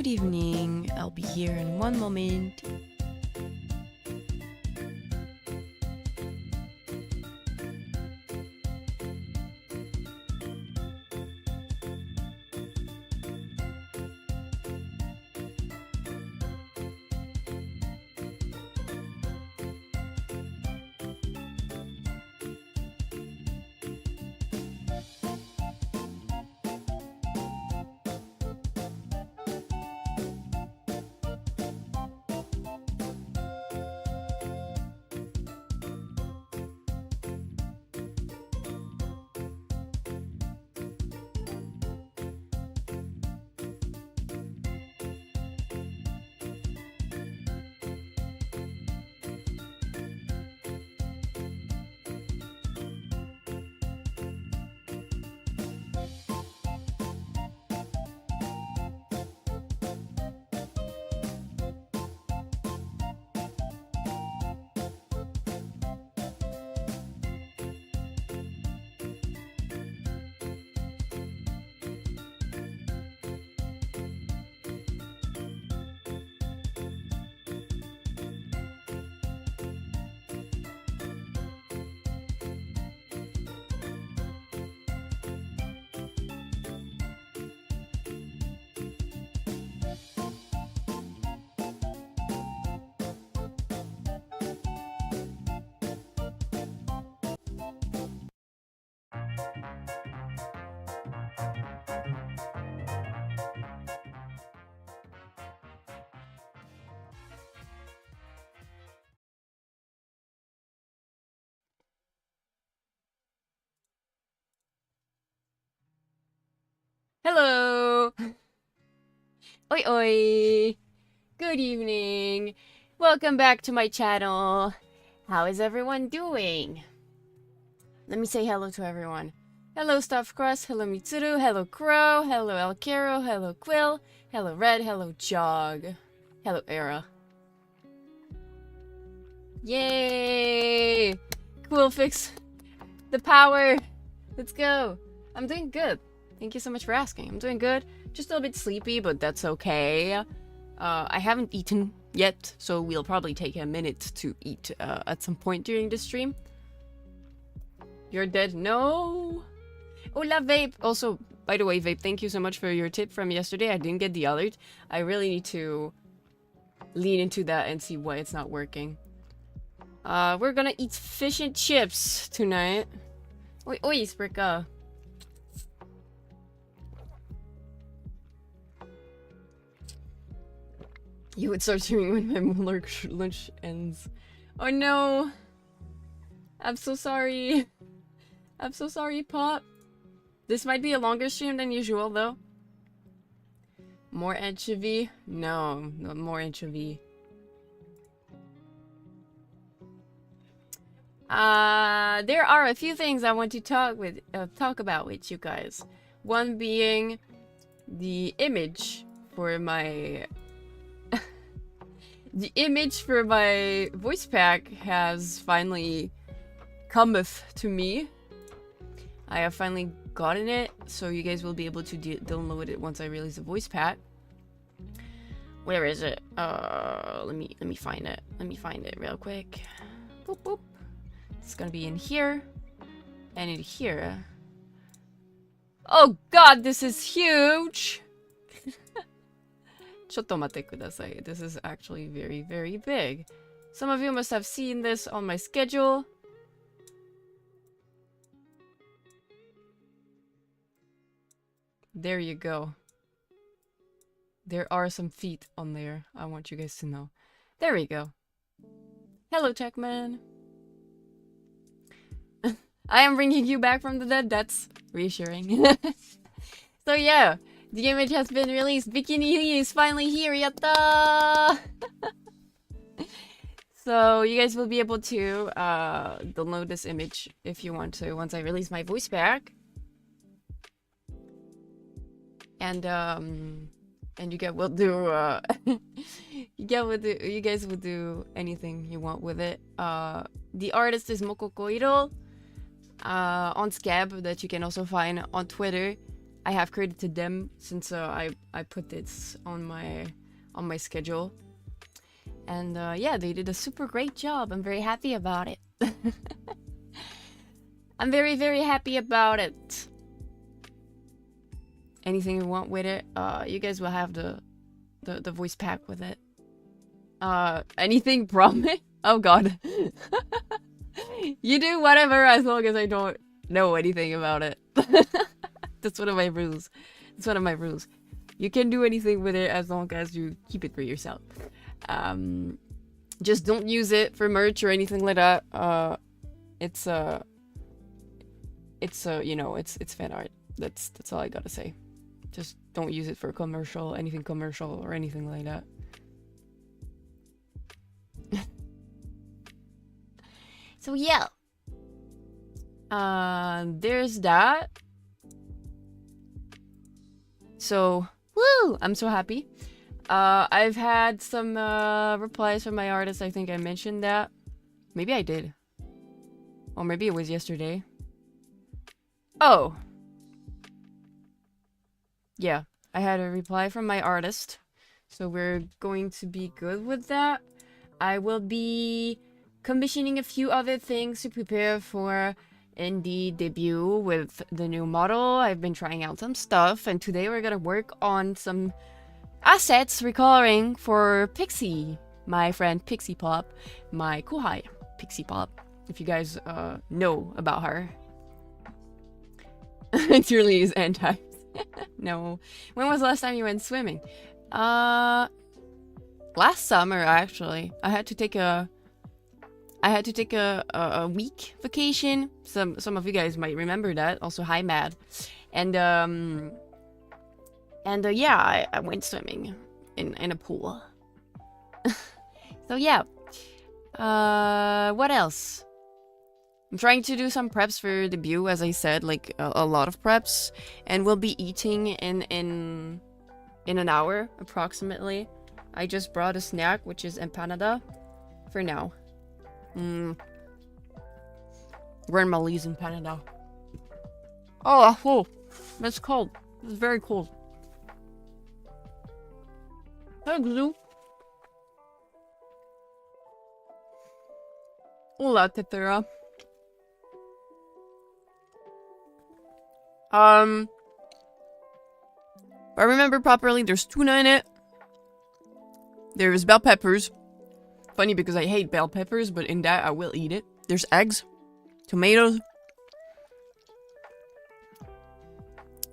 Good evening, I'll be here in one moment. Hello! Oi oi! Good evening! Welcome back to my channel! How is everyone doing? Let me say hello to everyone. Hello Stuffed Crust, hello Mitsuru, hello Crow, hello Alkero, hello Quill, hello Red, hello Jog, hello Era. Yay! Cool, fix the power! Let's go! I'm doing good. Thank you so much for asking. I'm doing good. Just a little bit sleepy, but that's okay. I haven't eaten yet, so we'll probably take a minute to eat at some point during the stream. You're dead? No! Hola, Vape! Also, by the way, Vape, thank you so much for your tip from yesterday. I didn't get the alert. I really need to lean into that and see why it's not working. We're gonna eat fish and chips tonight. Oi, oi, Spricka. You would start streaming when my lunch ends. Oh no! I'm so sorry. I'm so sorry, Pop. This might be a longer stream than usual, though. More anchovy? No, not more anchovy. There are a few things I want to talk about with you guys. One being the image for my the image for my voice pack has finally cometh to me. I have finally gotten it, so you guys will be able to download it once I release the voice pack. Where is it? Let me find it. Let me find it real quick. Boop boop. It's gonna be in here and in here. Oh god, this is huge! ちょっと待ってください. This is actually very, very big. Some of you must have seen this on my schedule. There you go. There are some feet on there. I want you guys to know. There we go. Hello, Techman. I am bringing you back from the dead. That's reassuring. So yeah. The image has been released. Bikini is finally here. Yatta! So you guys will be able to download this image if you want to once I release my voice pack. And you guys will do you guys will do anything you want with it. The artist is Mokokoiro on Scab, that you can also find on Twitter. I have credited them since I put this on my schedule, and yeah, they did a super great job. I'm very happy about it. I'm very, very happy about it. Anything you want with it, you guys will have the voice pack with it. Anything from it? Oh god. You do whatever as long as I don't know anything about it. That's one of my rules. It's one of my rules. You can do anything with it as long as you keep it for yourself. Just don't use it for merch or anything like that. It's you know, it's fan art. That's all I gotta say. Just don't use it for commercial, anything commercial or anything like that. So yeah. There's that. So, woo! I'm so happy. I've had some replies from my artists. I think I mentioned that. Maybe I did. Or maybe it was yesterday. Oh. Yeah, I had a reply from my artist. So we're going to be good with that. I will be commissioning a few other things to prepare for indie debut with the new model. I've been trying out some stuff, and today we're gonna work on some assets recoloring for Pixie, my friend Pixie Pop, my kuhai Pixie Pop, if you guys know about her. It really is anti. No. When was the last time you went swimming? Last summer, actually. I had to take a week vacation. Some of you guys might remember that. Also, hi, Mad. And And yeah, I went swimming in a pool. So yeah. What else? I'm trying to do some preps for debut, as I said, like a lot of preps, and we'll be eating in an hour approximately. I just brought a snack, which is empanada, for now. ᵁᵠᵘᵈ empanada. Oh, that's cold. It's very cold. Thanks, Zoo. ᵀᶦᵘᵈᵃᵇvéram. If I remember properly, there's tuna in it. There's bell peppers. Funny because I hate bell peppers, but in that I will eat it. There's eggs, tomatoes,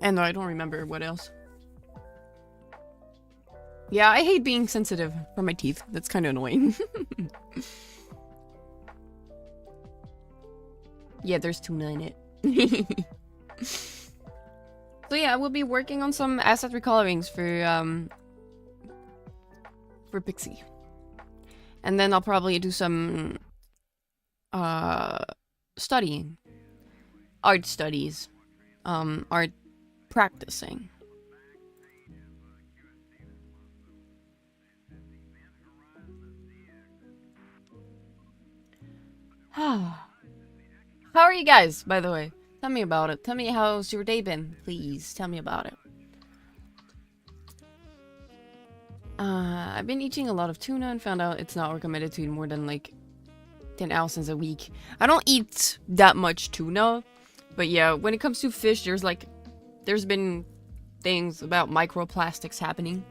and I don't remember what else. Yeah, I hate being sensitive for my teeth. That's kind of annoying. Yeah, there's tuna in it. So yeah, we'll be working on some asset recolorings for Pixie. And then I'll probably do some studying. Art studies. Art practicing. How are you guys, by the way? Tell me about it. Tell me how's your day been. Please, tell me about it. I've been eating a lot of tuna and found out it's not recommended to eat more than like 10 ounces a week. I don't eat that much tuna, but yeah, when it comes to fish, there's been things about microplastics happening.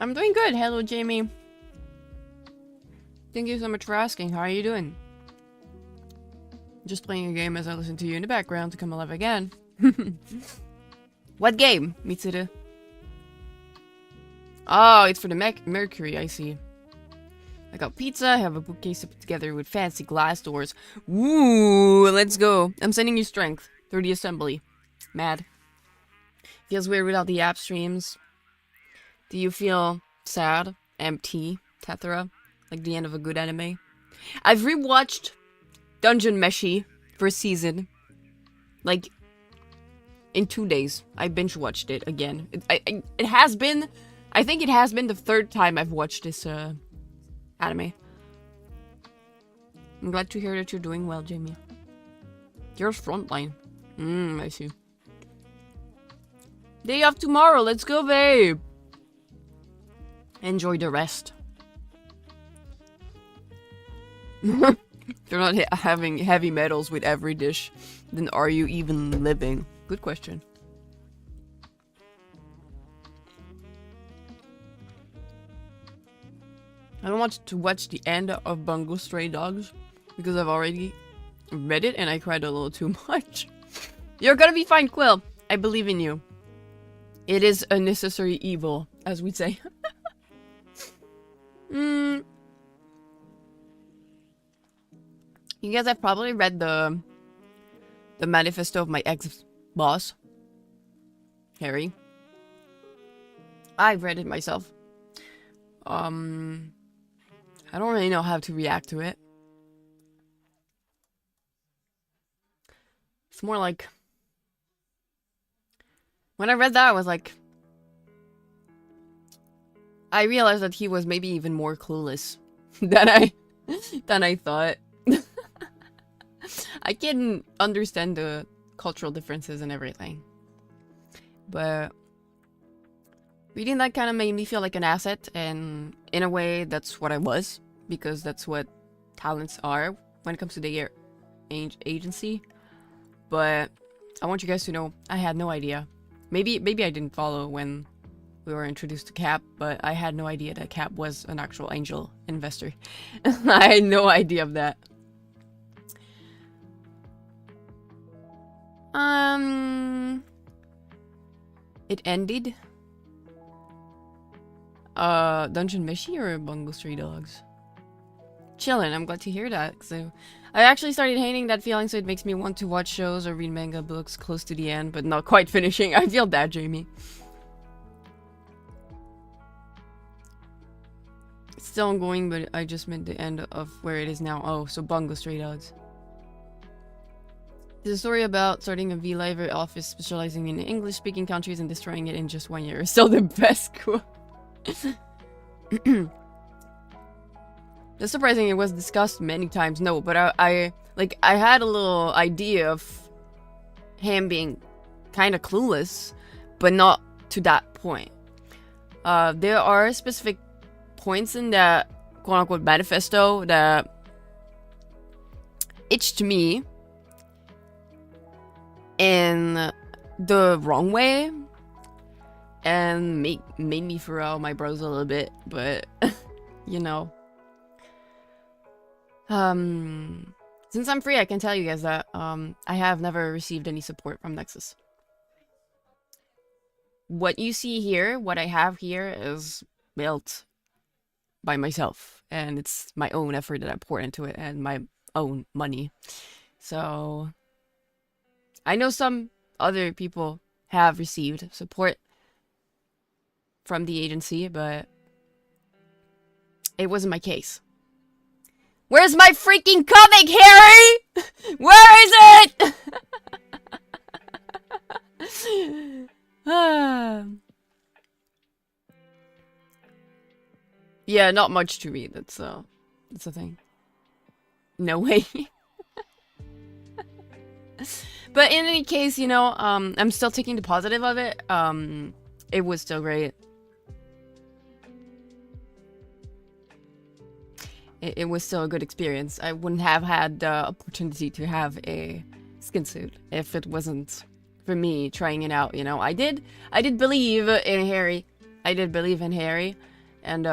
I'm doing good. Hello, Jamie. Thank you so much for asking. How are you doing? Just playing a game as I listen to you in the background to come alive again. What game, Mitsuru? Oh, it's for the Mercury, I see. I got pizza, I have a bookcase put together with fancy glass doors. Woo, let's go. I'm sending you strength through the assembly. Mad. Feels weird without the app streams. Do you feel sad, empty, Tethera, like the end of a good anime? I've rewatched Dungeon Meshi first season, like in 2 days. I binge watched it again. It has been, I think it has been the 3rd time I've watched this anime. I'm glad to hear that you're doing well, Jamie. You're frontline. I see. Day off tomorrow. Let's go, babe. Enjoy the rest. If you're not having heavy metals with every dish, then are you even living? Good question. I don't want to watch the end of Bungo Stray Dogs because I've already read it and I cried a little too much. You're gonna be fine, Quill. I believe in you. It is a necessary evil, as we say. You guys have probably read the manifesto of my ex-boss, Harry. I've read it myself. I don't really know how to react to it. It's more like, when I read that, I was like, I realized that he was maybe even more clueless than I thought. I can understand the cultural differences and everything, but reading that kind of made me feel like an asset, and in a way that's what I was, because that's what talents are when it comes to the agency. But I want you guys to know I had no idea. Maybe I didn't follow when we were introduced to Cap, but I had no idea that Cap was an actual angel investor. I had no idea of that. It ended. Dungeon Meshi or Bungo Stray Dogs? Chillin', I'm glad to hear that. So, I actually started hating that feeling, so it makes me want to watch shows or read manga books close to the end, but not quite finishing. I feel bad, Jamie. It's still ongoing, but I just meant the end of where it is now. Oh, so Bungo Stray Dogs. There's a story about starting a V-Liver office specializing in English-speaking countries and destroying it in just 1 year. Still the best quote. That's surprising. It was discussed many times. No, but I had a little idea of him being kind of clueless, but not to that point. There are specific points in that quote-unquote manifesto that itched me in the wrong way and made me furrow my brows a little bit, but you know. Since I'm free, I can tell you guys that I have never received any support from Nexus. What you see here, what I have here, is built by myself, and it's my own effort that I pour into it and my own money. So I know some other people have received support from the agency, but it wasn't my case. Where's my freaking comic, Harry? Where is it? Yeah, not much to read. That's a thing. No way. But in any case, you know, I'm still taking the positive of it. It was still great. It was still a good experience. I wouldn't have had the opportunity to have a skin suit if it wasn't for me trying it out, you know. I did believe in Harry. I did believe in Harry. And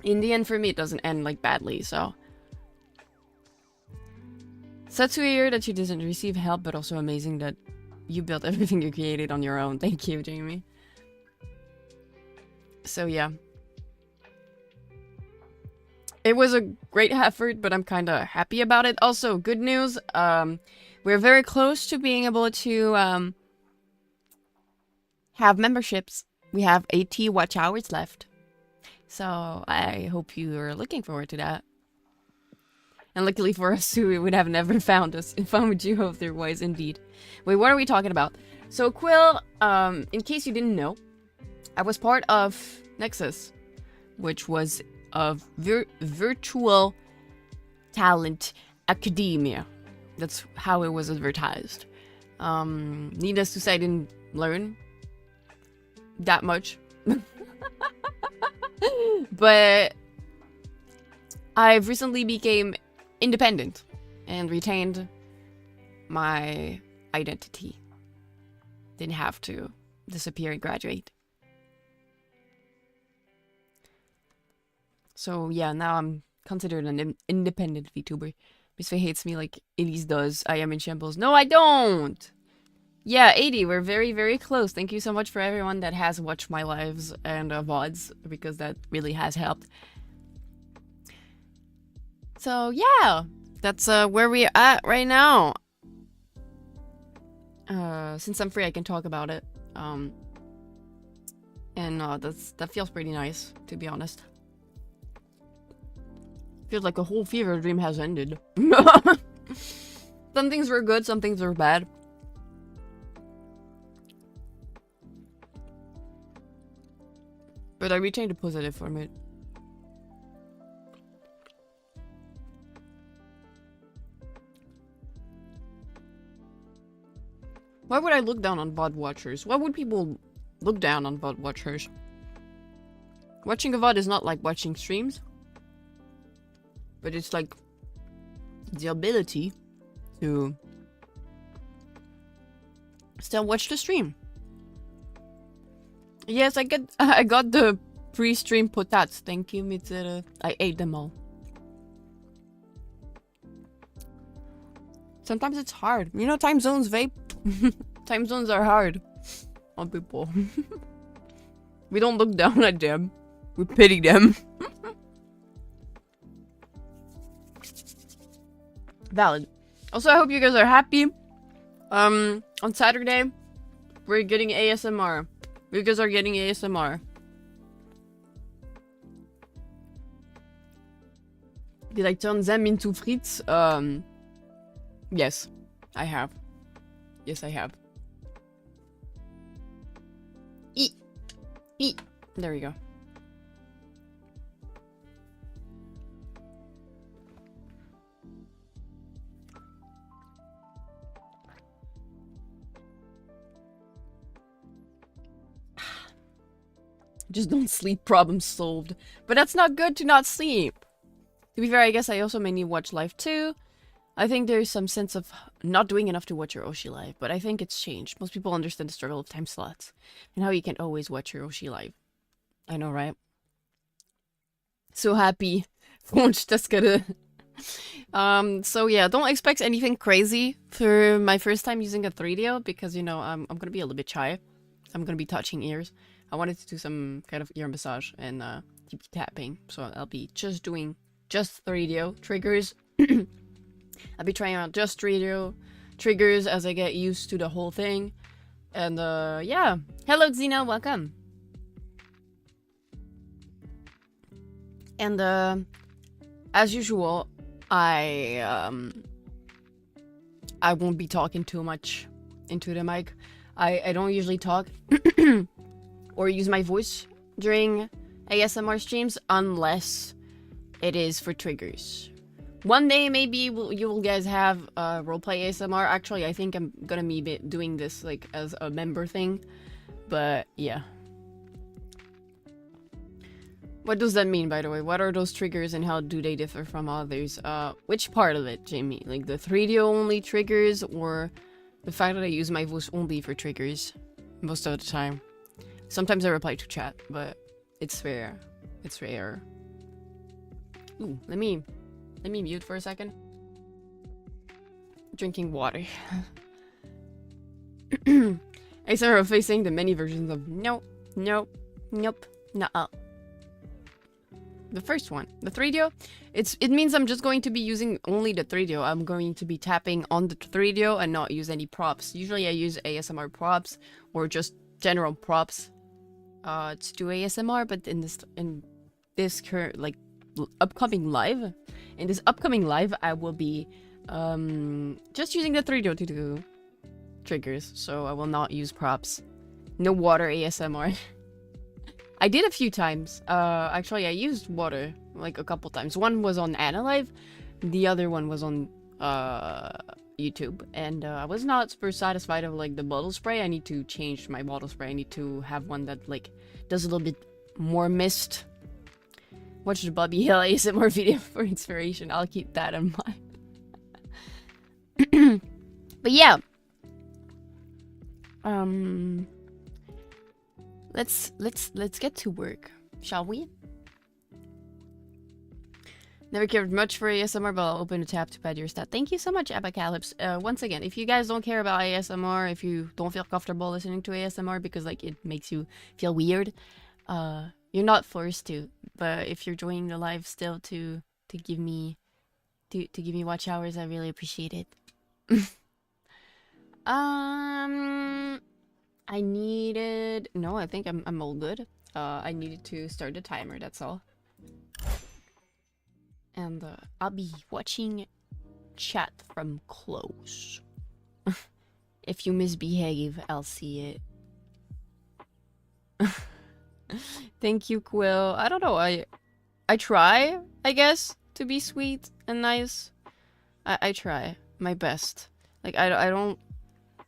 in the end, for me, it doesn't end like badly, so. Sad to hear that you didn't receive help, but also amazing that you built everything you created on your own. Thank you, Jamie. So yeah. It was a great effort, but I'm kind of happy about it. Also, good news, we're very close to being able to have memberships. We have 80 watch hours left. So I hope you are looking forward to that. And luckily for us, we would have never found us if you otherwise, indeed. Wait, what are we talking about? So Quill, in case you didn't know, I was part of Nexus, which was of virtual talent academia. That's how it was advertised. Needless to say, I didn't learn that much. But I've recently became independent and retained my identity. Didn't have to disappear and graduate. So yeah, now I'm considered an independent VTuber. Miss Faye hates me like Elise does. I am in shambles. No, I don't! Yeah, 80, we're very, very close. Thank you so much for everyone that has watched my lives and VODs, because that really has helped. So yeah, that's where we're at right now. Since I'm free, I can talk about it. And that feels pretty nice, to be honest. Feels like a whole fever dream has ended. Some things were good, some things were bad. But I retained a positive from it. Why would I look down on VOD watchers? Why would people look down on VOD watchers? Watching a VOD is not like watching streams. But it's like the ability to still watch the stream. Yes, I got the pre-stream potats. Thank you, Mitsuru. I ate them all. Sometimes it's hard. You know, time zones, vape. Time zones are hard on people. We don't look down at them. We pity them. Valid. Also, I hope you guys are happy. On Saturday, we're getting ASMR. You guys are getting ASMR. Did I turn them into frites? Yes, I have. Yes, I have. Eat. Eat. There we go. Just don't sleep, problem solved. But that's not good to not sleep. To be fair, I guess I also mainly watch live too. I think there's some sense of not doing enough to watch your Oshi live, but I think it's changed. Most people understand the struggle of time slots and how you can't always watch your Oshi live. I know, right? So happy. So yeah, don't expect anything crazy for my first time using a 3DO because, you know, I'm gonna be a little bit shy. I'm gonna be touching ears. I wanted to do some kind of ear massage and keep tapping, so I'll be just doing just 3DO triggers. I'll be trying out just 3DO triggers as I get used to the whole thing. And yeah. Hello Xena, welcome. And as usual, I won't be talking too much into the mic. I don't usually talk or use my voice during ASMR streams unless it is for triggers. One day maybe you will guys have roleplay ASMR. Actually, I think I'm gonna be doing this like as a member thing, but yeah. What does that mean, by the way? What are those triggers and how do they differ from others? Which part of it, Jamie? Like the 3DO only triggers or the fact that I use my voice only for triggers most of the time? Sometimes I reply to chat, but it's rare. It's rare. Ooh, let me mute for a second. Drinking water. I started facing the many versions of nope, nope, nope, nuh-uh. The first one, the 3DO, it means I'm just going to be using only the 3DO. I'm going to be tapping on the 3DO and not use any props. Usually I use ASMR props or just general props to do ASMR, but in this current like upcoming live, I will be just using the 3DO to do triggers, so I will not use props. No water ASMR. I did a few times. Actually, I used water like a couple times. One was on Analive, the other one was on YouTube, and I was not super satisfied of like the bottle spray. I need to change my bottle spray. I need to have one that like does a little bit more mist. Watch the Bobby Hill ASMR video for inspiration. I'll keep that in mind. But yeah. Let's get to work, shall we? Never cared much for ASMR, but I'll open a tab to pad your stat. Thank you so much, Apocalypse. Once again, if you guys don't care about ASMR, if you don't feel comfortable listening to ASMR because like it makes you feel weird, you're not forced to. But if you're joining the live still to give me watch hours, I really appreciate it. I needed... No, I think I'm all good. I needed to start the timer, that's all. And I'll be watching chat from close. If you misbehave, I'll see it. Thank you, Quill. I don't know, I try, I guess, to be sweet and nice. I try my best. Like, I don't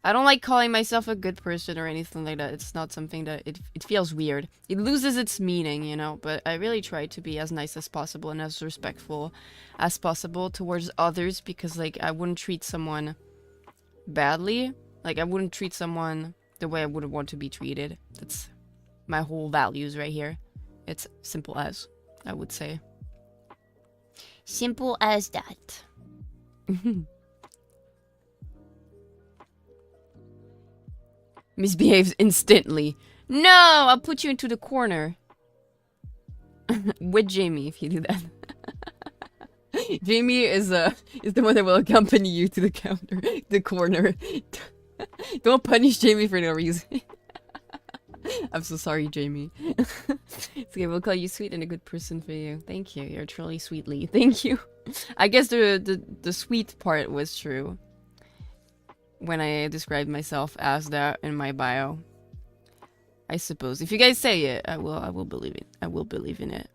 like calling myself a good person or anything like that. It's not something that it feels weird. It loses its meaning, you know, but I really try to be as nice as possible and as respectful as possible towards others because, like, I wouldn't treat someone badly. Like, I wouldn't treat someone the way I would want to be treated. That's my whole values right here. It's simple as, I would say. Simple as that. Misbehaves instantly. No, I'll put you into the corner. With Jamie, if you do that. Jamie is the one that will accompany you to the counter, the corner. Don't punish Jamie for no reason. I'm so sorry, Jamie. It's okay, we'll call you sweet and a good person for you. Thank you. You're truly sweetly. Thank you. I guess the sweet part was true when I described myself as that in my bio. I suppose. If you guys say it, I will believe it. I will believe in it.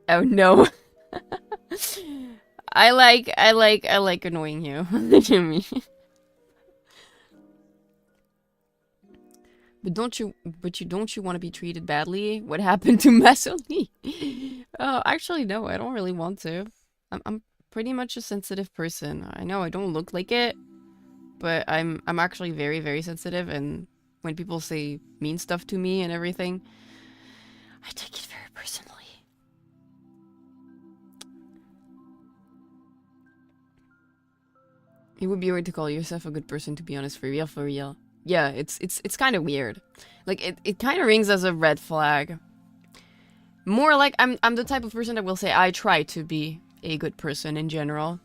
Oh no. I like annoying you, Jimmy. Don't you want to be treated badly? What happened to Faelie? Actually no, I don't really want to. I'm pretty much a sensitive person. I know I don't look like it, but I'm actually very, very sensitive, and when people say mean stuff to me and everything, I take it very personally. It would be weird to call yourself a good person, to be honest, for real, for real. Yeah, it's kind of weird. Like, it kind of rings as a red flag. More like, I'm the type of person that will say, I try to be a good person in general.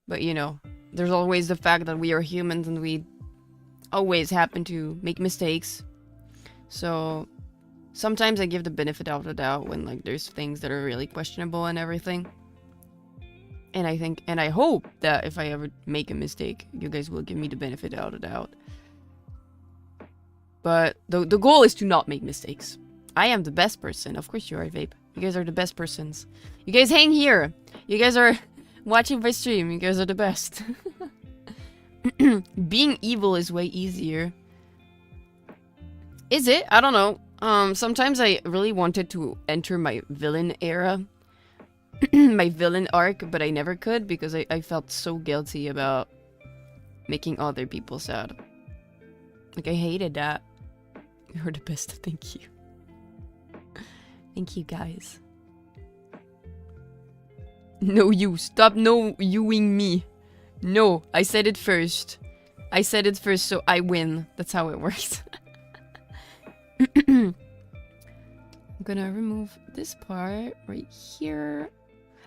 But, you know, there's always the fact that we are humans and we always happen to make mistakes. So, sometimes I give the benefit of the doubt when, like, there's things that are really questionable and everything. And I think, and I hope that if I ever make a mistake, you guys will give me the benefit of the doubt. But the goal is to not make mistakes. I am the best person. Of course you are, Vape. You guys are the best persons. You guys hang here. You guys are watching my stream. You guys are the best. Being evil is way easier. Is it? I don't know. Sometimes I really wanted to enter my villain era. My villain arc, but I never could because I felt so guilty about making other people sad. Like, I hated that. You're the best. Thank you. Thank you, guys. No, you. Stop no-youing me. No, I said it first. I said it first, so I win. That's how it works. I'm gonna remove this part right here.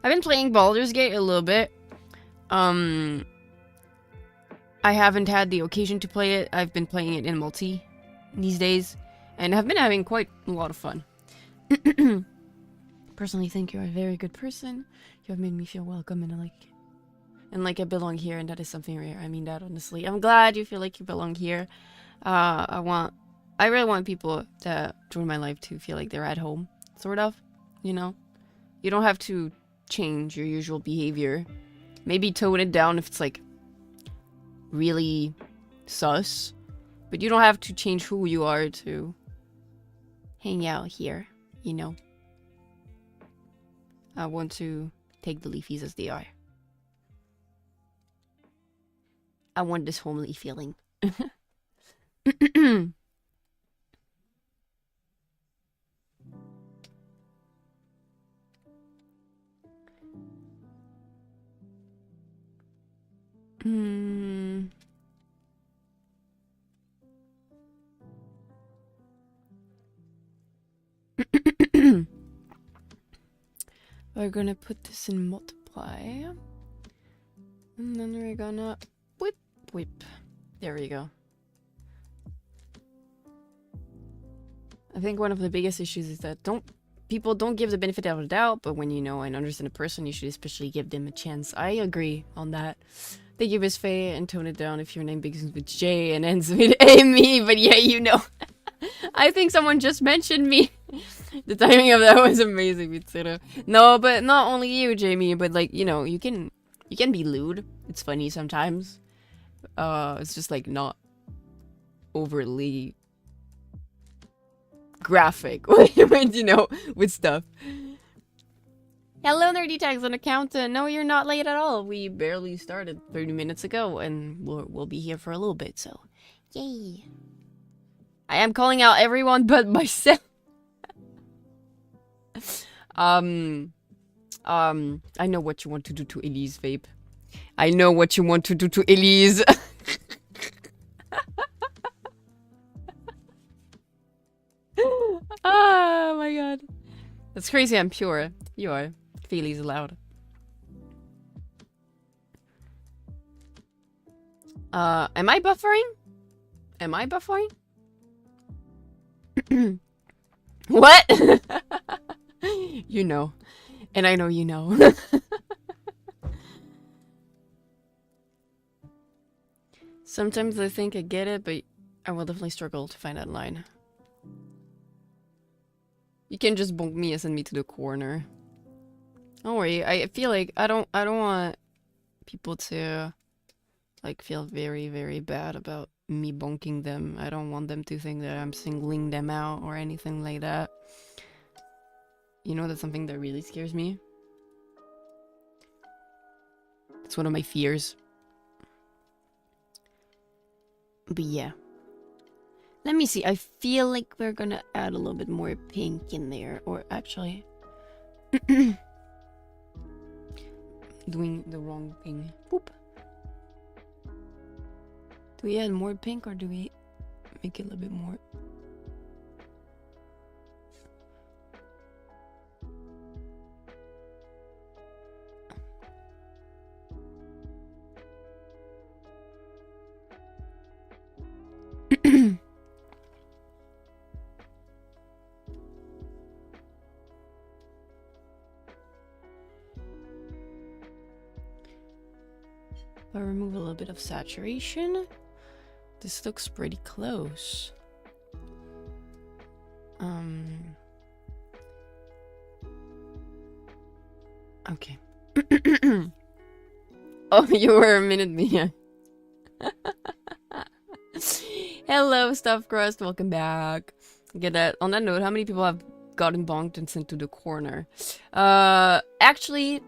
I've been playing Baldur's Gate a little bit. I haven't had the occasion to play it. I've been playing it in multi these days, and I've been having quite a lot of fun. Personally, think you're a very good person. You have made me feel welcome and like I belong here, and that is something rare. I mean that honestly. I'm glad you feel like you belong here. I really want people that join my life to feel like they're at home, sort of. You know, you don't have to change your usual behavior. Maybe tone it down if it's like really sus, but you don't have to change who you are to hang out here, you know. I want to take the leafies as they are. I want this homely feeling. We're gonna put this in multiply. And then we're gonna whip. There we go. I think one of the biggest issues is that people don't give the benefit of the doubt, but when you know and understand a person, you should especially give them a chance. I agree on that. Thank you, Miss Faye, and tone it down if your name begins with J and ends with Amy, but yeah, you know. I think someone just mentioned me. The timing of that was amazing, Mitsuru. No, but not only you, Jamie, but like, you know, you can be lewd. It's funny sometimes. It's just like not overly graphic with, you know, with stuff. Hello, Nerdy Tags and Accountant. No, you're not late at all. We barely started 30 minutes ago, and we'll be here for a little bit, so yay. I am calling out everyone but myself. I know what you want to do to Elise, Vape. I know what you want to do to Elise. That's crazy, I'm pure. You are. Faelie's allowed. Am I buffering? Am I buffering? What? You know. And I know you know. Sometimes I think I get it, but I will definitely struggle to find that line. You can just bonk me and send me to the corner. Don't worry, I feel like I don't want people to like feel very, very bad about me bonking them. I don't want them to think that I'm singling them out or anything like that. You know, that's something that really scares me. It's one of my fears. But yeah. Let me see. I feel like we're gonna add a little bit more pink in there. Or actually... doing the wrong thing. Boop. Do we add more pink or do we make it a little bit more? I'll remove a little bit of saturation. This looks pretty close. Okay. Oh, you were a minute behind. Hello, Stuffed Crust. Welcome back. Get that. On that note, how many people have gotten bonked and sent to the corner? Actually,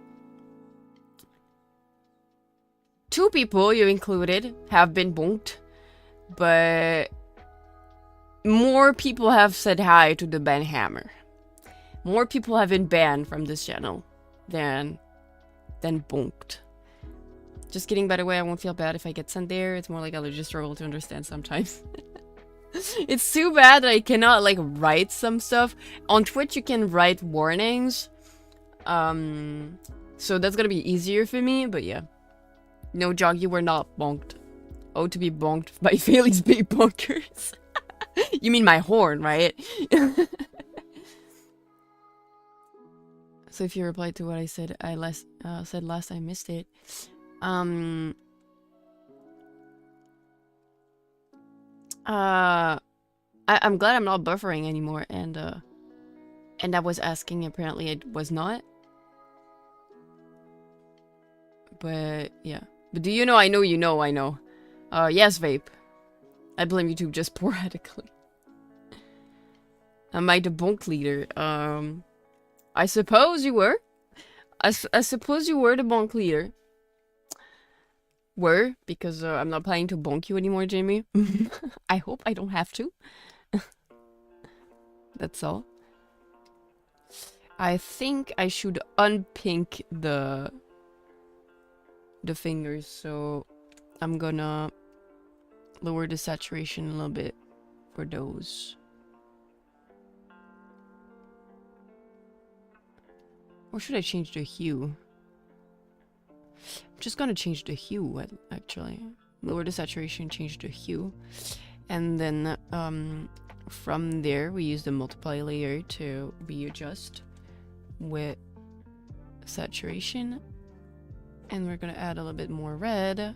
2 people, you included, have been bonked, but more people have said hi to the ban hammer. More people have been banned from this channel than bonked. Just kidding, by the way, I won't feel bad if I get sent there. It's more like I'll just struggle to understand sometimes. It's too bad that I cannot, like, write some stuff. On Twitch, you can write warnings. So that's gonna be easier for me, but yeah. No, Jog, you were not bonked. Oh, to be bonked by Faelie's big bonkers. You mean my horn, right? So if you replied to what I said, said last, I missed it. I'm glad I'm not buffering anymore, and I was asking, apparently it was not. But yeah. But do you know? I know you know. I know. Yes, Vape. I blame YouTube just sporadically. Am I the bonk leader? I suppose you were. I suppose you were the bonk leader. Were, because I'm not planning to bonk you anymore, Jamie. I hope I don't have to. That's all. I think I should unpink the fingers, so I'm gonna lower the saturation a little bit for those. Or should I change the hue? I'm just gonna change the hue, actually. Lower the saturation, change the hue. And then from there, we use the multiply layer to readjust with saturation. And we're gonna add a little bit more red. And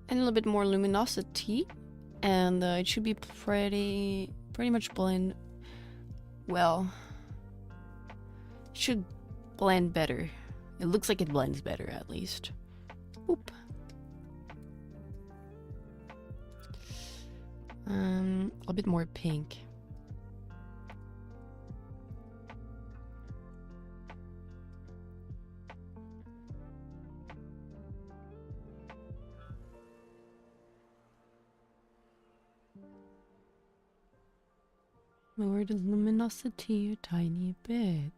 a little bit more luminosity. And it should be pretty much blend well. It should blend better. It looks like it blends better, at least. Oop. A little bit more pink. Lower the luminosity a tiny bit.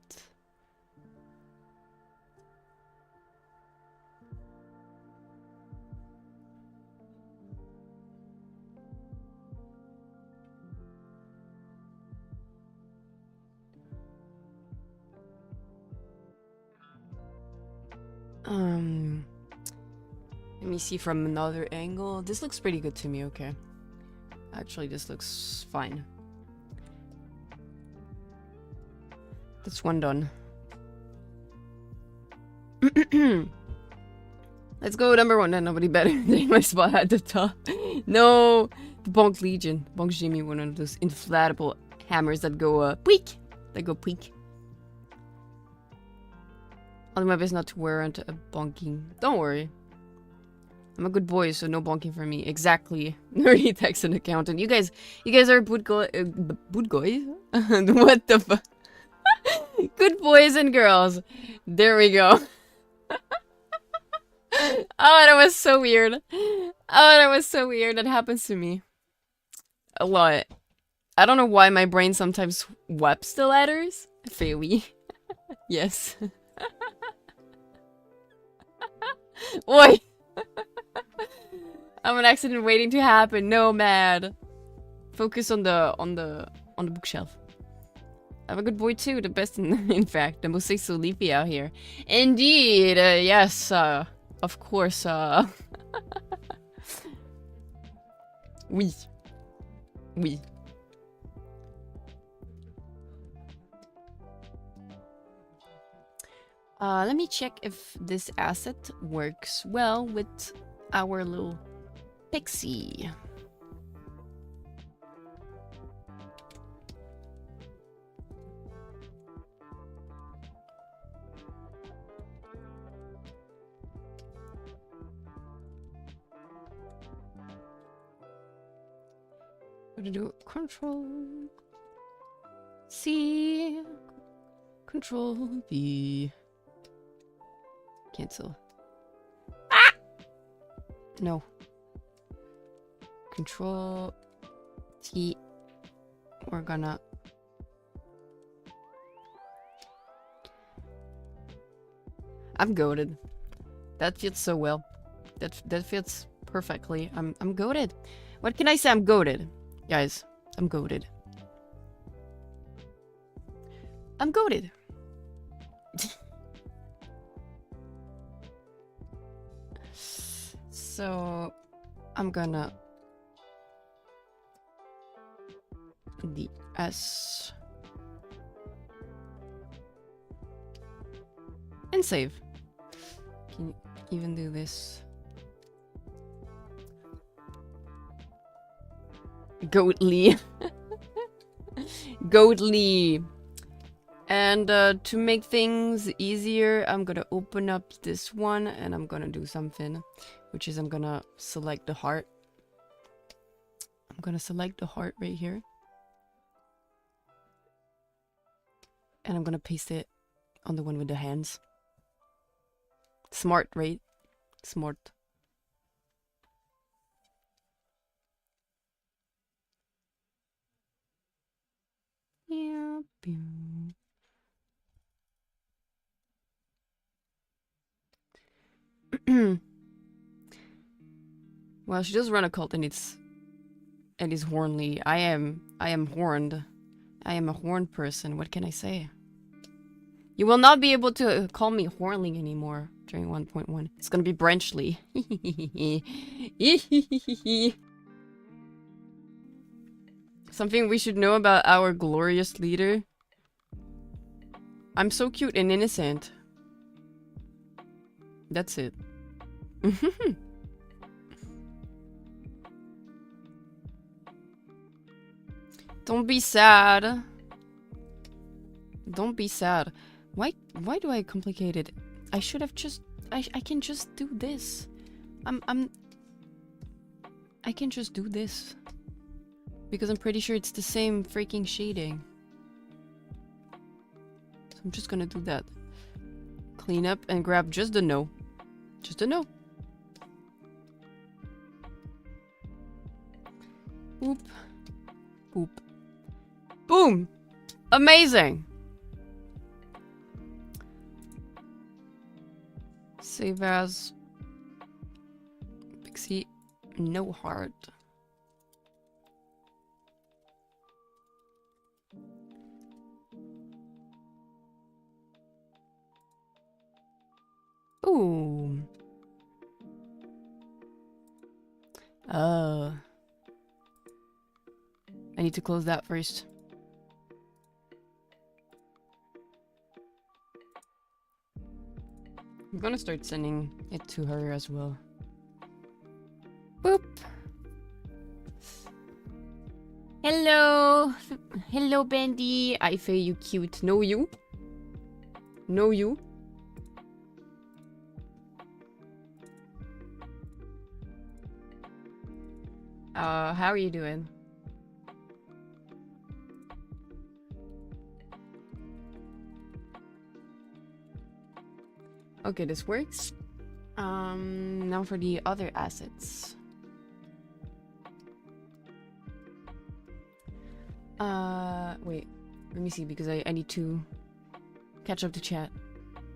Let me see from another angle. This looks pretty good to me, okay. Actually, this looks fine. That's one done. Let's go number one, and nobody better take my spot at the top. No! The Bonk Legion. Bonk Jimmy, one of those inflatable hammers that go, peek! That go peek. I'll do my best not to wear into a bonking. Don't worry. I'm a good boy, so no bonking for me. Exactly. Nerdy text and accountant. You guys are good boys? What the fuck? Good boys and girls. There we go. Oh, that was so weird. Oh, that was so weird. That happens to me a lot. I don't know why my brain sometimes swaps the letters. Faelie. Yes. Oi! I'm an accident waiting to happen. No, mad. Focus on the bookshelf. I'm a good boy too. The best in fact. The most so leafy out here. Indeed. Yes. Of course. Oui. Oui. Let me check if this asset works well with our little pixie. What to do? Control C, Control V. Cancel. Ah! No. Control T. We're gonna. I'm goated. That fits so well. That fits perfectly. I'm goated. What can I say? I'm goated. Guys, I'm goated. I'm goated. So I'm gonna the S and save. Can you even do this? Goatly. Goatly. And to make things easier, I'm gonna open up this one and I'm gonna do something, which is I'm gonna select the heart. I'm gonna select the heart right here. And I'm gonna paste it on the one with the hands. Smart, right? Smart. Yeah. Well, she does run a cult and it's hornly. I am horned. I am a horned person. What can I say? You will not be able to call me Hornling anymore during 1.1. It's gonna be Brenchley. Something we should know about our glorious leader. I'm so cute and innocent. That's it. Don't be sad. Don't be sad. Why do I complicate it? I should have just I can just do this. I can just do this. Because I'm pretty sure it's the same freaking shading. So I'm just gonna do that. Clean up and grab just the no. Just the no. Boop. Boop. Boom! Amazing! Save as Pixie, no heart. Ooh. I need to close that first. I'm gonna start sending it to her as well. Boop. Hello. Hello, Bendy. I feel you cute. Know you? Know you? How are you doing? Okay, this works. Now for the other assets. Wait. Let me see, because I need to catch up to chat.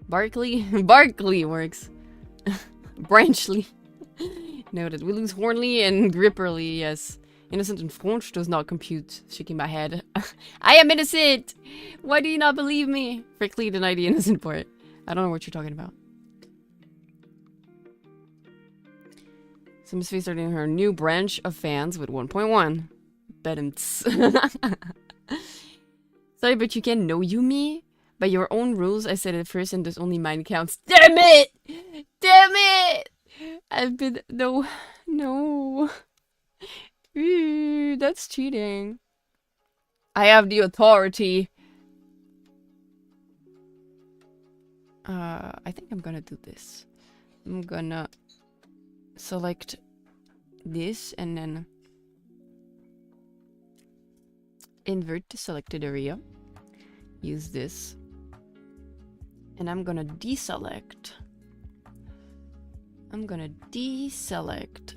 Barkley? Barkley works. Branchly. Noted. We lose Hornly and Gripperly, yes. Innocent and French does not compute. Shaking my head. I am innocent! Why do you not believe me? Frickly denied the innocent part. I don't know what you're talking about. So Miss Faye starting her new branch of fans with 1.1. Bedums. Sorry, but you can know you me? By your own rules, I said it first and thus only mine counts. Damn it! Damn it! I've been... No. No. Ooh, that's cheating. I have the authority. I think I'm gonna do this. I'm gonna select this and then invert the selected area. Use this. And I'm gonna deselect. I'm gonna deselect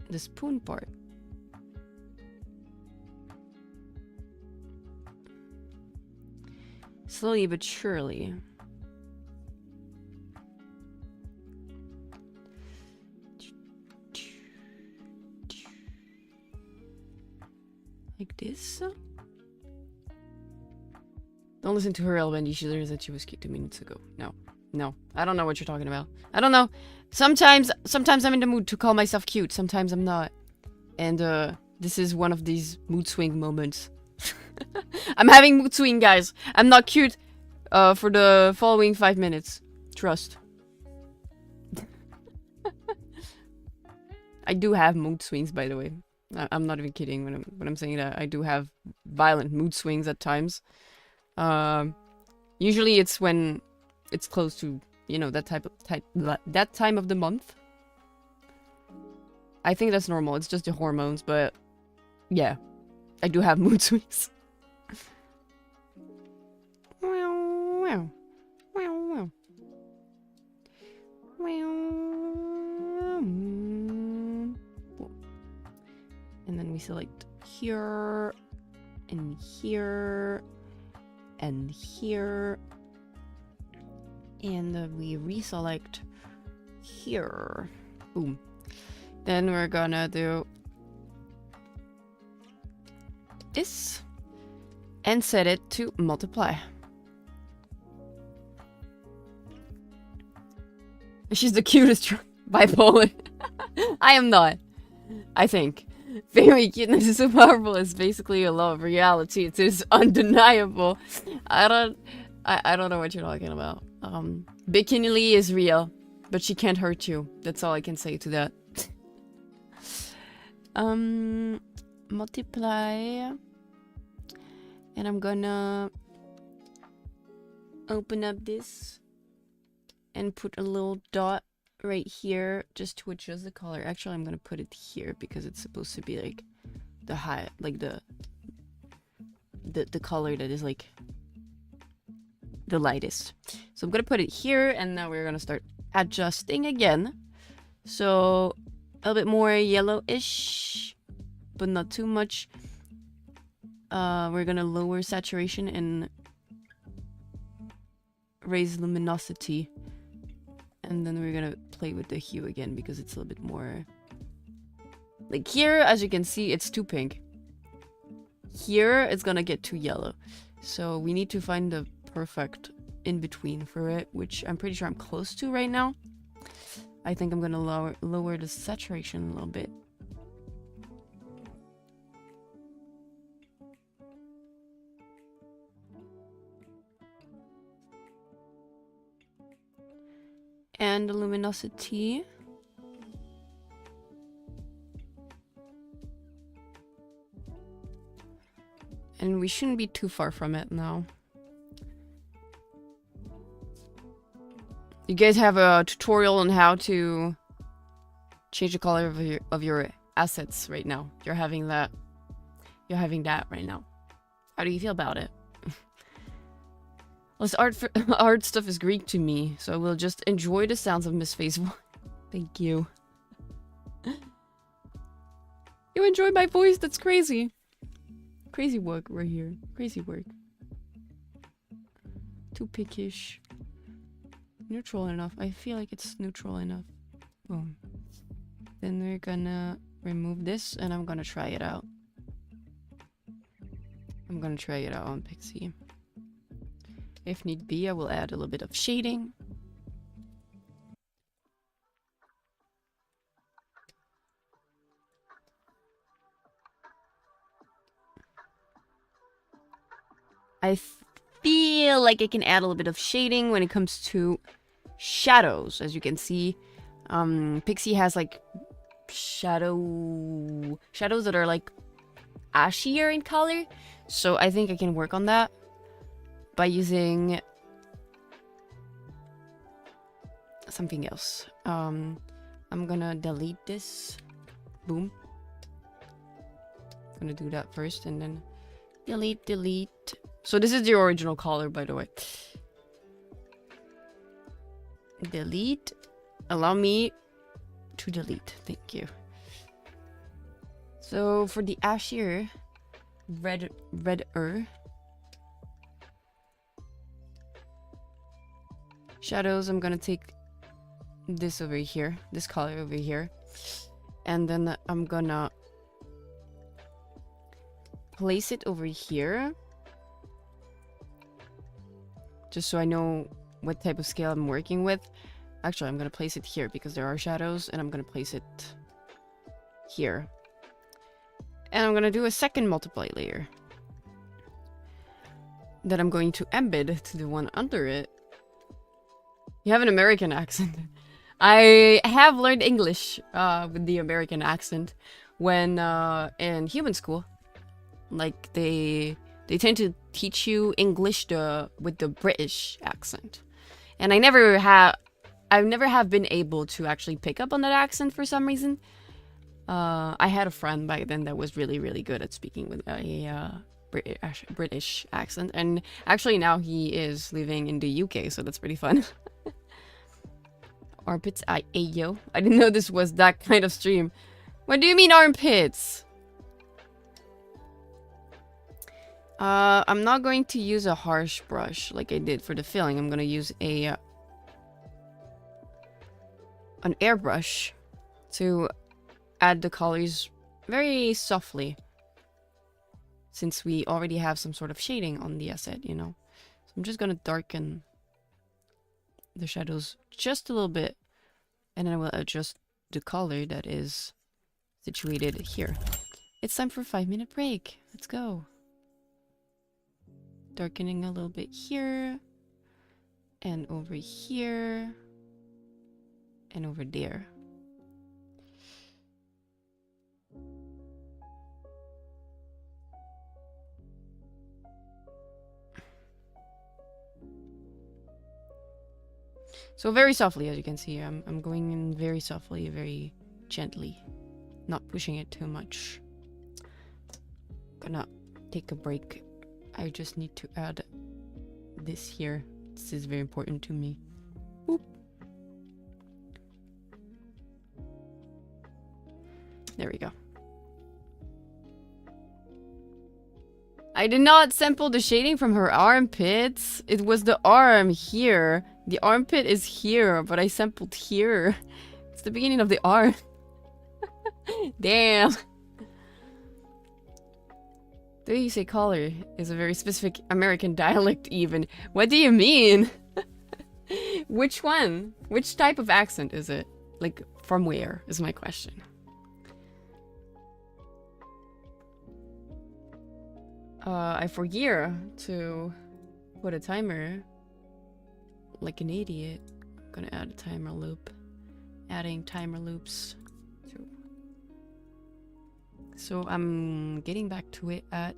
the spoon part. Slowly but surely. Like this. Don't listen to her, Elben. She said that she was cute 2 minutes ago. No. No. I don't know what you're talking about. I don't know. Sometimes I'm in the mood to call myself cute. Sometimes I'm not. And this is one of these mood swing moments. I'm having mood swing, guys. I'm not cute for the following 5 minutes. Trust. I do have mood swings, by the way. I'm not even kidding when I'm saying that. I do have violent mood swings at times. Usually it's when it's close to, you know, that time of the month. I think that's normal. It's just the hormones, but yeah, I do have mood swings. And then we select here, and here, and here. And we reselect here. Boom. Then we're gonna do this and set it to multiply. She's the cutest bipolar. I am not. I think. Fairy cuteness is so powerful. It's basically a law of reality. It is undeniable. I don't know what you're talking about. Bikini Lee is real, but she can't hurt you. That's all I can say to that. Multiply. And I'm gonna open up this and put a little dot right here just to adjust the color. Actually, I'm gonna put it here because it's supposed to be like the high, like the color that is like the lightest. So I'm gonna put it here, and now we're gonna start adjusting again. So a little bit more yellowish, but not too much. We're gonna lower saturation and raise luminosity. And then we're gonna play with the hue again because it's a little bit more... Like here, as you can see, it's too pink. Here, it's gonna get too yellow. So we need to find the perfect in-between for it, which I'm pretty sure I'm close to right now. I think I'm gonna lower the saturation a little bit. and the luminosity. And we shouldn't be too far from it now. You guys have a tutorial on how to change the color of your assets right now. You're having that right now. How do you feel about it? Well, this art stuff is Greek to me, so I will just enjoy the sounds of Miss Fae's voice. Thank you. You enjoy my voice? That's crazy. Crazy work right here. Crazy work. Too pickish. Neutral enough. I feel like it's neutral enough. Boom. Then we're gonna remove this and I'm gonna try it out. I'm gonna try it out on Pixie. If need be, I will add a little bit of shading. I feel like I can add a little bit of shading when it comes to shadows. As you can see, Pixie has like shadows that are like ashier in color. So I think I can work on that by using something else. I'm gonna delete this. Boom. I'm gonna do that first and then delete. So this is the original color, by the way. Delete. Allow me to delete. Thank you. So for the ashier, redder shadows, I'm gonna take this over here, this color over here, and then I'm gonna place it over here, just so I know what type of scale I'm working with. Actually, I'm gonna place it here because there are shadows, and I'm gonna place it here. And I'm gonna do a second multiply layer that I'm going to embed to the one under it. You have an American accent. I have learned English with the American accent when in human school. Like they tend to teach you English with the British accent, and I've never have been able to actually pick up on that accent for some reason. I had a friend back then that was really, really good at speaking with a British accent, and actually now he is living in the UK, so that's pretty fun. Armpits, ayo. I didn't know this was that kind of stream. What do you mean armpits? I'm not going to use a harsh brush like I did for the filling. I'm gonna use an airbrush to add the colors very softly, since we already have some sort of shading on the asset, you know. So I'm just gonna darken the shadows just a little bit, and then I will adjust the color that is situated here. It's time for a 5-minute break. Let's go. Darkening a little bit here, and over here, and over there. So very softly, as you can see, I'm going in very softly, very gently, not pushing it too much. Gonna take a break. I just need to add this here. This is very important to me. Boop. There we go. I did not sample the shading from her armpits. It was the arm here. The armpit is here, but I sampled here. It's the beginning of the arm. Damn. The way you say collar is a very specific American dialect even. What do you mean? Which one? Which type of accent is it? Like, from where is my question. I forget to put a timer like an idiot. gonna add a timer loop. Adding timer loops. So I'm getting back to it at...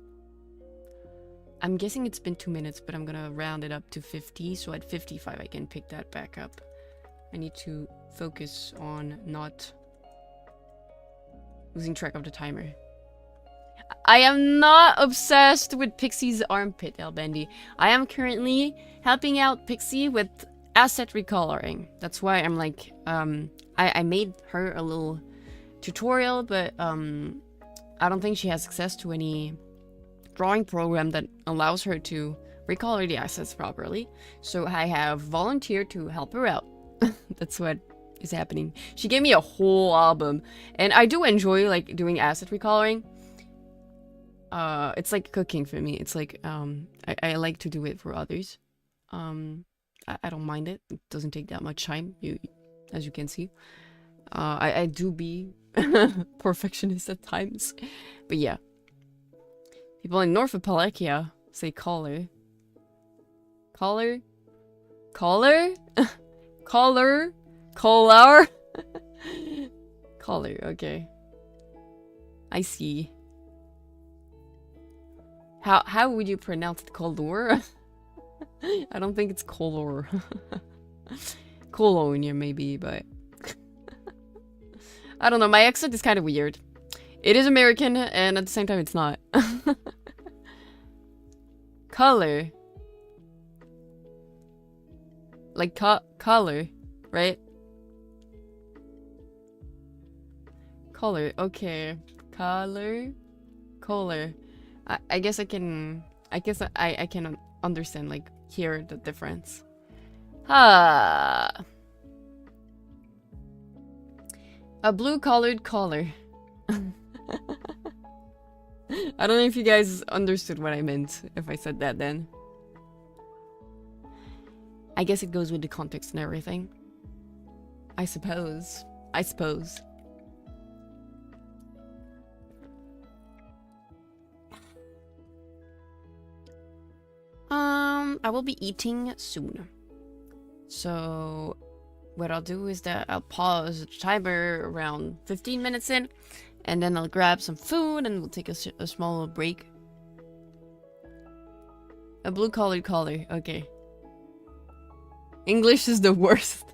I'm guessing it's been 2 minutes, but I'm gonna round it up to 50. So at 55, I can pick that back up. I need to focus on not losing track of the timer. I am not obsessed with Pixie's armpit, Elbendy. I am currently helping out Pixie with asset recoloring. That's why I'm like, I made her a little tutorial, but I don't think she has access to any drawing program that allows her to recolor the assets properly. So I have volunteered to help her out. That's what is happening. She gave me a whole album, and I do enjoy like doing asset recoloring. It's like cooking for me. It's like I like to do it for others. I don't mind it. It doesn't take that much time. As you can see, I do be perfectionist at times, but yeah. People in North of Palakia say collar. Collar? Collar? Collar? Collar? Collar, okay. I see. How would you pronounce it? Color? I don't think it's color. Colonia maybe, but... I don't know, my accent is kind of weird. It is American, and at the same time it's not. Color. Like color, right? Color, okay. Color. Color. I guess I can understand, like, hear the difference. Ah. A blue-collared collar. I don't know if you guys understood what I meant if I said that then. I guess it goes with the context and everything. I suppose. I suppose. I will be eating soon. So what I'll do is that I'll pause the timer around 15 minutes in, and then I'll grab some food and we'll take a small little break. A blue-collared collar, okay. English is the worst.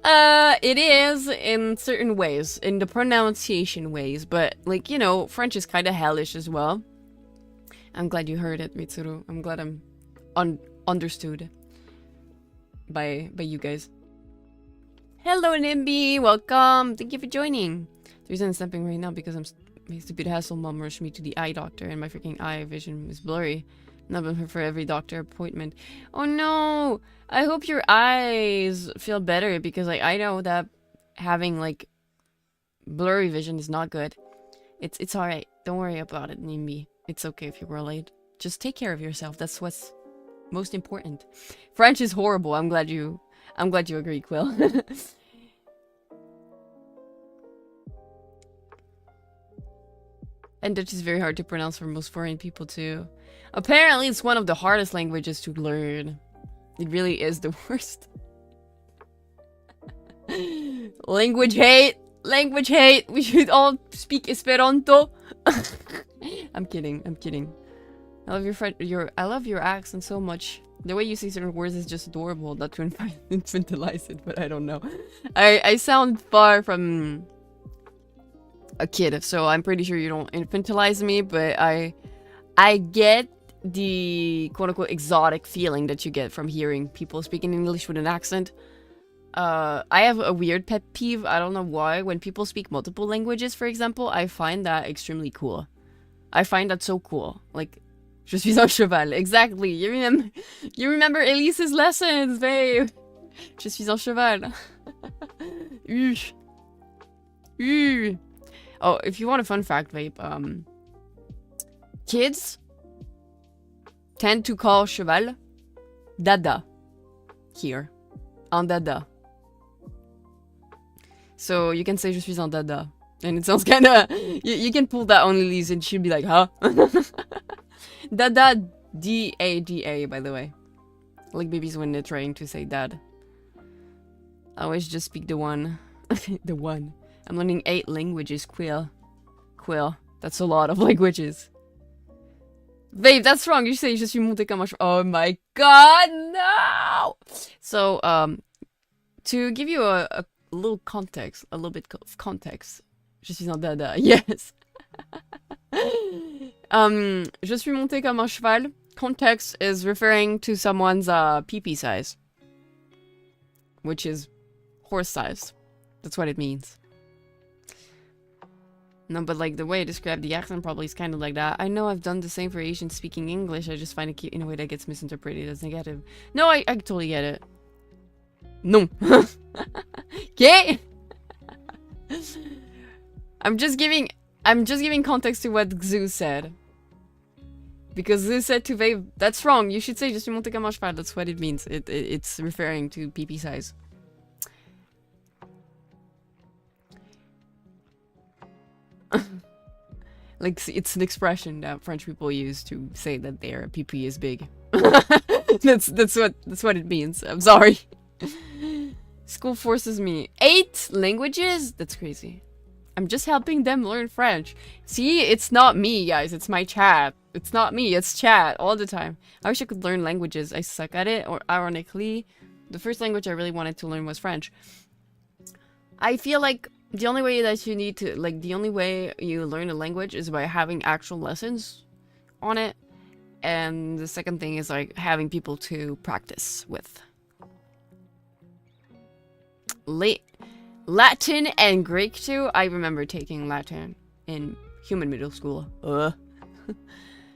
It is in certain ways, in the pronunciation ways, but like, you know, French is kind of hellish as well. I'm glad you heard it, Mitsuru. I'm glad I'm understood by you guys. Hello, Nimby. Welcome. Thank you for joining. The reason I'm stepping right now because my stupid hassle mom rushed me to the eye doctor and my freaking eye vision is blurry. And I've been here for every doctor appointment. Oh no! I hope your eyes feel better because like I know that having like blurry vision is not good. It's alright. Don't worry about it, Nimby. It's okay if you were late. Just take care of yourself. That's what's most important. French is horrible. I'm glad you agree, Quill. And Dutch is very hard to pronounce for most foreign people too. Apparently it's one of the hardest languages to learn. It really is the worst. Language hate! Language hate! We should all speak Esperanto! I'm kidding, I'm kidding. I love your accent so much. The way you say certain words is just adorable. Not to infantilize it, but I don't know. I sound far from a kid, so I'm pretty sure you don't infantilize me, but I get the quote-unquote exotic feeling that you get from hearing people speaking English with an accent. I have a weird pet peeve. I don't know why. When people speak multiple languages, for example, I find that extremely cool. I find that so cool. Like, je suis un cheval. Exactly. You remember Elise's lessons, babe. Je suis un cheval. Oh, if you want a fun fact, babe, kids tend to call cheval dada here. Un dada. So you can say je suis un dada. And it sounds kind of... You can pull that on Elise and she'll be like, huh? Dada, D-A-D-A, by the way. Like babies when they're trying to say dad. I always just speak the one. The one. I'm learning 8 languages, quill. Quill. That's a lot of languages. Babe, that's wrong. You say je suis montée comme un cheval. Oh my god, no! So, to give you a little context, a little bit of context. Je suis un dada, yes. Je suis montée comme un cheval. Context is referring to someone's pee-pee size. Which is horse size. That's what it means. No, but like the way I describe the accent probably is kind of like that. I know I've done the same for Asians speaking English. I just find it cute in a way that gets misinterpreted as negative. No, I totally get it. No. Okay. I'm just giving context to what Xu said. Because Xu said to Babe, that's wrong. You should say je suis montée comme un cheval. That's what it means. It's referring to pee-pee size. Like, it's an expression that French people use to say that their pee-pee is big. that's what it means. I'm sorry. School forces me. 8 languages? That's crazy. I'm just helping them learn French. See, it's not me, guys. It's my chat. It's not me. It's chat all the time. I wish I could learn languages. I suck at it. Or ironically, the first language I really wanted to learn was French. I feel like the only way that you need to, like, the only way you learn a language is by having actual lessons on it. And the second thing is, like, having people to practice with. Latin and Greek too. I remember taking Latin in human middle school.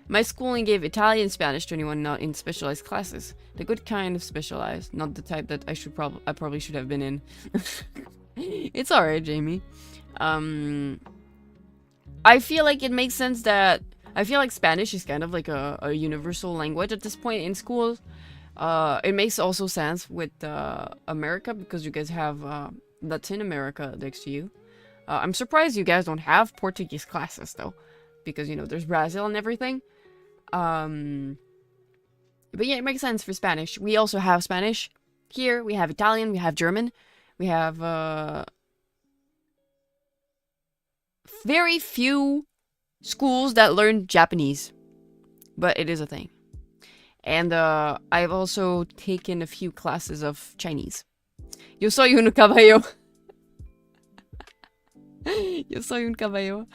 My schooling gave Italian and Spanish to anyone not in specialized classes. The good kind of specialized, not the type that I probably should have been in. It's alright, Jamie. I feel like it makes sense that I feel like Spanish is kind of like a universal language at this point in schools. It makes also sense with America because you guys have Latin America next to you. I'm surprised you guys don't have Portuguese classes though, because you know there's Brazil and everything. But yeah, it makes sense for Spanish. We also have Spanish here. We have Italian. We have German. We have very few schools that learn Japanese, but it is a thing. And I've also taken a few classes of Chinese. Yo soy un caballo. Yo soy un caballo.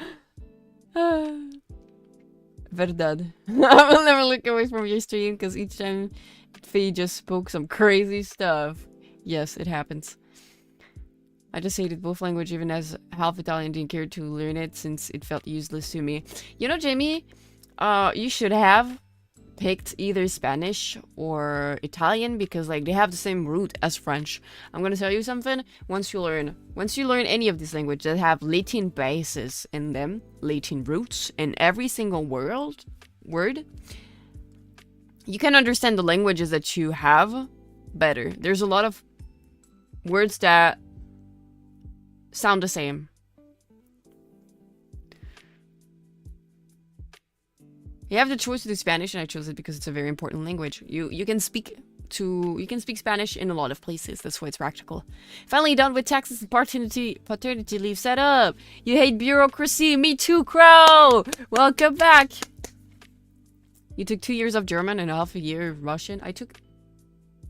Verdad. I will never look away from your stream because each time Faye just spoke some crazy stuff. Yes, it happens. I just hated both language even as half Italian didn't care to learn it since it felt useless to me. You know, Jamie, you should have picked either Spanish or Italian because like they have the same root as French. I'm gonna tell you something. Once you learn any of these languages that have Latin bases in them, Latin roots in every single word, you can understand the languages that you have better. There's a lot of words that sound the same. You have the choice to do Spanish, and I chose it because it's a very important language. You can speak Spanish in a lot of places. That's why it's practical. Finally done with taxes and paternity leave set up. You hate bureaucracy. Me too, Crow. Welcome back. You took 2 years of German and half a year of Russian. I took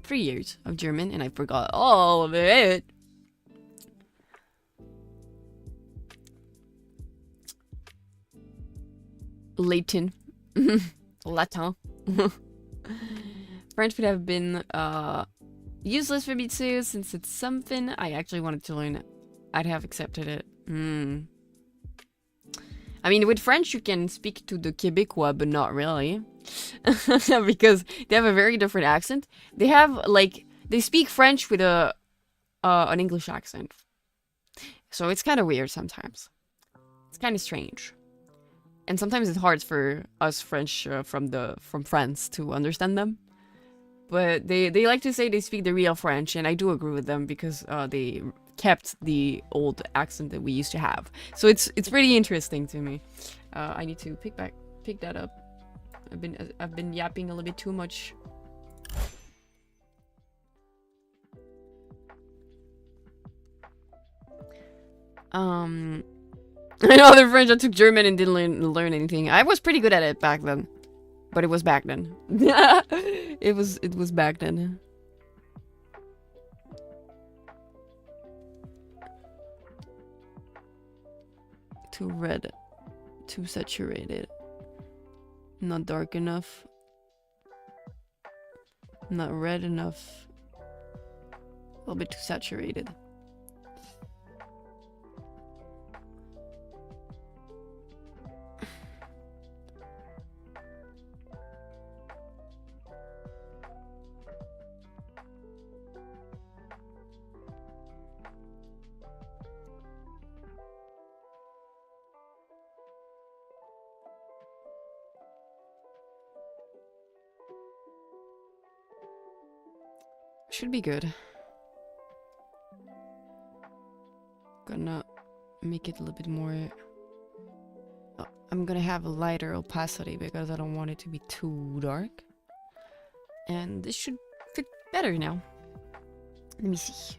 3 years of German and I forgot all of it. Latin. Latin. French would have been useless for me too, since it's something I actually wanted to learn. I'd have accepted it. I mean, with French you can speak to the Québécois, but not really. Because they have a very different accent. They have, like, they speak French with an English accent. So it's kind of weird sometimes. It's kind of strange. And sometimes it's hard for us French from France to understand them. But they like to say they speak the real French, and I do agree with them because they kept the old accent that we used to have. So it's pretty interesting to me. I need to pick that up. I've been yapping a little bit too much. I know other French that took German and didn't learn anything. I was pretty good at it back then. But it was back then. It was back then. Too red. Too saturated. Not dark enough. Not red enough. A little bit too saturated. Should be good. Gonna make it a little bit more... Oh, I'm gonna have a lighter opacity because I don't want it to be too dark. And this should fit better now. Let me see.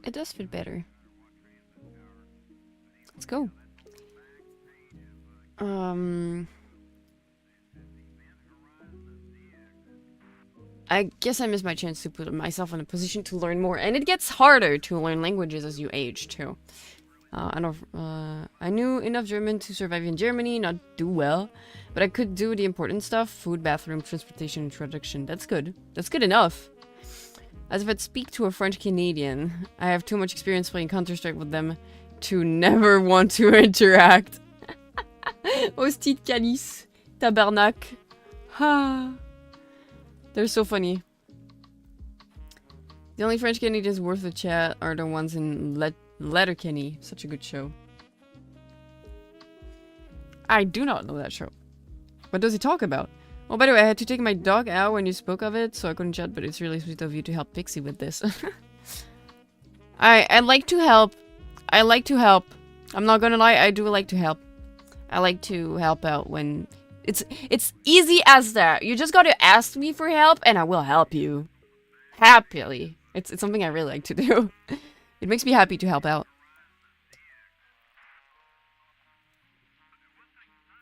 It does fit better. Let's go. I guess I missed my chance to put myself in a position to learn more, and it gets harder to learn languages as you age too. I knew enough German to survive in Germany, not do well, but I could do the important stuff: food, bathroom, transportation, introduction. That's good. That's good enough. As if I'd speak to a French Canadian. I have too much experience playing Counter-Strike with them to never want to interact. ᵀᶦᵖⁿᵃ, tabarnak. Ha. They're so funny. The only French Canadians worth a chat are the ones in Letterkenny. Such a good show. I do not know that show. What does it talk about? Oh, by the way, I had to take my dog out when you spoke of it, so I couldn't chat, but it's really sweet of you to help Pixie with this. I like to help. I like to help. I'm not gonna lie, I do like to help. I like to help out when... It's easy as that. You just gotta ask me for help, and I will help you. Happily. It's something I really like to do. It makes me happy to help out.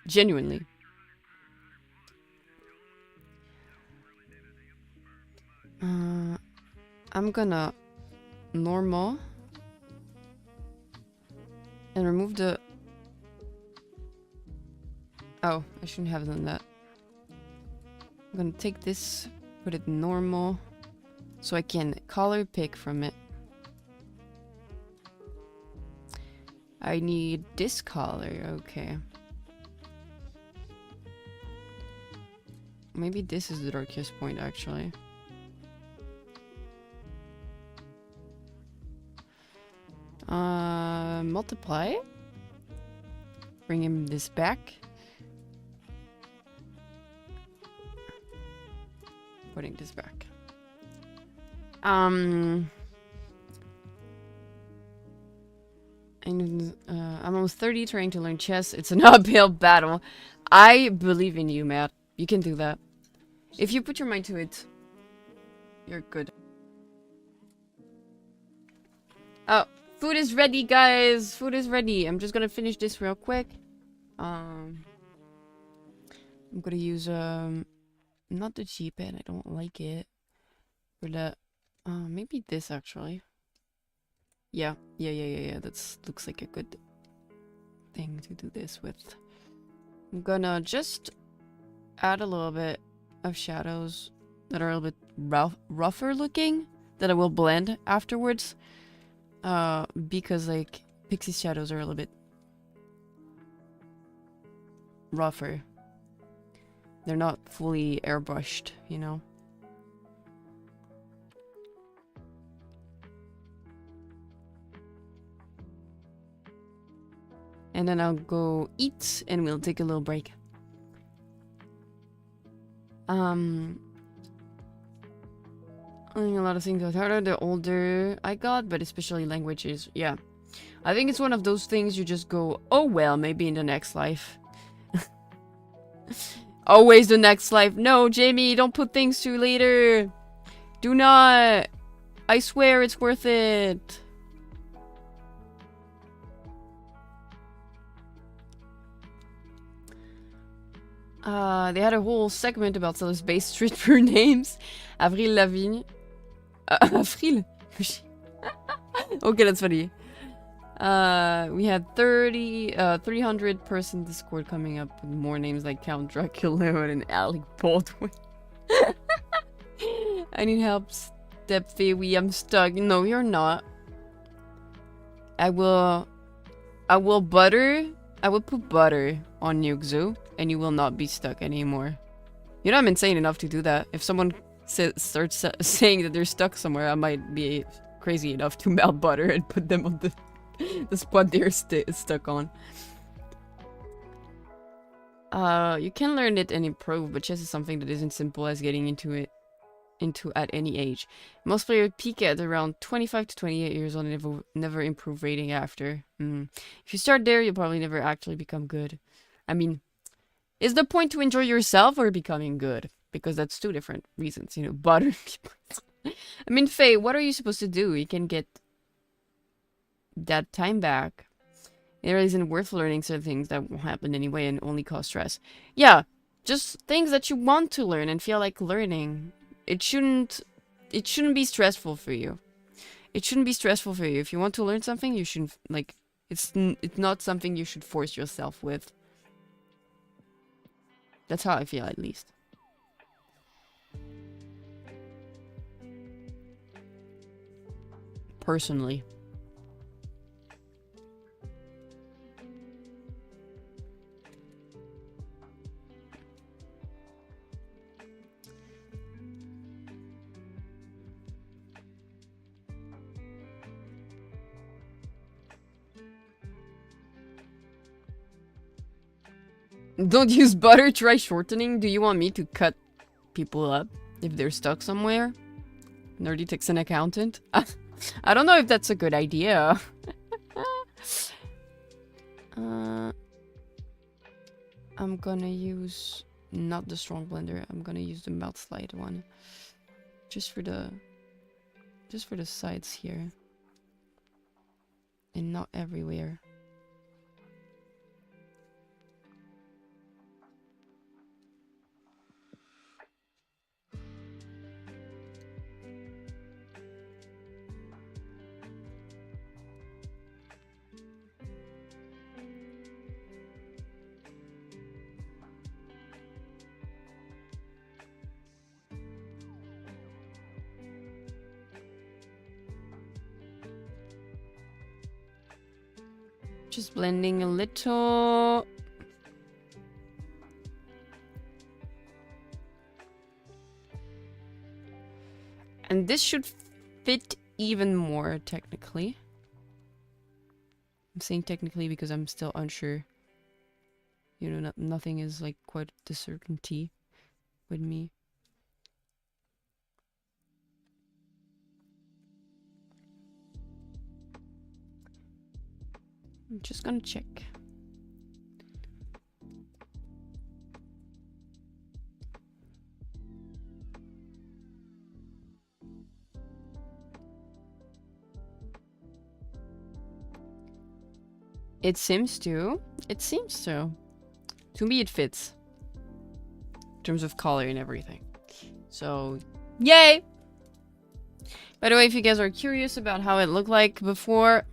Genuinely. I'm gonna normal and remove the... Oh, I shouldn't have done that. I'm gonna take this, put it normal, so I can color pick from it. I need this color, okay. Maybe this is the darkest point, actually. Multiply. Bring him this back. Putting this back. I'm almost 30, trying to learn chess. It's an uphill battle. I believe in you, Matt. You can do that. If you put your mind to it, you're good. Oh, food is ready, guys. Food is ready. I'm just gonna finish this real quick. I'm gonna use not the G-pad. I don't like it. Or the maybe this actually. Yeah. That looks like a good thing to do this with. I'm gonna just add a little bit of shadows that are a little bit rougher looking that I will blend afterwards. Because like Pixie's shadows are a little bit rougher. They're not fully airbrushed, you know. And then I'll go eat and we'll take a little break. Learning a lot of things got harder the older I got, but especially languages. Yeah. I think it's one of those things you just go, oh well, maybe in the next life. Always the next life. No, Jamie, don't put things to later. Do not. I swear it's worth it. They had a whole segment about space street food names. Avril Lavigne. Avril? Okay, that's funny. We had 300 person Discord coming up with more names like Count Dracula and Alec Baldwin. I need help, Step Faelie. I'm stuck. No, you're not. I will put butter on Yuxu, and you will not be stuck anymore. You know I'm insane enough to do that. If someone starts saying that they're stuck somewhere, I might be crazy enough to melt butter and put them on the spot they're stuck on. You can learn it and improve, but chess is something that isn't simple as getting into at any age. Most players peak at around 25 to 28 years old and never improve rating after. If you start there, you'll probably never actually become good. I mean, is the point to enjoy yourself or becoming good? Because that's two different reasons, you know, butter people. I mean, Faye, what are you supposed to do? You can get that time back. It really isn't worth learning certain things that won't happen anyway and only cause stress. Yeah, just things that you want to learn and feel like learning. It shouldn't be stressful for you. It shouldn't be stressful for you. If you want to learn something, you shouldn't, like, it's not something you should force yourself with. That's how I feel, at least. Personally. Don't use butter, try shortening. Do you want me to cut people up if they're stuck somewhere? Nerdy takes an accountant. I don't know if that's a good idea. I'm gonna use not the strong blender. I'm gonna use the melt slide one. Just for the sides here. And not everywhere. Just blending a little. And this should fit even more technically. I'm saying technically because I'm still unsure. You know, nothing is like quite the certainty with me. I'm just gonna check. It seems to. It seems to. To me, it fits. In terms of color and everything. So, yay! By the way, if you guys are curious about how it looked like before,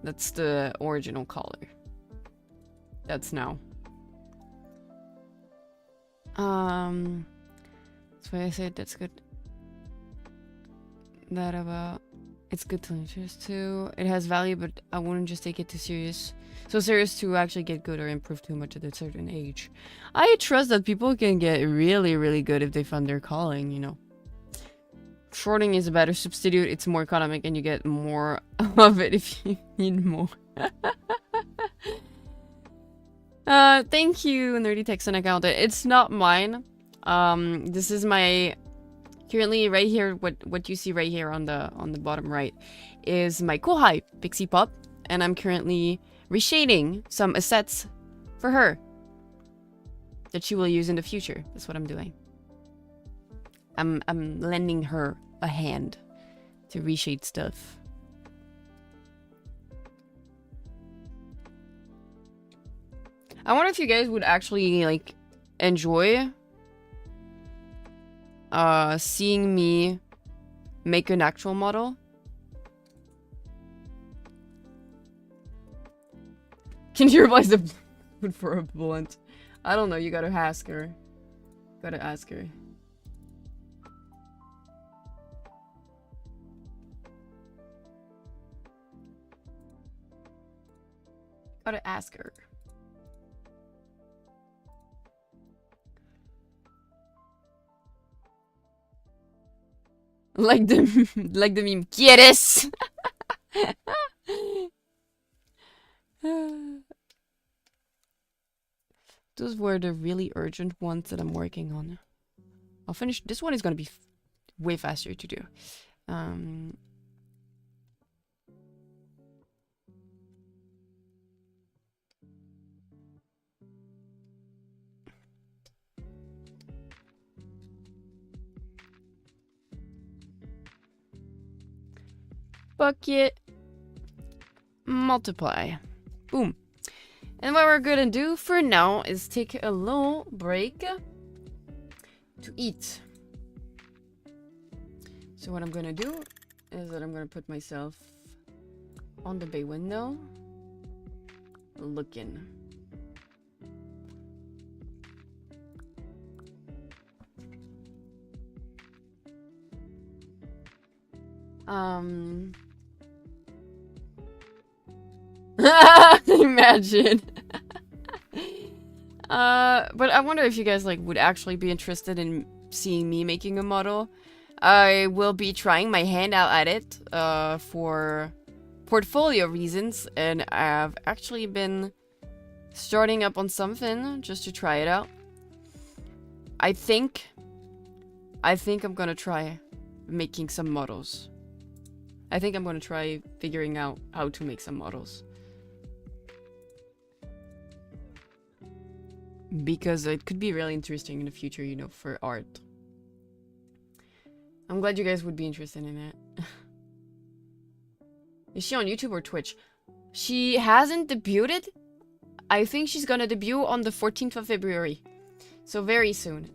that's the original color. That's now. That's why I said that's good. That about it's good to interest too. It has value, but I wouldn't just take it too serious. So serious to actually get good or improve too much at a certain age. I trust that people can get really, really good if they find their calling, you know. Shorting is a better substitute. It's more economic and you get more of it if you need more. Thank you, Nerdy Texan Accountant. It's not mine. This is my currently right here. What you see right here on the bottom right is my ᵀᶦᵖ pixie pop, and I'm currently reshading some assets for her that she will use in the future. That's what I'm doing. I'm lending her a hand to reshade stuff. I wonder if you guys would actually like enjoy seeing me make an actual model. Can you replace the food for a blunt? I don't know, you gotta ask her. Gotta ask her. Gotta ask her. Like the meme. ¿Quieres? Those were the really urgent ones that I'm working on. I'll finish. This one is gonna be way faster to do. Bucket. Multiply. Boom. And what we're gonna do for now is take a little break to eat. So what I'm gonna do is that I'm gonna put myself on the bay window looking. Imagine. But I wonder if you guys like would actually be interested in seeing me making a model. I will be trying my hand out at it for portfolio reasons, and I've actually been starting up on something just to try it out. I think I'm gonna try making some models. I think I'm gonna try figuring out how to make some models. Because it could be really interesting in the future, you know, for art. I'm glad you guys would be interested in it. Is she on YouTube or Twitch? She hasn't debuted. I think she's gonna debut on the 14th of February. So very soon.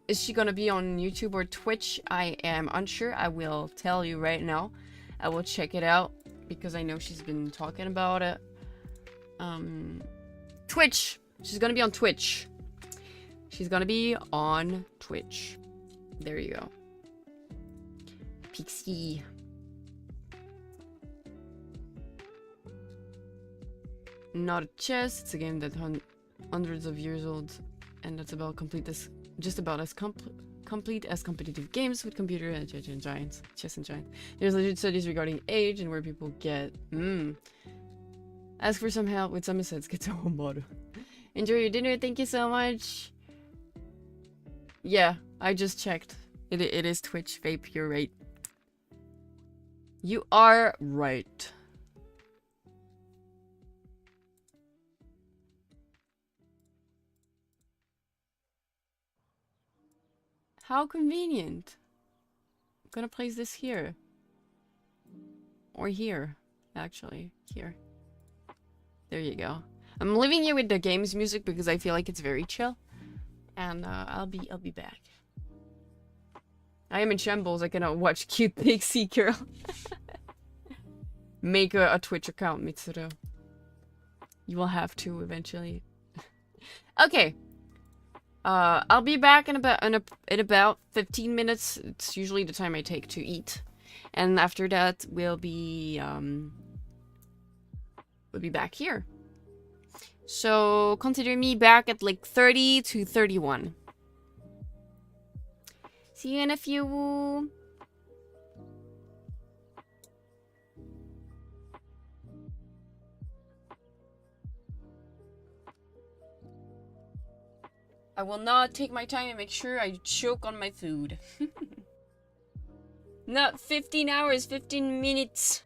Is she gonna be on YouTube or Twitch? I am unsure. I will tell you right now. I will check it out because I know she's been talking about it. Twitch. She's gonna be on Twitch. She's gonna be on Twitch. There you go. Pixie. Not a chess. It's a game that hundreds of years old, and that's about just about as complete as competitive games with computer and chess and giants. There's legit studies regarding age and where people get. Ask for some help with some assets. Get a whole model. Enjoy your dinner. Thank you so much. Yeah, I just checked. It is Twitch. Vape, you're right. You are right. How convenient. I'm gonna place this here. Or here, actually. Here. There you go. I'm leaving you with the games music because I feel like it's very chill. And I'll be back. I am in shambles. I cannot watch cute pixie girl. Make a Twitch account, Mitsuru. You will have to eventually. Okay. I'll be back in about 15 minutes. It's usually the time I take to eat. And after that, we'll be back here. So consider me back at like 30 to 31. See you in a few. I will not take my time and make sure I choke on my food. Not 15 hours, 15 minutes.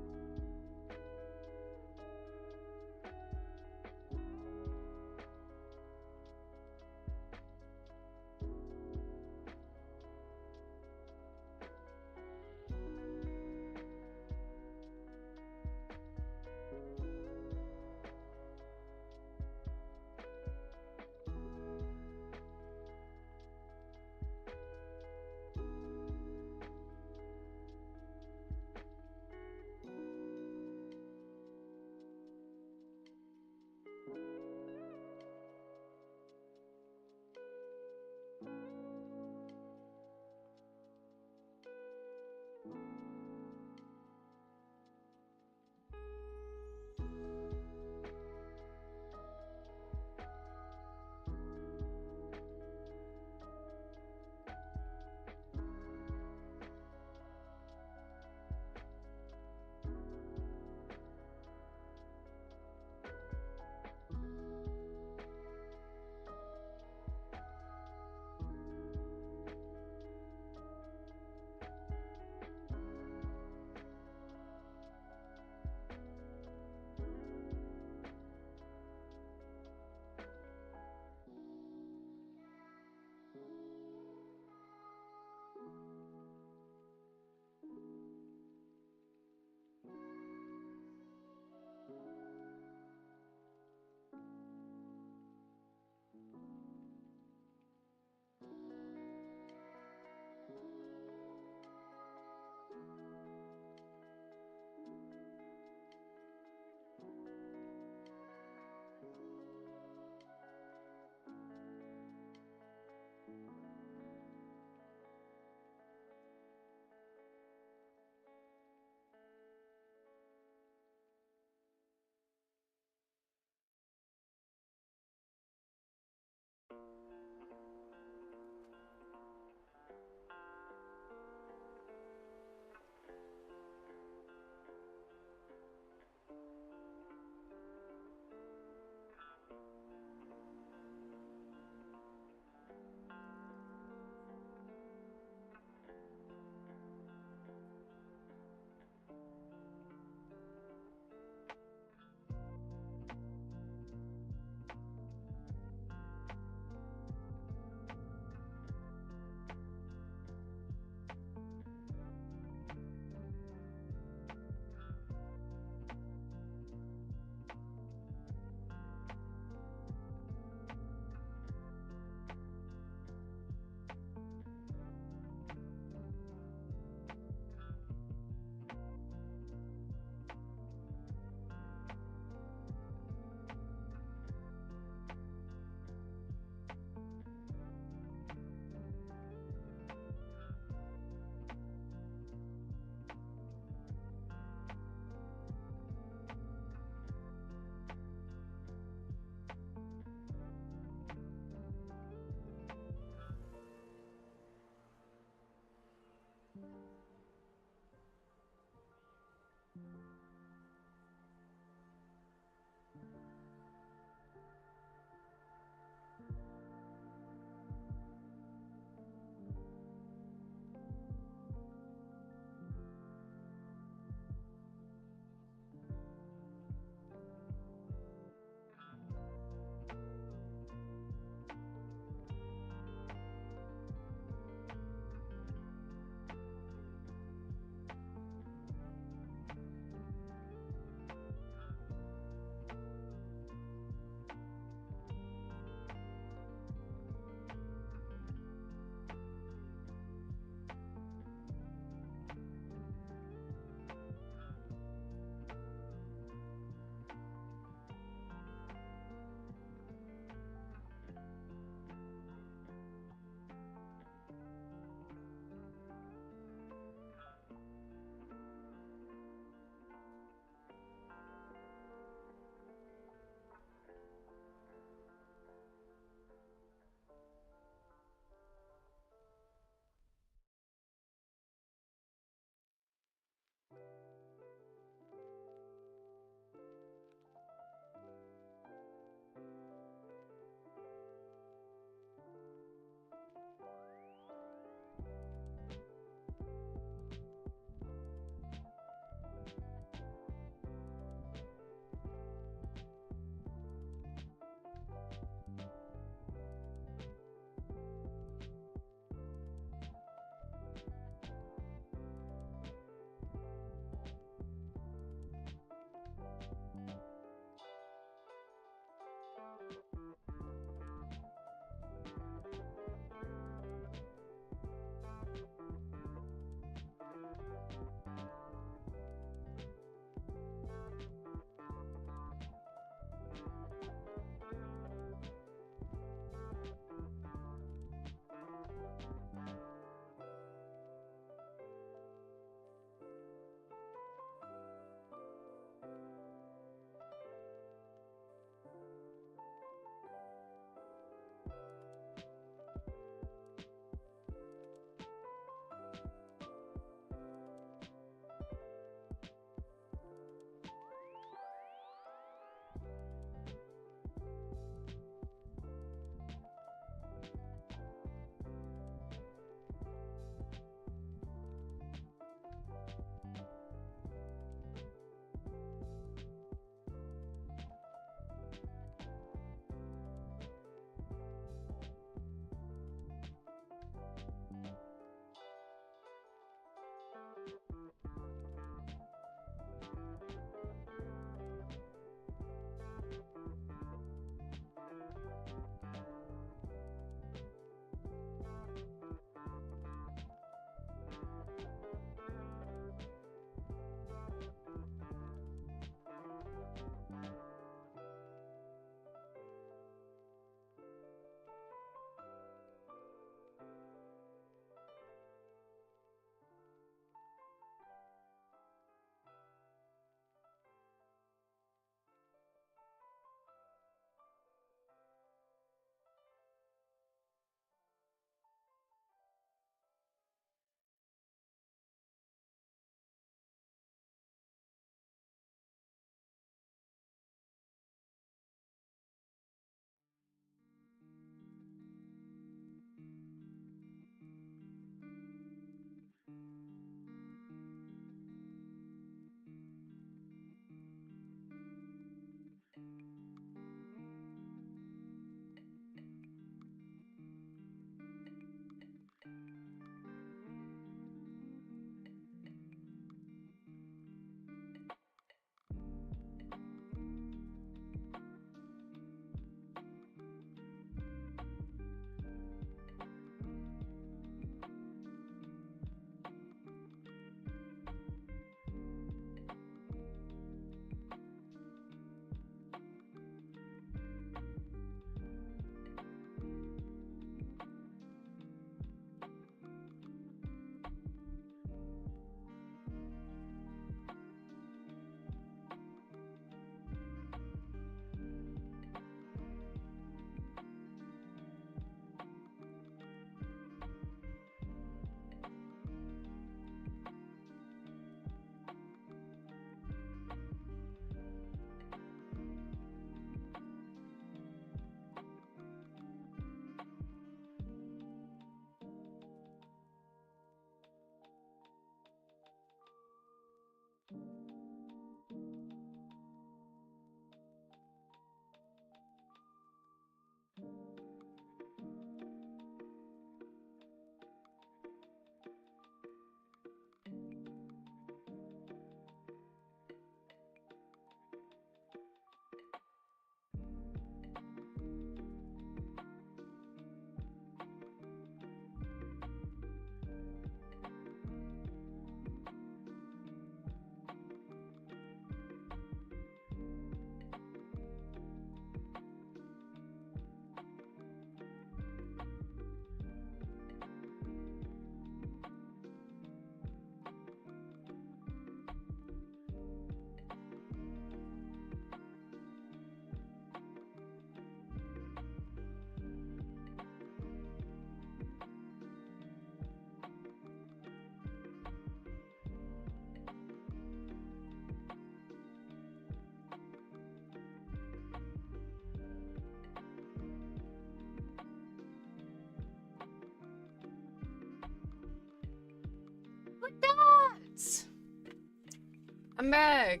I'm back.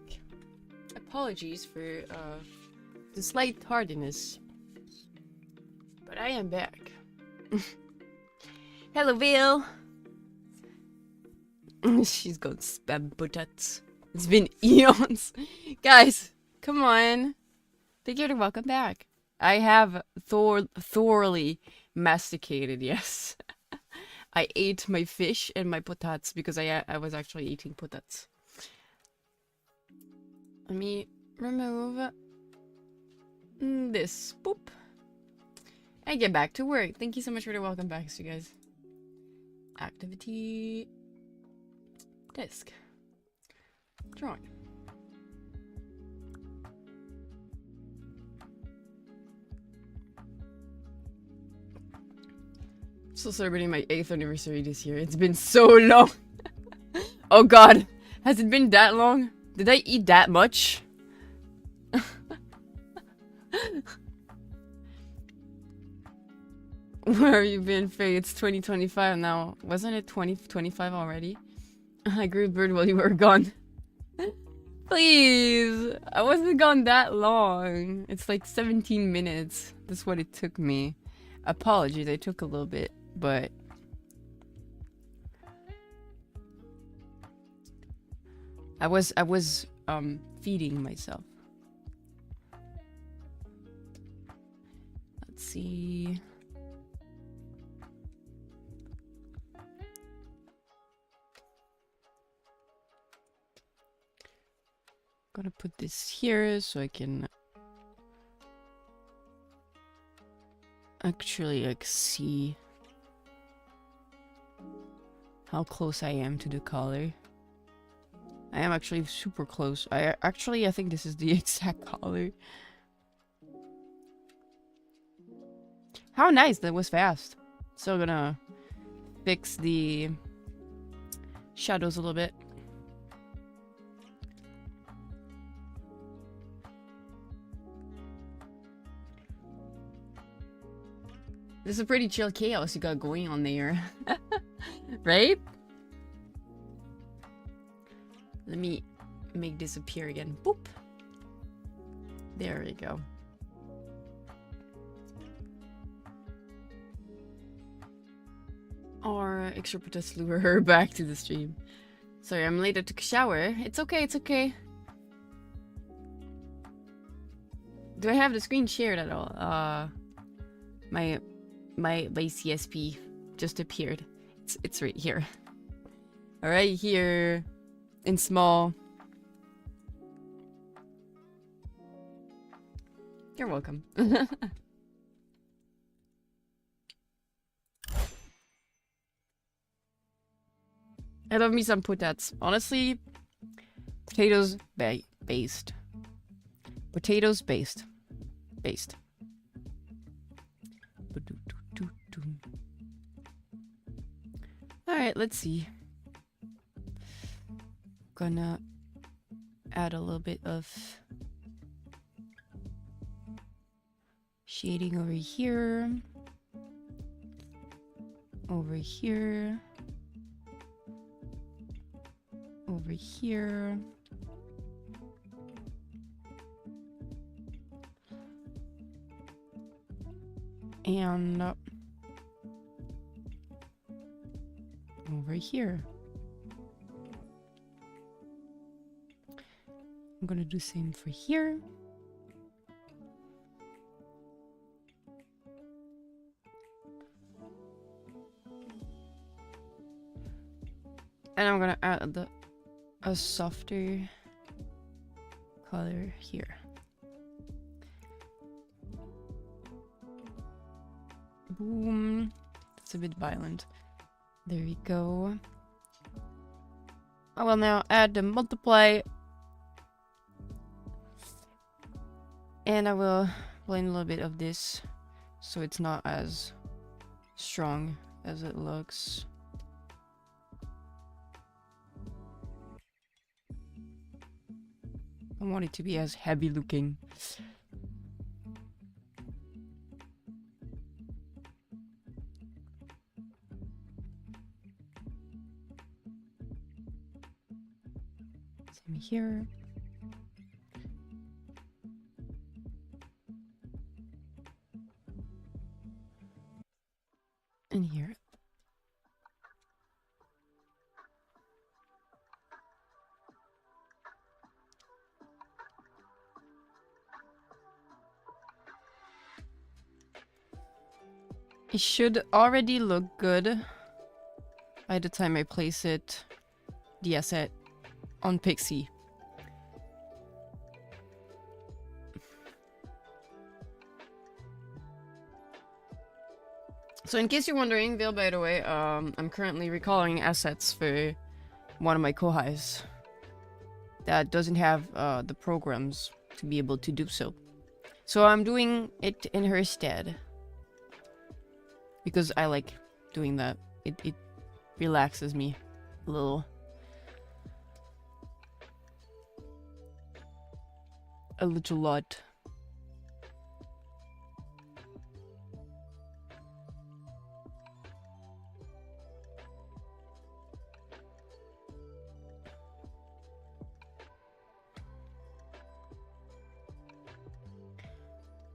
Apologies for the slight tardiness, but I am back. Hello, Vale. She's got spam potatoes. It's been eons. Guys, come on. Thank you and welcome back. I have thoroughly masticated, yes. I ate my fish and my potatoes because I was actually eating potatoes. Let me remove this. Boop. And get back to work. Thank you so much for the welcome backs, you guys. Activity. Disk. Drawing. Still celebrating my 8th anniversary this year. It's been so long. Oh god. Has it been that long? Did I eat that much? Where have you been, Faye? It's 2025 now. Wasn't it 2025 already? I grew bird while you were gone. Please! I wasn't gone that long. It's like 17 minutes. That's what it took me. Apologies, I took a little bit, but... I was feeding myself. Let's see... Gonna put this here so I can actually like see how close I am to the color. I am actually super close. I think this is the exact color. How nice, that was fast. So gonna fix the shadows a little bit. This is a pretty chill chaos you got going on there. Right? Let me make this appear again. Boop. There we go. Our extra protest lure her back to the stream. Sorry, I'm late. I took a shower. It's okay, it's okay. Do I have the screen shared at all? My CSP just appeared. It's right here. Alright, here in small. You're welcome. I love me some potatoes. Honestly, potatoes based. Potatoes based. Based. Alright, let's see. Gonna add a little bit of shading over here. Over here. Over here. And over here. I'm gonna do the same for here. And I'm gonna add a softer color here. Boom. That's a bit violent. There we go. I will now add the multiply. And I will blend a little bit of this so it's not as strong as it looks. I want it to be as heavy looking. Same here. And here. It should already look good by the time I place it, the asset, on Pixie. So in case you're wondering, Veil, by the way, I'm currently recalling assets for one of my kohais that doesn't have the programs to be able to do so. So I'm doing it in her stead. Because I like doing that. It relaxes me a little. A little lot.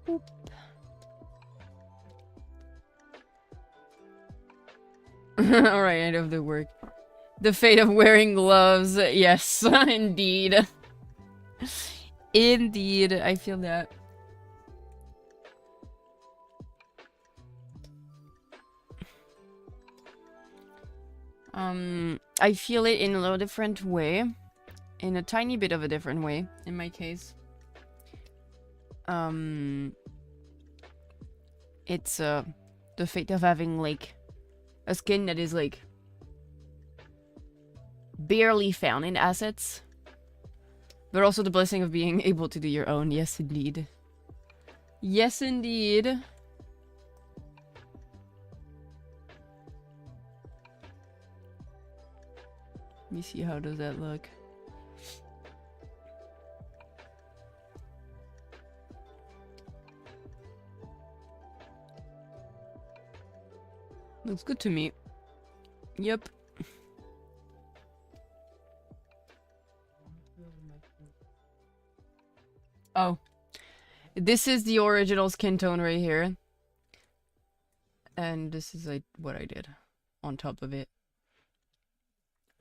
Boop. Alright, end of the work. The fate of wearing gloves. Yes, indeed. Indeed, I feel that. I feel it in a little different way. In a tiny bit of a different way, in my case. It's the fate of having like a skin that is like barely found in assets, but also the blessing of being able to do your own. Yes, indeed. Yes, indeed. Let me see, how does that look? Looks good to me. Yep. Oh. This is the original skin tone right here. And this is like what I did on top of it.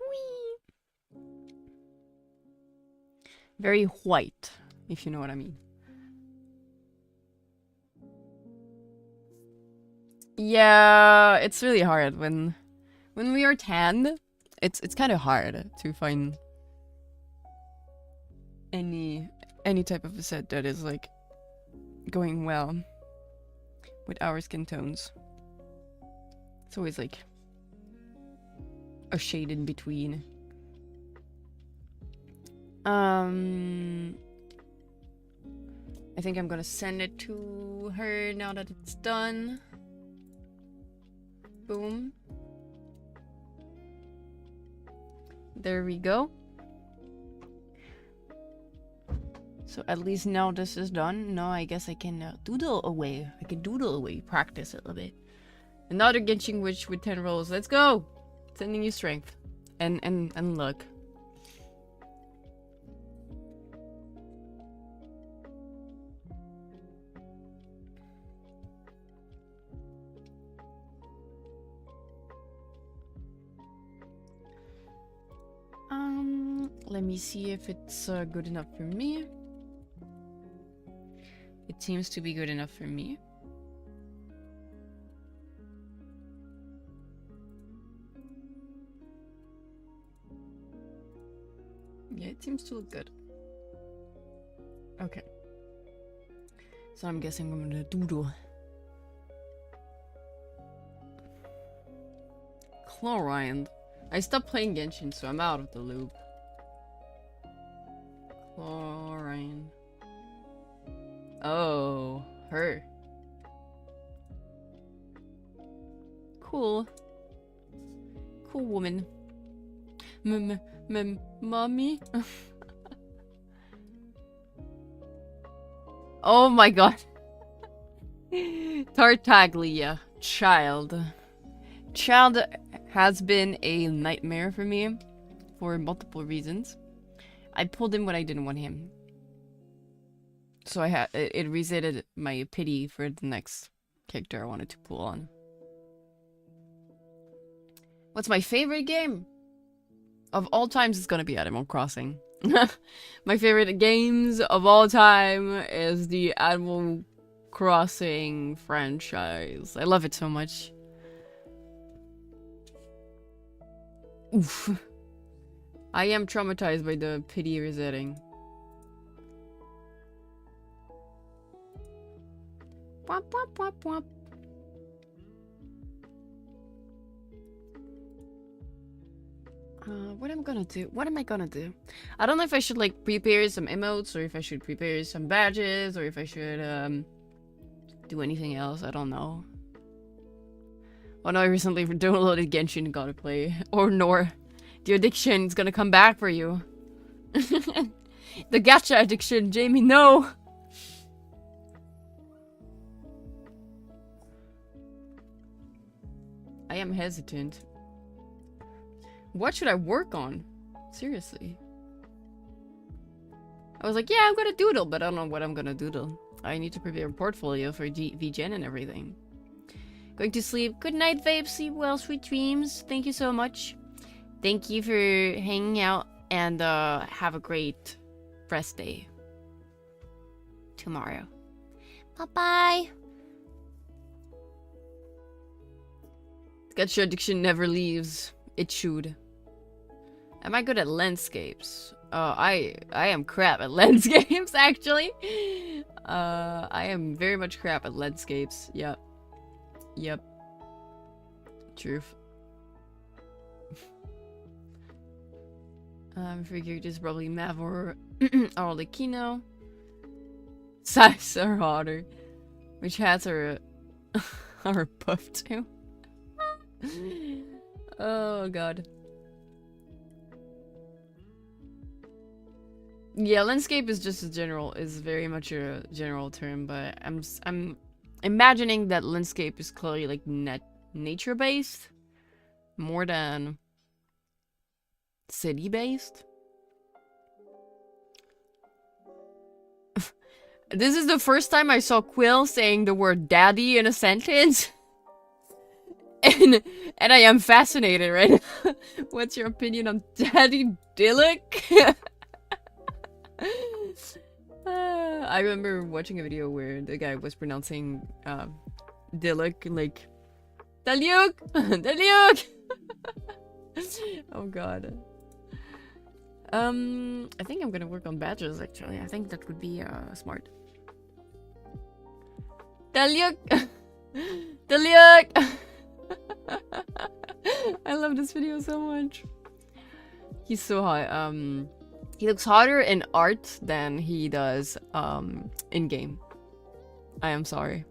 Whee! Very white, if you know what I mean. Yeah, it's really hard when we are tanned. It's kind of hard to find any type of a set that is like going well with our skin tones. It's always like a shade in between. I think I'm gonna send it to her now that it's done. Boom. There we go. So at least now this is done. Now I guess I can doodle away. I can doodle away, practice a little bit. Another Genshin Witch with 10 rolls. Let's go! Sending you strength. And luck. Let me see if it's good enough for me. It seems to be good enough for me. Yeah, it seems to look good. Okay. So I'm guessing I'm gonna doodle. Chlorine. I stopped playing Genshin, so I'm out of the loop. Chlorine. Oh, her. Cool. Cool woman. Mommy? Oh my god. Tartaglia. Child. Child has been a nightmare for me for multiple reasons. I pulled him when I didn't want him. So I had it resetted my pity for the next character I wanted to pull on. What's my favorite game? Of all times, it's gonna be Animal Crossing. My favorite games of all time is the Animal Crossing franchise. I love it so much. Oof. I am traumatized by the pity resetting. Womp womp womp womp. What am I gonna do? What am I gonna do? I don't know if I should like prepare some emotes, or if I should prepare some badges, or if I should do anything else. I don't know. Oh no, I recently downloaded Genshin and gotta play. Or Nor. The addiction is gonna come back for you. The gacha addiction, Jamie, no! I am hesitant. What should I work on? Seriously. I was like, yeah, I'm gonna doodle, but I don't know what I'm gonna doodle. I need to prepare a portfolio for VGen and everything. Going to sleep. Good night, Vape. Sleep well, sweet dreams. Thank you so much. Thank you for hanging out, and have a great rest day tomorrow. Bye-bye. Gacha addiction never leaves. It should. Am I good at landscapes? I am crap at landscapes, actually. I am very much crap at landscapes. Yep. Yep. Truth. Free characters probably Mav or Arlecchino. Size are hotter. Which hats are are buffed too? Oh god. Yeah, landscape is just is very much a general term, but I'm imagining that landscape is clearly like nature based more than city based. This is the first time I saw Quill saying the word daddy in a sentence. And I am fascinated right now. What's your opinion on Daddy Dillick? I remember watching a video where the guy was pronouncing Dillick like Dalyuk! Dalyuk! Oh god. I think I'm gonna work on badges actually. I think that would be smart. Dalyuk! Dalyuk! I love this video so much. He's so hot. He looks hotter in art than he does in game. I am sorry,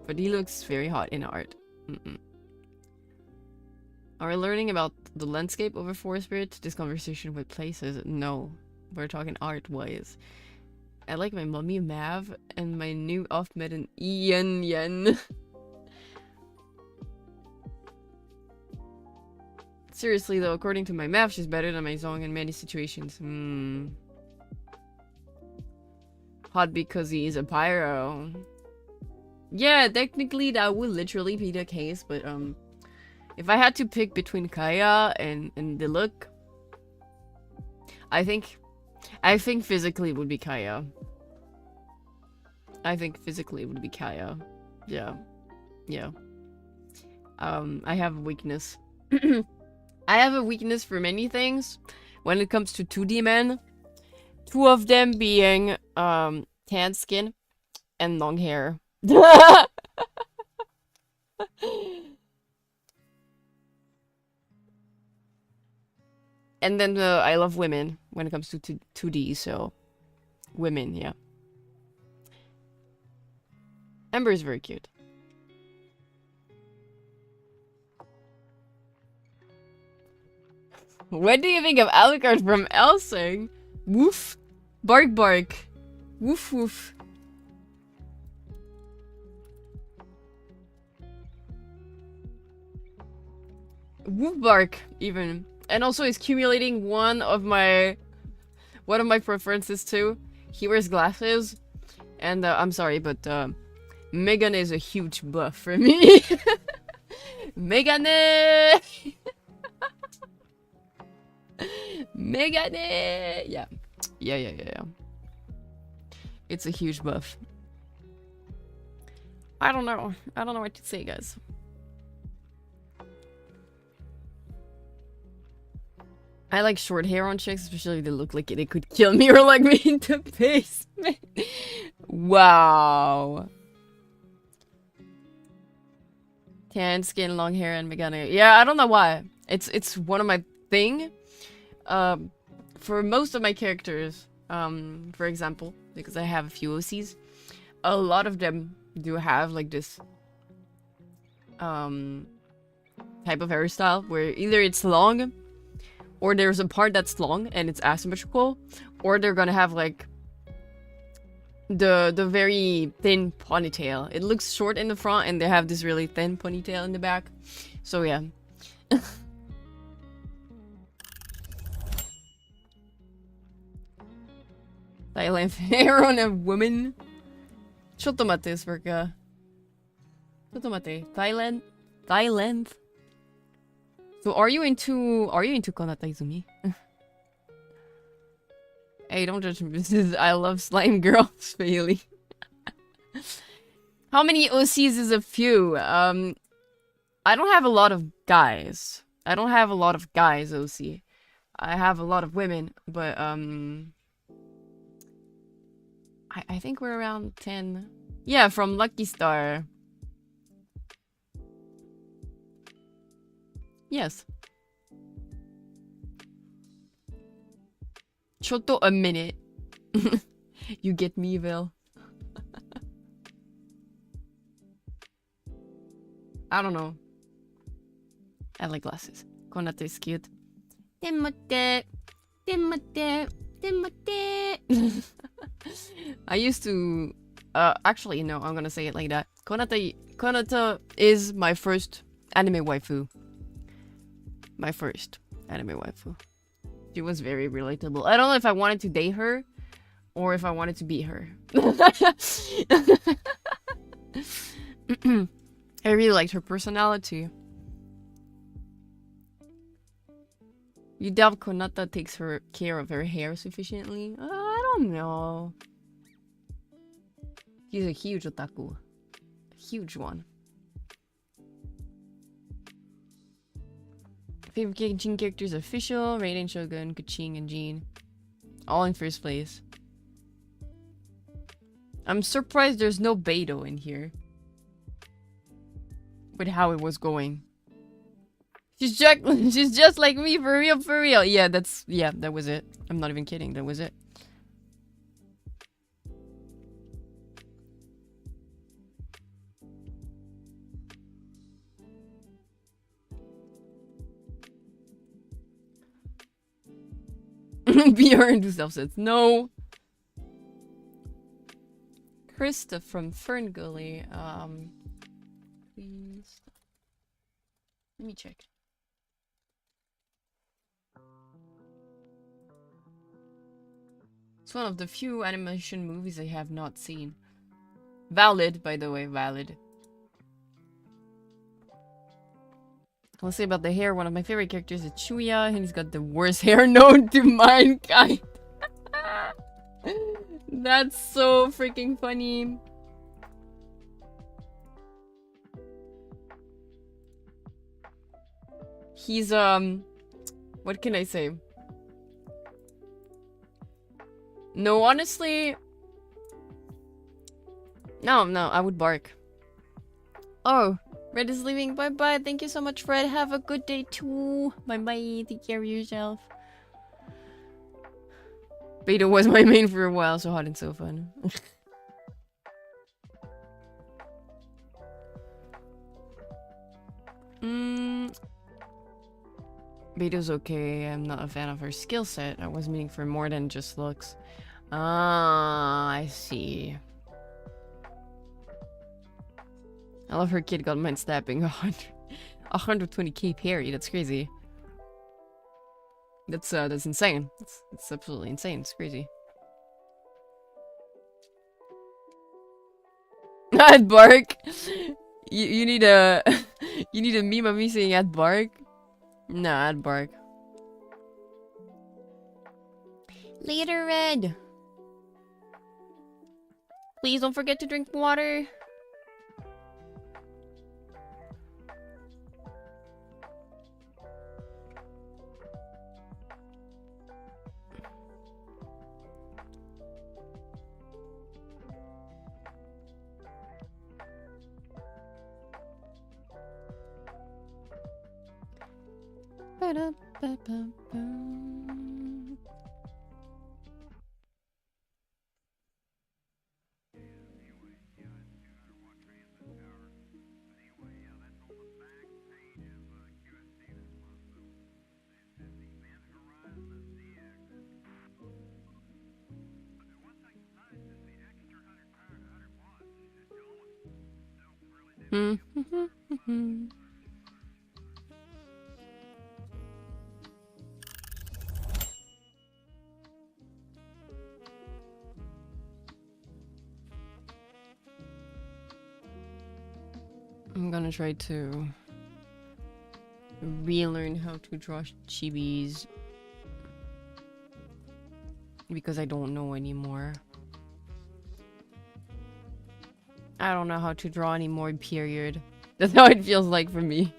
but he looks very hot in art. Are we learning about the landscape over Forest Spirit? This conversation with places? No, we're talking art wise. I like my mummy Mav and my new off-med and Ian Yen. Seriously though, according to my Mav, she's better than my Zong in many situations. Hot because he is a pyro. Yeah, technically that would literally be the case, but if I had to pick between Kaya and the look, I think physically it would be Kaya. I think physically it would be Kaya. Yeah. Yeah. I have a weakness. I have a weakness for many things when it comes to 2D men. Two of them being tan skin and long hair. And then I love women when it comes to 2D, so women, yeah. Ember is very cute. What do you think of Alucard from Elsing? Woof. Bark bark. Woof woof. Woof bark, even. And also he's accumulating one of my one of my preferences too. He wears glasses, and I'm sorry, but Megan is a huge buff for me. Megan, Megan, yeah. It's a huge buff. I don't know what to say, guys. I like short hair on chicks, especially if they look like they could kill me or like me in the basement. Wow. Tan skin, long hair, and Megane. Yeah, I don't know why. It's one of my thing. For most of my characters, for example, because I have a few OCs, a lot of them do have like this type of hairstyle where either it's long, or there's a part that's long and it's asymmetrical, or they're gonna have like the very thin ponytail. It looks short in the front and they have this really thin ponytail in the back. So yeah. Thailand hair on a woman. ちょっと待って、Sparka. ちょっと待って、Thailand? So are you into ᵀᶦᵖⁿᵃ? Hey, don't judge me. This is I love slime girls, Faelie. How many OCs is a few? I don't have a lot of guys. I don't have a lot of guys OC. I have a lot of women, but I think we're around 10. Yeah, from Lucky Star. Yes. Choto a minute. You get me, Vil. I don't know. I like glasses. ᵀᵦᵖ is cute. I used to actually no, I'm gonna say it like that. ᵀᵦᵖ is my first anime waifu. My first anime waifu. She was very relatable. I don't know if I wanted to date her or if I wanted to be her. I really liked her personality. You doubt ᵀᵦᵖ takes care of her hair sufficiently? I don't know. She's a huge otaku. A huge one. Favorite Genshin characters official, Raiden, Shogun, Keqing, and Jean. All in first place. I'm surprised there's no Beidou in here. With how it was going. She's just like me, for real. Yeah, that was it. I'm not even kidding, that was it. Be her and do self-sets. No. Krista from Fern Gully. Please. Let me check. It's one of the few animation movies I have not seen. Valid, by the way, valid. I'll say about the hair, one of my favorite characters is Chuya, and he's got the worst hair known to mankind. That's so freaking funny. He's, what can I say? No, honestly... No, I would bark. Oh, Red is leaving. Bye-bye. Thank you so much, Fred. Have a good day, too. Bye-bye. Take care of yourself. Beta was my main for a while, so hot and so fun. Beta's okay. I'm not a fan of her skill set. I was meaning for more than just looks. Ah, I see. I love her kid got mind snapping 120k parry. That's crazy. That's insane. It's absolutely insane. It's crazy. At bark. You need a you need a meme of me saying at bark. Nah, at bark. Later, Red. Please don't forget to drink water. I'm gonna try to relearn how to draw chibis because I don't know anymore. I don't know how to draw anymore, period. That's how it feels like for me.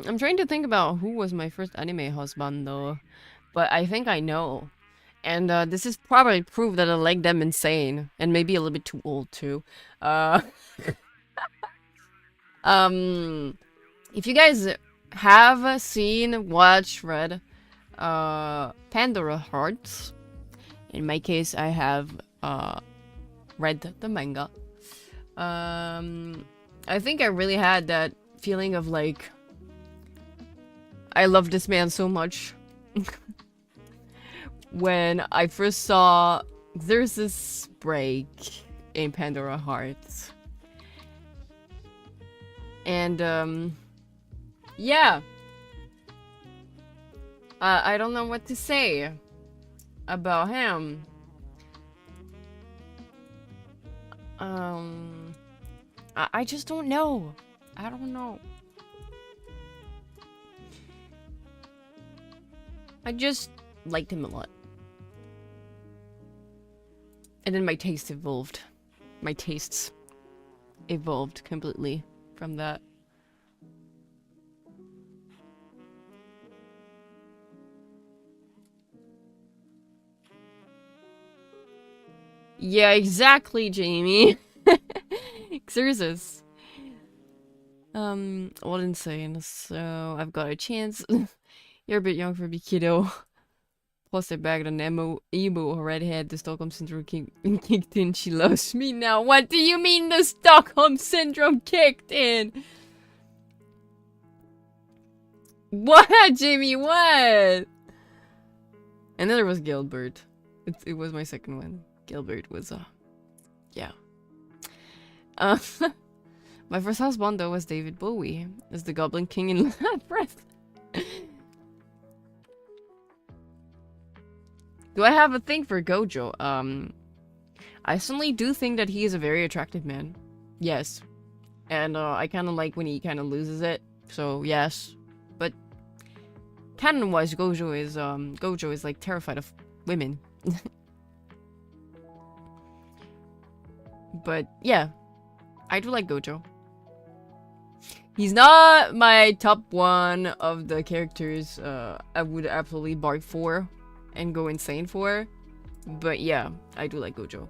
I'm trying to think about who was my first anime husband though, but I think I know. And this is probably proof that I like them insane, and maybe a little bit too old too. If you guys have read Pandora Hearts, in my case I have read the manga. I think I really had that feeling of like, I love this man so much. When I first saw there's this break in Pandora Hearts. And yeah. I don't know what to say about him. I just don't know. I don't know. I just liked him a lot. And then my taste evolved. My tastes evolved completely from that. Yeah, exactly, Jamie. ᵀᶦᵖⁿ. What insane. So, I've got a chance. You're a bit young for me, kiddo. Plus, I bagged an emo redhead. The Stockholm Syndrome kicked in. She loves me now. What do you mean the Stockholm Syndrome kicked in? What, Jamie? What? And then there was Gilbert. It was my second one. Gilbert was, yeah. My first husband, though, was David Bowie as the Goblin King in Breath. Do I have a thing for Gojo? I certainly do think that he is a very attractive man. Yes. And, I kind of like when he kind of loses it. So, yes. But, canon-wise, Gojo is, like, terrified of women. But, yeah. I do like Gojo. He's not my top one of the characters I would absolutely bark for and go insane for. But yeah, I do like Gojo.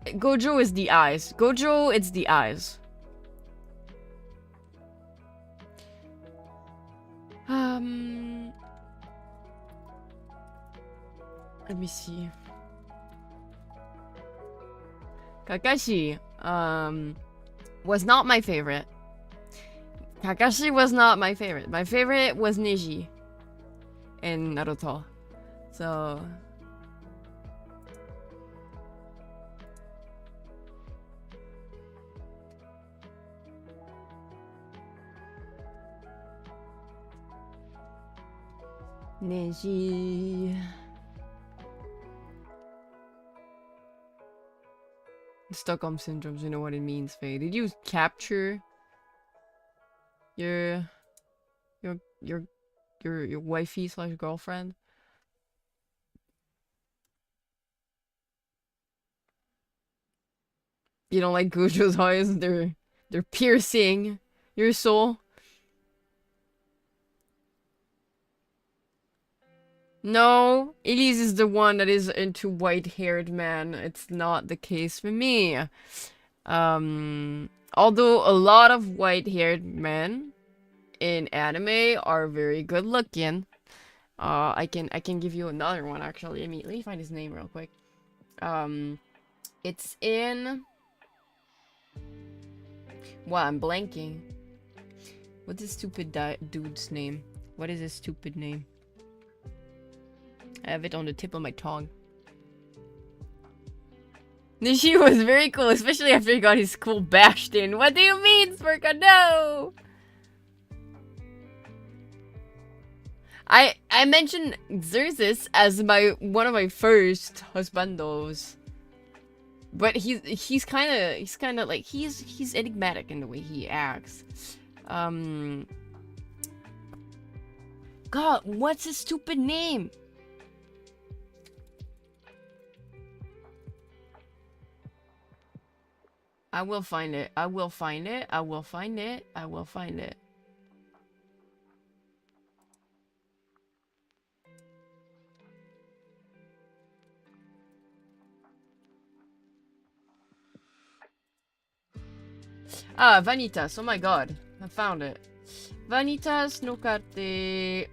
Gojo is the eyes. Gojo, it's the eyes. Let me see. Kakashi, was not my favorite. Kakashi was not my favorite. My favorite was Neji in Naruto. So... Neji... Stockholm syndrome, you know what it means, Faye. Did you capture your wifey slash girlfriend? You don't like Gojo's eyes? They're piercing your soul. No, Elise is the one that is into white-haired men. It's not the case for me. Although a lot of white-haired men in anime are very good looking. I can give you another one actually. Let me find his name real quick. It's in... Wow, I'm blanking. What's this stupid dude's name? What is his stupid name? I have it on the tip of my tongue. Nishi was very cool, especially after he got his skull bashed in. What do you mean, Spurka? No! I mentioned Xerxes as one of my first husbandos. But he's kind of like he's enigmatic in the way he acts. God, what's his stupid name? I will find it. I will find it. I will find it. I will find it. Ah, Vanitas. Oh my god. I found it. Vanitas no ᵀᶦᵖः.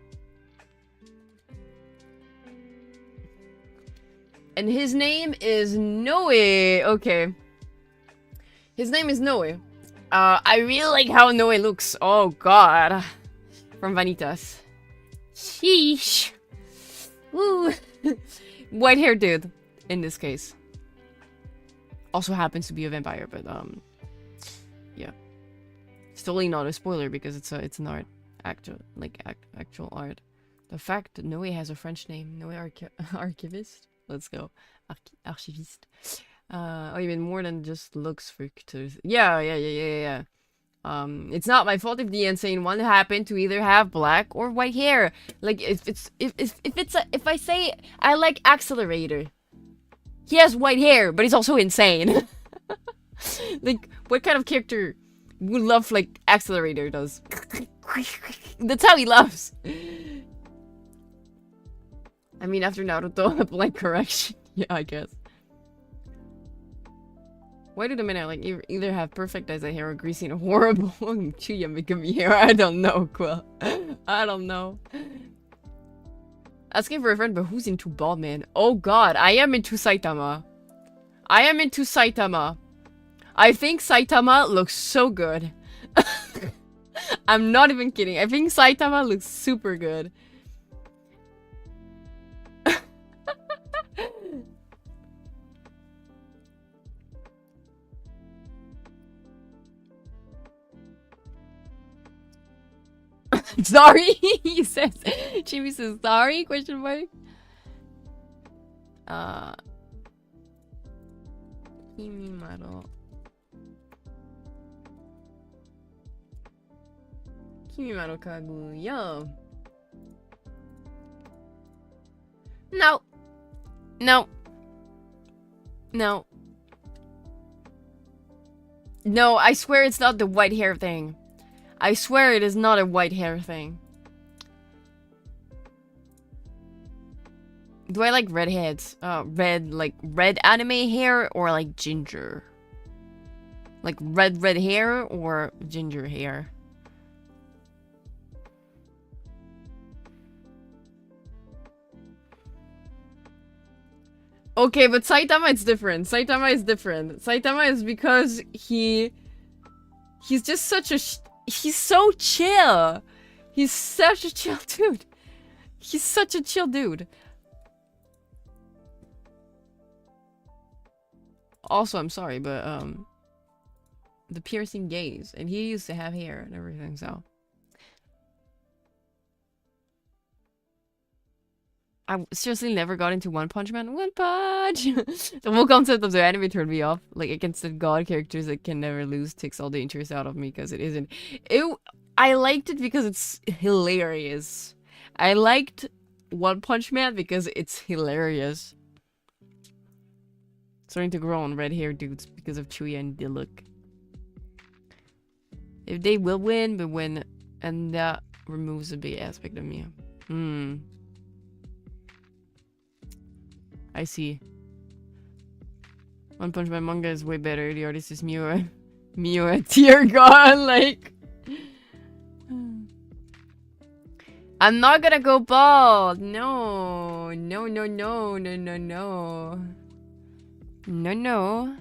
And his name is Noe. Okay. His name is Noe. I really like how Noe looks. Oh god. From Vanitas. Sheesh. Woo. White hair dude. In this case. Also happens to be a vampire, but yeah. Still not a spoiler because it's an art. Actual art. The fact that Noe has a French name. Noe Archivist. Let's go. Archiviste. Oh, even more than just looks for Cthulhu. Yeah. It's not my fault if the insane one happened to either have black or white hair. Like if I say I like Accelerator, he has white hair, but he's also insane. Like, what kind of character would love like Accelerator does? That's how he loves. I mean, after Naruto, a blank correction. Yeah, I guess. Why do the men like either have perfect eyes hair or greasy and horrible Chuya Mikami hair? I don't know, Quill. I don't know. Asking for a friend, but who's into bald man? Oh god, I am into Saitama. I am into Saitama. I think Saitama looks so good. I'm not even kidding. I think Saitama looks super good. Sorry, he says. Chibi says sorry? Question mark. Kimimaro. Kimimaro Kaguya. No. No. No. No, I swear it's not the white hair thing. I swear it is not a white hair thing. Do I like redheads? Red anime hair or like ginger? Like red hair or ginger hair? Okay, but Saitama is different. Saitama is different. Saitama is because he's just such a he's so chill. He's such a chill dude. He's such a chill dude. Also, I'm sorry, but the piercing gaze, and he used to have hair and everything, so I seriously never got into One Punch Man. One Punch! The whole concept of the anime turned me off. Like, against the god characters that can never lose takes all the interest out of me because it isn't. I liked it because it's hilarious. I liked One Punch Man because it's hilarious. Starting to grow on red hair dudes because of Chuya and Diluc. If they will win, but win, and that removes a big aspect of me. I see. One Punch Man manga is way better. The artist is Miura. Dear God, like. I'm not gonna go bald. No. No, no, no, no, no, no. No, no.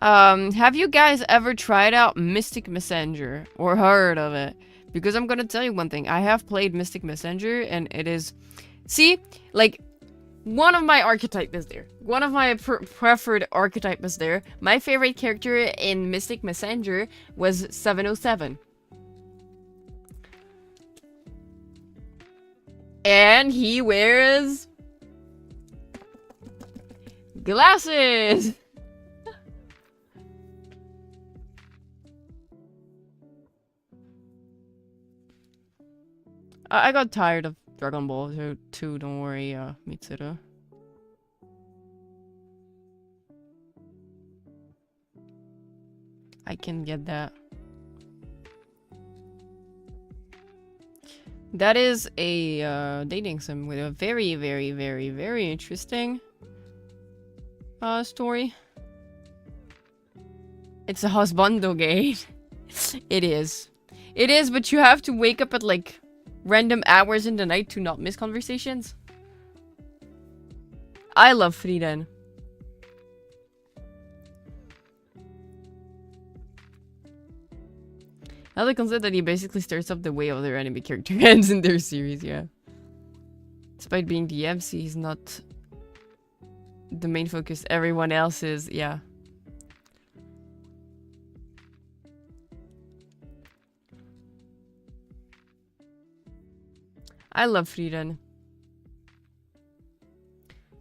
Have you guys ever tried out Mystic Messenger or heard of it? Because I'm gonna tell you one thing. I have played Mystic Messenger and it is... See? Like, one of my archetype is there. One of my preferred archetype is there. My favorite character in Mystic Messenger was 707. And he wears... glasses! I got tired of Dragon Ball too, don't worry, Mitsuru. I can get that. That is a dating sim with a very, very, very, very interesting story. It's a husbando game. It is. It is, but you have to wake up at like random hours in the night to not miss conversations. I love Frieren. I like the concept that he basically stirs up the way other anime character ends in their series, yeah. Despite being the MC, he's not the main focus. Everyone else is, yeah. I love Frieren.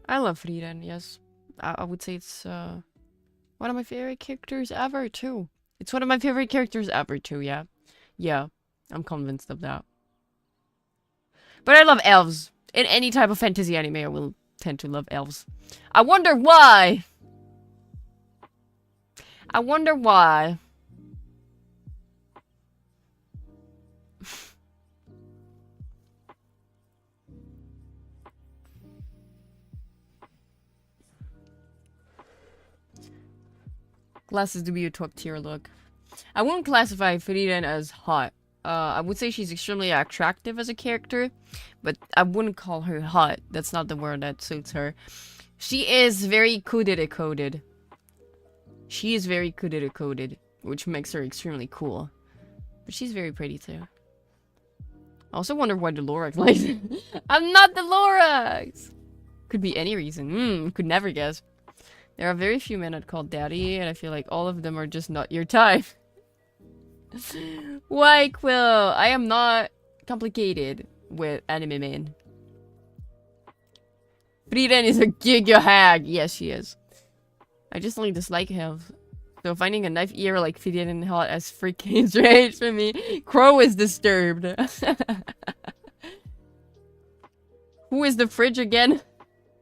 I love Frieren, yes. I would say it's one of my favorite characters ever, too. It's one of my favorite characters ever, too, yeah. Yeah, I'm convinced of that. But I love elves. In any type of fantasy anime, I will tend to love elves. I wonder why! I wonder why. Glasses to be a top tier look. I wouldn't classify Frieren as hot. I would say she's extremely attractive as a character, but I wouldn't call her hot. That's not the word that suits her. She is very kudere-coded. She is very kudere-coded, which makes her extremely cool. But she's very pretty too. I also wonder why the Lorax likes it. I'm not the Lorax! Could be any reason. Could never guess. There are very few men I'd call daddy, and I feel like all of them are just not your type. Why, Quill? I am not complicated with anime men. Frieren is a giga hag. Yes, she is. I just only dislike him. So finding a knife ear like Frieren hot as freaking strange for me. Crow is disturbed. Who is the fridge again?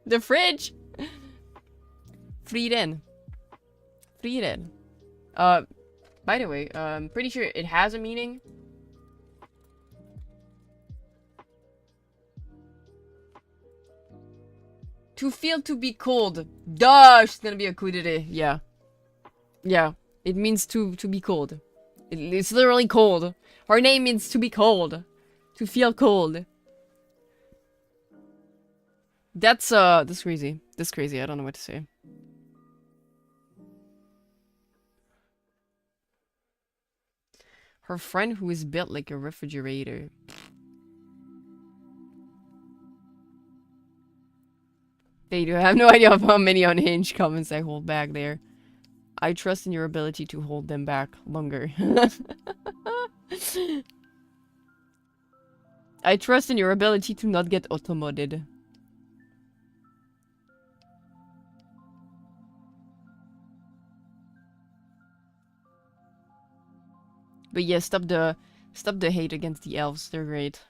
The fridge? Frieren. Frieren. By the way, I'm pretty sure it has a meaning. To feel to be cold. Duh, she's gonna be a kudere. Yeah. Yeah, it means to be cold. It's literally cold. Her name means to be cold. To feel cold. That's crazy. That's crazy. I don't know what to say. Her friend who is built like a refrigerator. They do have no idea of how many unhinged comments I hold back there. I trust in your ability to hold them back longer. I trust in your ability to not get automodded. But yeah, stop the hate against the elves. They're great.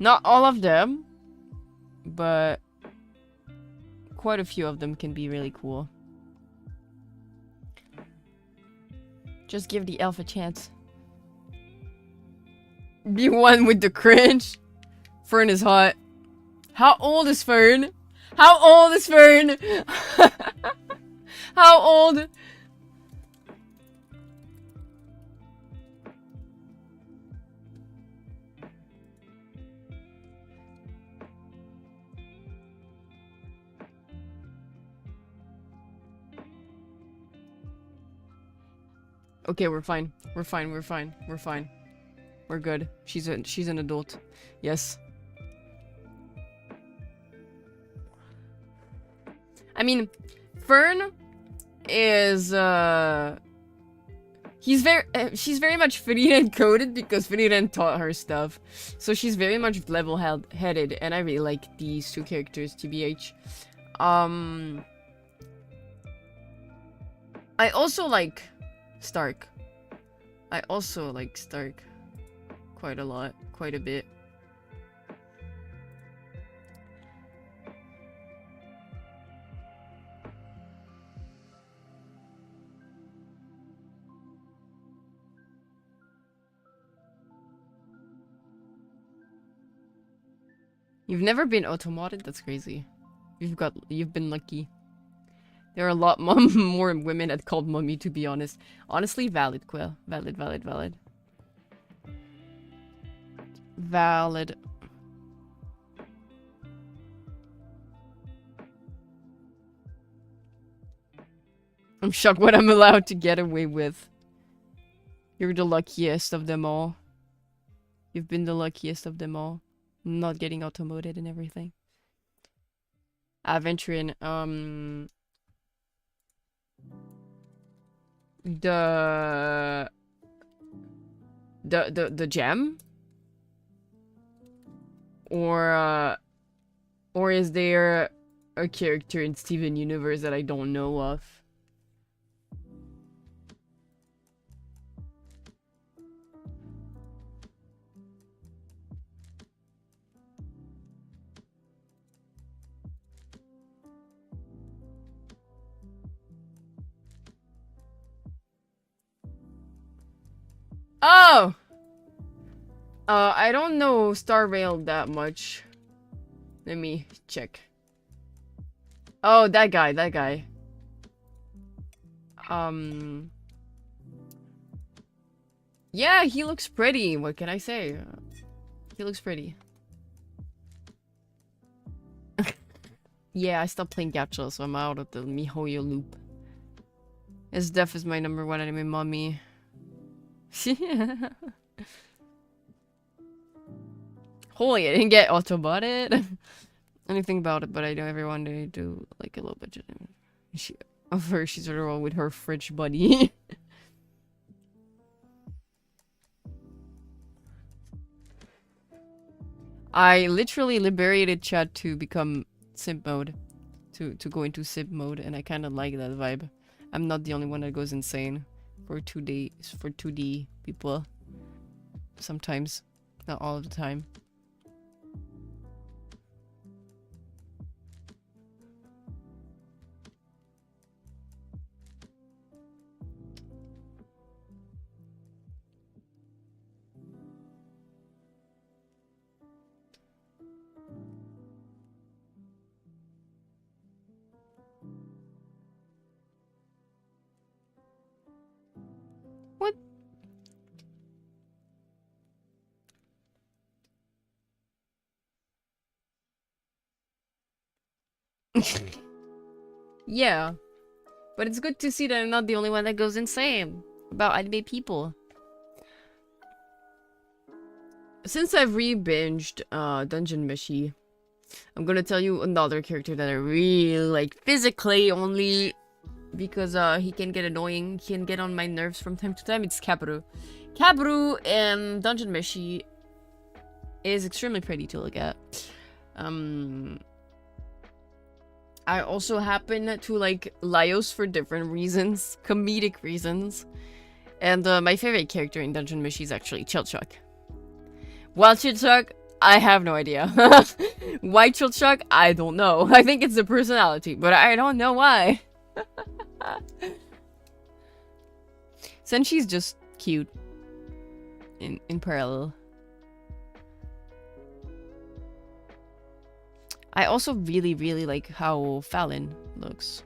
Not all of them, but quite a few of them can be really cool. Just give the elf a chance. Be one with the cringe. Fern is hot. How old is Fern? How old is Fern? How old? Okay, we're fine. We're fine. We're fine. We're fine. We're good. She's an adult. Yes. I mean, Fern is she's very much Frieden coded because Frieden taught her stuff. So she's very much level-headed, and I really like these two characters, TBH. I also like Stark. I also like Stark quite a lot, quite a bit. You've never been automodded? That's crazy. You've been lucky. There are a lot more women that called mummy, to be honest. Honestly, valid, Quill. Valid, valid, valid. Valid. I'm shocked what I'm allowed to get away with. You're the luckiest of them all. You've been the luckiest of them all. Not getting automoted and everything. Aventurin, the gem? Or is there a character in Steven Universe that I don't know of? Oh! I don't know Star Rail that much. Let me check. Oh, that guy. Yeah, he looks pretty. What can I say? He looks pretty. Yeah, I stopped playing gacha, so I'm out of the MiHoYo loop. His death is my #1 anime mommy. Holy, I didn't get autobotted. Anything about it, but I know everyone to do like a little bit of her. She's sort of with her fridge buddy. I literally liberated chat to become simp mode, to go into simp mode, and I kind of like that vibe. I'm not the only one that goes insane for 2D people. Sometimes, not all of the time. Yeah. But it's good to see that I'm not the only one that goes insane about anime people. Since I've re-binged Dungeon Meshi, I'm gonna tell you another character that I really like physically only because he can get annoying, he can get on my nerves from time to time. It's Kaboru. Kaboru in Dungeon Meshi is extremely pretty to look at. I also happen to like Laios for different reasons, comedic reasons. And my favorite character in Dungeon Meshi is actually ᵀᶦᵘ. While ᵀᶦᵘ, I have no idea. Why ᵀᶦᵘ? I don't know. I think it's the personality, but I don't know why. Senshi's just cute. In parallel. I also really, really like how Fallon looks.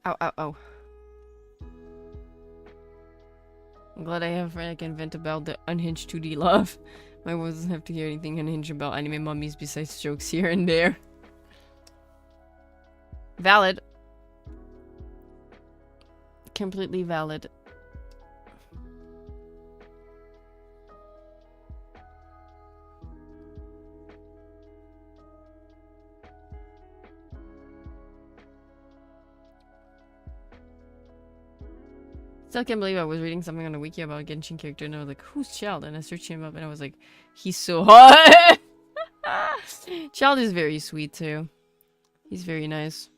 Ow, ow, ow. I'm glad I have a friend I can vent about the unhinged 2D love. My wife doesn't have to hear anything unhinged about anime mummies besides jokes here and there. Valid. Completely valid. Still can't believe I was reading something on the wiki about a Genshin character and I was like, who's Child? And I searched him up and I was like, he's so hot! Child is very sweet too. He's very nice.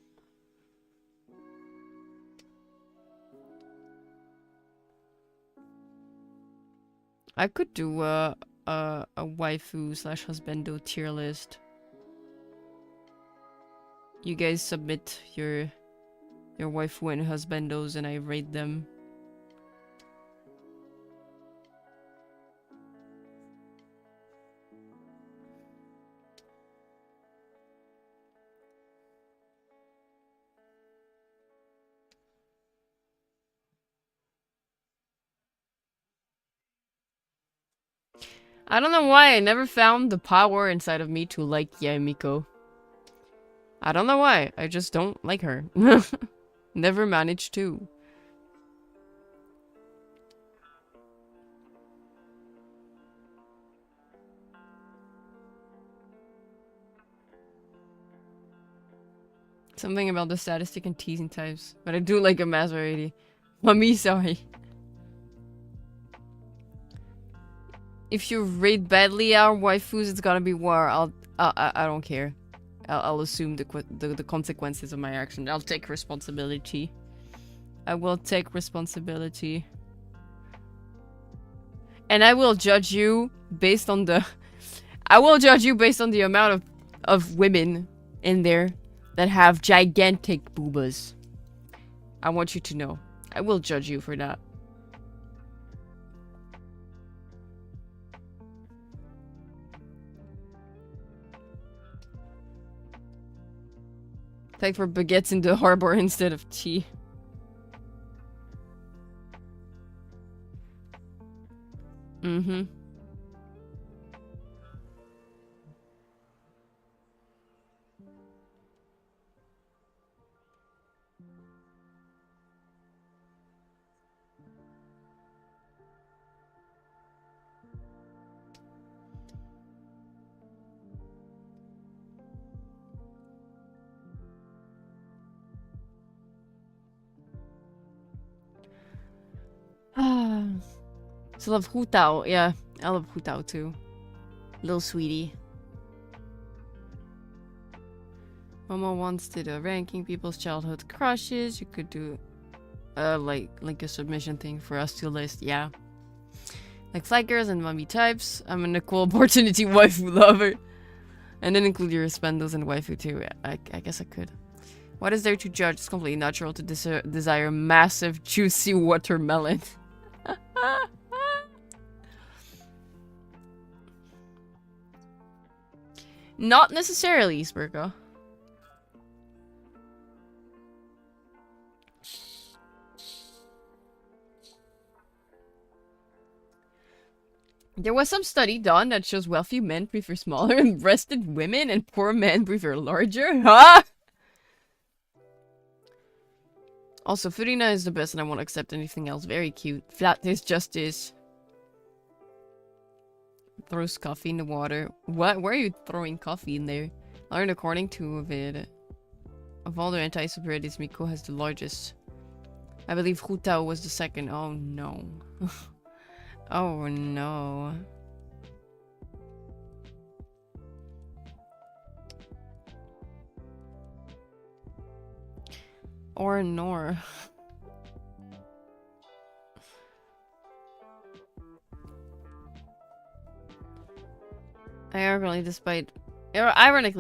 I could do a waifu slash husbando tier list. You guys submit your waifu and husbandos and I rate them. I don't know why I never found the power inside of me to like Yaemiko. I don't know why. I just don't like her. Never managed to. Something about the sadistic and teasing types. But I do like a Maserati. Mommy, sorry. If you rate badly our waifus, it's gonna be war. I don't care. I'll assume the consequences of my action. I'll take responsibility. I will take responsibility. And I will judge you based on the... I will judge you based on the amount of women in there that have gigantic boobas. I want you to know. I will judge you for that. Thank for baguettes in the harbor instead of tea. Mm-hmm. So love Hu Tao. Yeah, I love Hu Tao too. Little sweetie. Momo once did a ranking people's childhood crushes. You could do like a submission thing for us to list. Yeah. Like flight girls and mummy types. I'm an equal opportunity waifu lover. And then include your spandos and waifu too. I guess I could. What is there to judge? It's completely natural to desire massive, juicy watermelon. Not necessarily, Spurka. There was some study done that shows wealthy men prefer smaller breasted women and poor men prefer larger. Huh? Also, Furina is the best and I won't accept anything else. Very cute. Flat is justice. Throws coffee in the water. What? Why are you throwing coffee in there? I learned according to it. Of all the anti-separatists, Miko has the largest. I believe ᵀᵦᵖ was the second. Oh no. Oh no. Or nor. Ironically,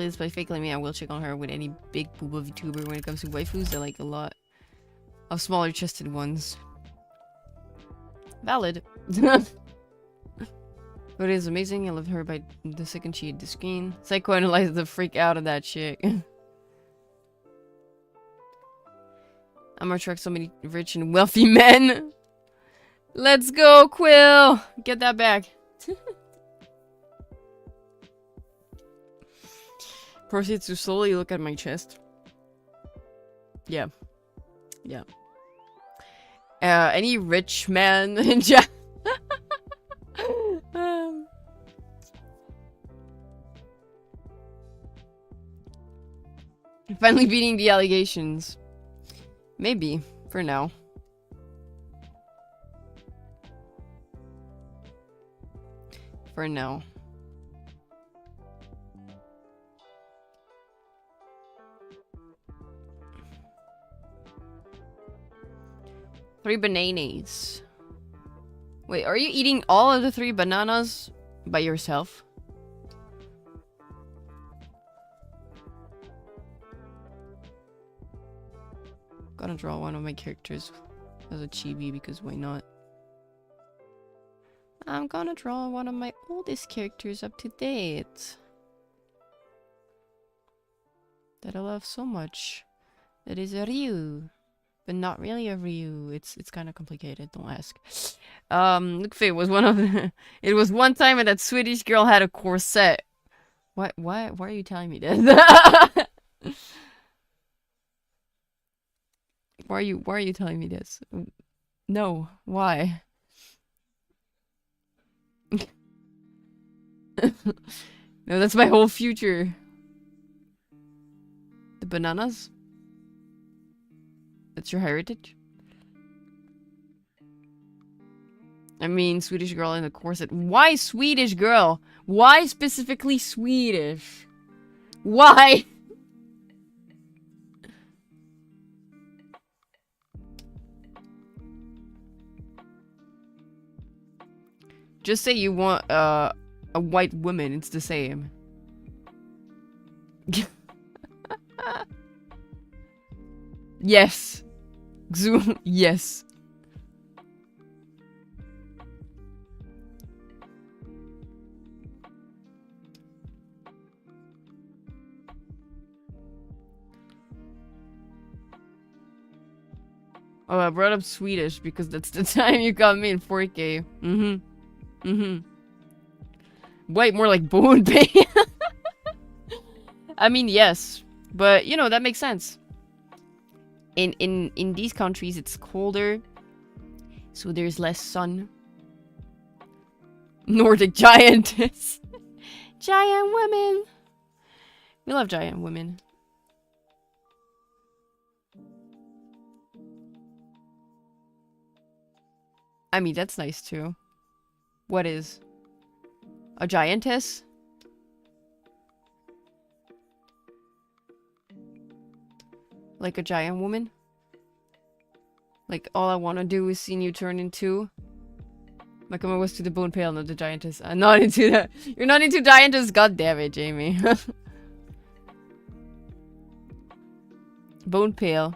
despite fake claiming I will check on her with any big booba VTuber when it comes to waifus, I like a lot of smaller chested ones. Valid. But it is amazing. I love her by the second she hit the screen. Psychoanalyze the freak out of that chick. I'm gonna attract so many rich and wealthy men. Let's go, Quill! Get that back. Proceeds to slowly look at my chest. Yeah. Yeah. Any rich man in chat? Finally beating the allegations. Maybe, for now. For now. Three bananas. Wait, are you eating all of the 3 bananas by yourself? Gotta draw one of my characters as a chibi because why not? I'm gonna draw one of my oldest characters up to date. That I love so much. That is a Ryu. But not really a Ryu. It's kind of complicated, don't ask. Look, it was one of the it was one time when that Swedish girl had a corset. Why are you telling me this? Why are you telling me this? No, why? No, that's my whole future. The bananas? That's your heritage? I mean, Swedish girl in a corset. Why Swedish girl? Why specifically Swedish? Why? Just say you want a white woman, it's the same. Yes. Xu, yes. Oh, I brought up Swedish because that's the time you got me in 4K. Wait, more like bone pain. I mean, yes. But, you know, that makes sense. In these countries, it's colder. So there's less sun. Nordic giantess. Giant women. We love giant women. I mean, that's nice too. What is? A giantess? Like a giant woman? Like, all I want to do is see you turn into... My comment was to the bone pale, not the giantess. I'm not into that. You're not into giantess? God damn it, Jamie. Bone pale.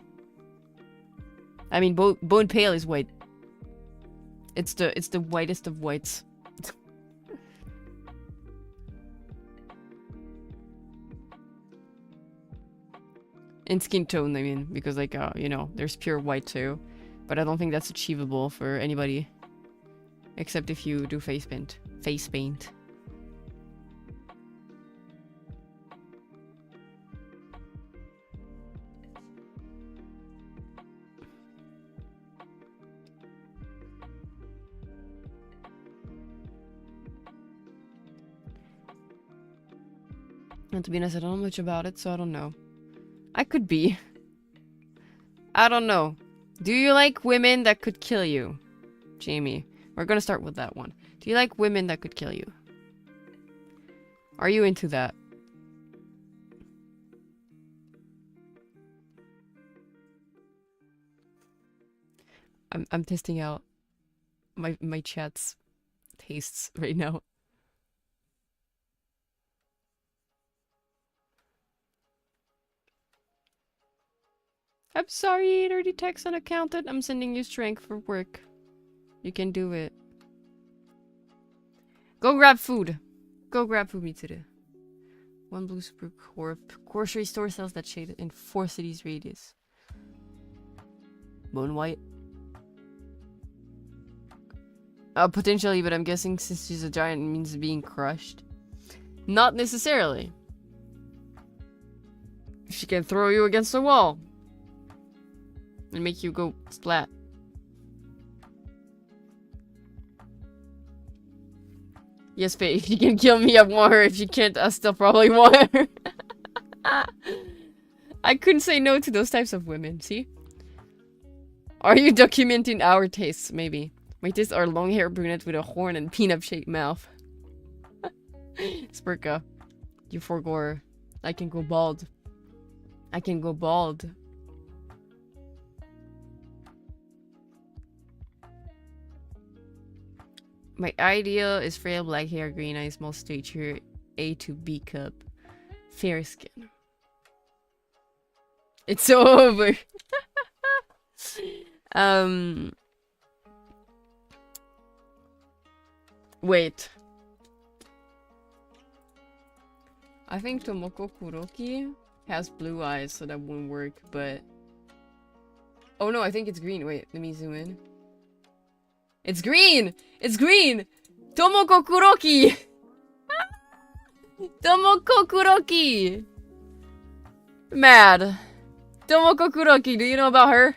I mean, bone pale is white. It's the whitest of whites. In skin tone, I mean, because like, you know, there's pure white too. But I don't think that's achievable for anybody. Except if you do face paint. Face paint. And to be honest, I don't know much about it, so I don't know. I could be. I don't know. Do you like women that could kill you? Jamie. We're gonna start with that one. Do you like women that could kill you? Are you into that? I'm testing out my chat's tastes right now. I'm sorry, dirty text unaccounted. I'm sending you strength for work. You can do it. Go grab food. Go grab food, Mitsuru. One blue super corp. Grocery store sells that shade in 4 cities radius. Bone white. Potentially, but I'm guessing since she's a giant it means being crushed. Not necessarily. She can throw you against the wall. And make you go splat. Yes, Faye, if you can kill me, I want her. If you can't, I still probably want her. I couldn't say no to those types of women, see? Are you documenting our tastes? Maybe. My tastes are long hair brunette with a horn and peanut-shaped mouth. Spurka. You forgore. I can go bald. I can go bald. My idea is frail black hair, green eyes, small stature, A to B cup, fair skin. It's over. Wait. I think Tomoko Kuroki has blue eyes, so that won't work, but... Oh no, I think it's green. Wait, let me zoom in. It's green! It's green! Tomoko Kuroki! Tomoko Kuroki! Mad. Tomoko Kuroki, do you know about her?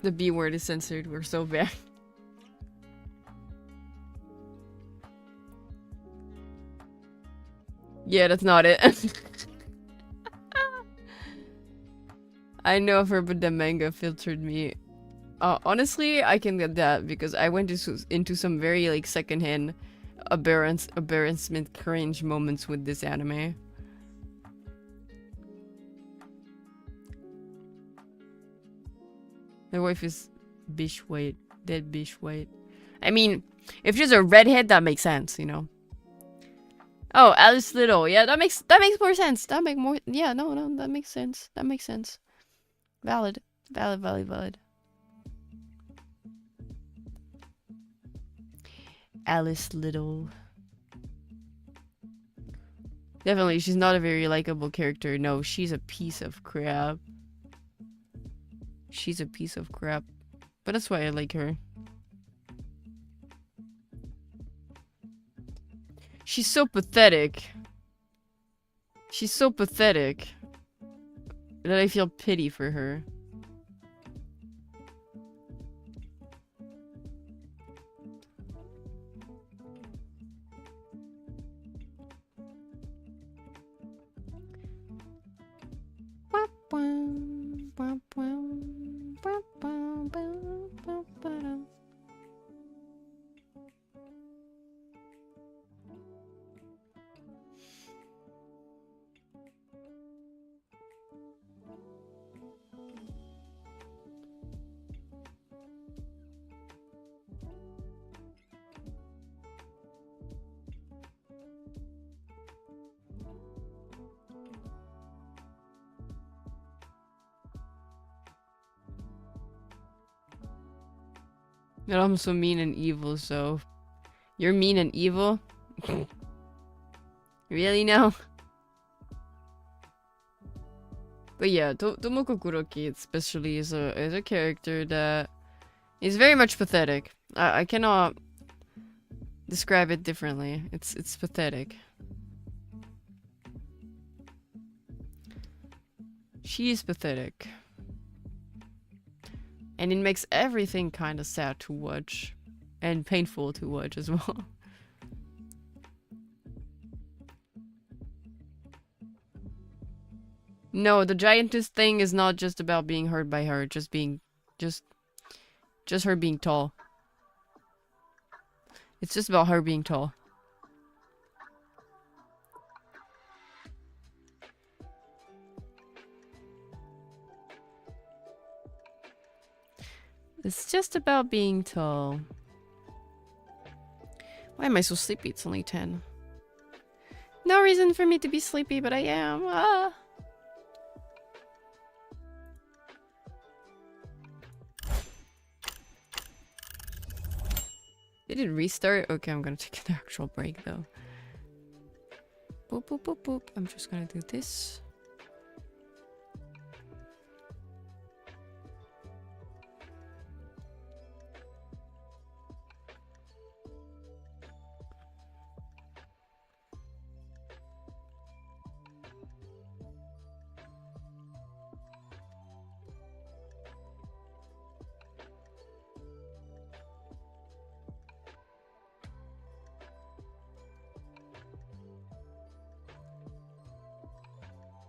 The B word is censored, we're so bad. Yeah, that's not it. I know of her, but the manga filtered me. Honestly, I can get that because I went into some very like secondhand embarrassment cringe moments with this anime. My wife is bish white, dead bish white. I mean, if she's a redhead, that makes sense, you know. Oh, Alice Little. Yeah, that makes more sense. That make more. Yeah, no, that makes sense. That makes sense. Valid. Alice Little. Definitely, she's not a very likable character. No, she's a piece of crap. She's a piece of crap. But that's why I like her. She's so pathetic. She's so pathetic that I feel pity for her. And I'm so mean and evil, so... You're mean and evil? Really now? But yeah, Tomoko Kuroki especially is a character that is very much pathetic. I cannot describe it differently. It's pathetic. She is pathetic. And it makes everything kind of sad to watch. And painful to watch as well. No, the giantess thing is not just about being hurt by her, just her being tall. It's just about her being tall. It's just about being tall. Why am I so sleepy? It's only 10. No reason for me to be sleepy, but I am. Ah. Did it restart? Okay, I'm gonna take an actual break though. Boop, boop, boop, boop. I'm just gonna do this.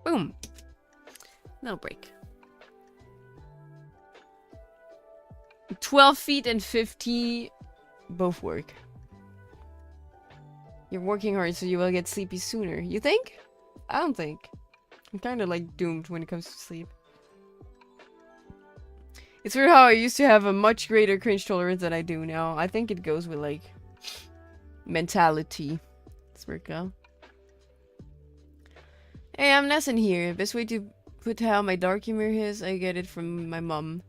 Boom. No break. 12 feet and 50 both work. You're working hard so you will get sleepy sooner. You think? I don't think. I'm kind of like doomed when it comes to sleep. It's weird how I used to have a much greater cringe tolerance than I do now. I think it goes with like mentality. Let's work out. Hey, I'm Nessun here. Best way to put how my dark humor is, I get it from my mom.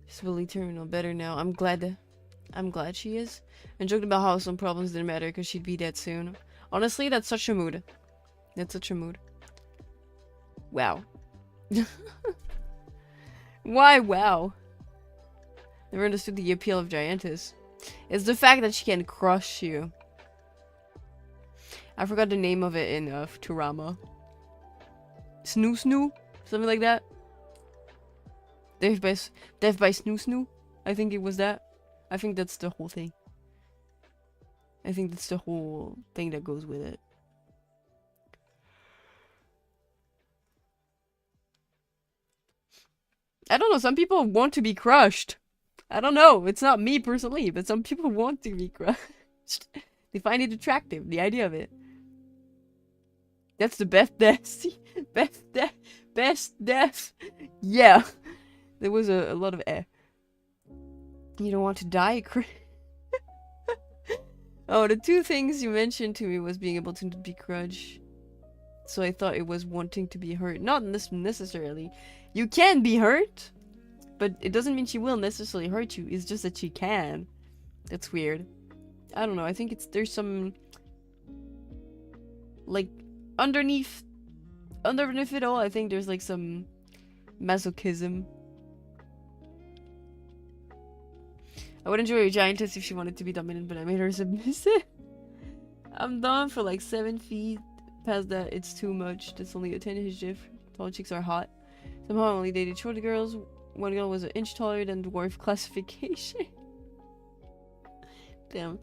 She's really terminal better now. I'm glad she is. And joked about how some problems didn't matter because she'd be dead soon. Honestly, that's such a mood. That's such a mood. Wow. Why wow? Never understood the appeal of Giantess. It's the fact that she can crush you. I forgot the name of it in Futurama. Snoo Snoo? Something like that? Death by Snoo Snoo? I think it was that. I think that's the whole thing. I think that's the whole thing that goes with it. I don't know, some people want to be crushed. I don't know, it's not me personally, but some people want to be crushed. They find it attractive, the idea of it. That's the best death. Best death. Yeah. There was a lot of air. You don't want to die? Oh, the two things you mentioned to me was being able to be crushed. So I thought it was wanting to be hurt. Not necessarily. You can be hurt, but it doesn't mean she will necessarily hurt you. It's just that she can. That's weird. I don't know. I think there's some like underneath it all, I think there's like some masochism. I would enjoy a giantess if she wanted to be dominant, but I made her submissive. I'm down for like 7 feet. Past that, it's too much. That's only a 10-inch diff. Tall chicks are hot. Somehow I only dated shorter girls. One girl was an inch taller than dwarf classification. Damn.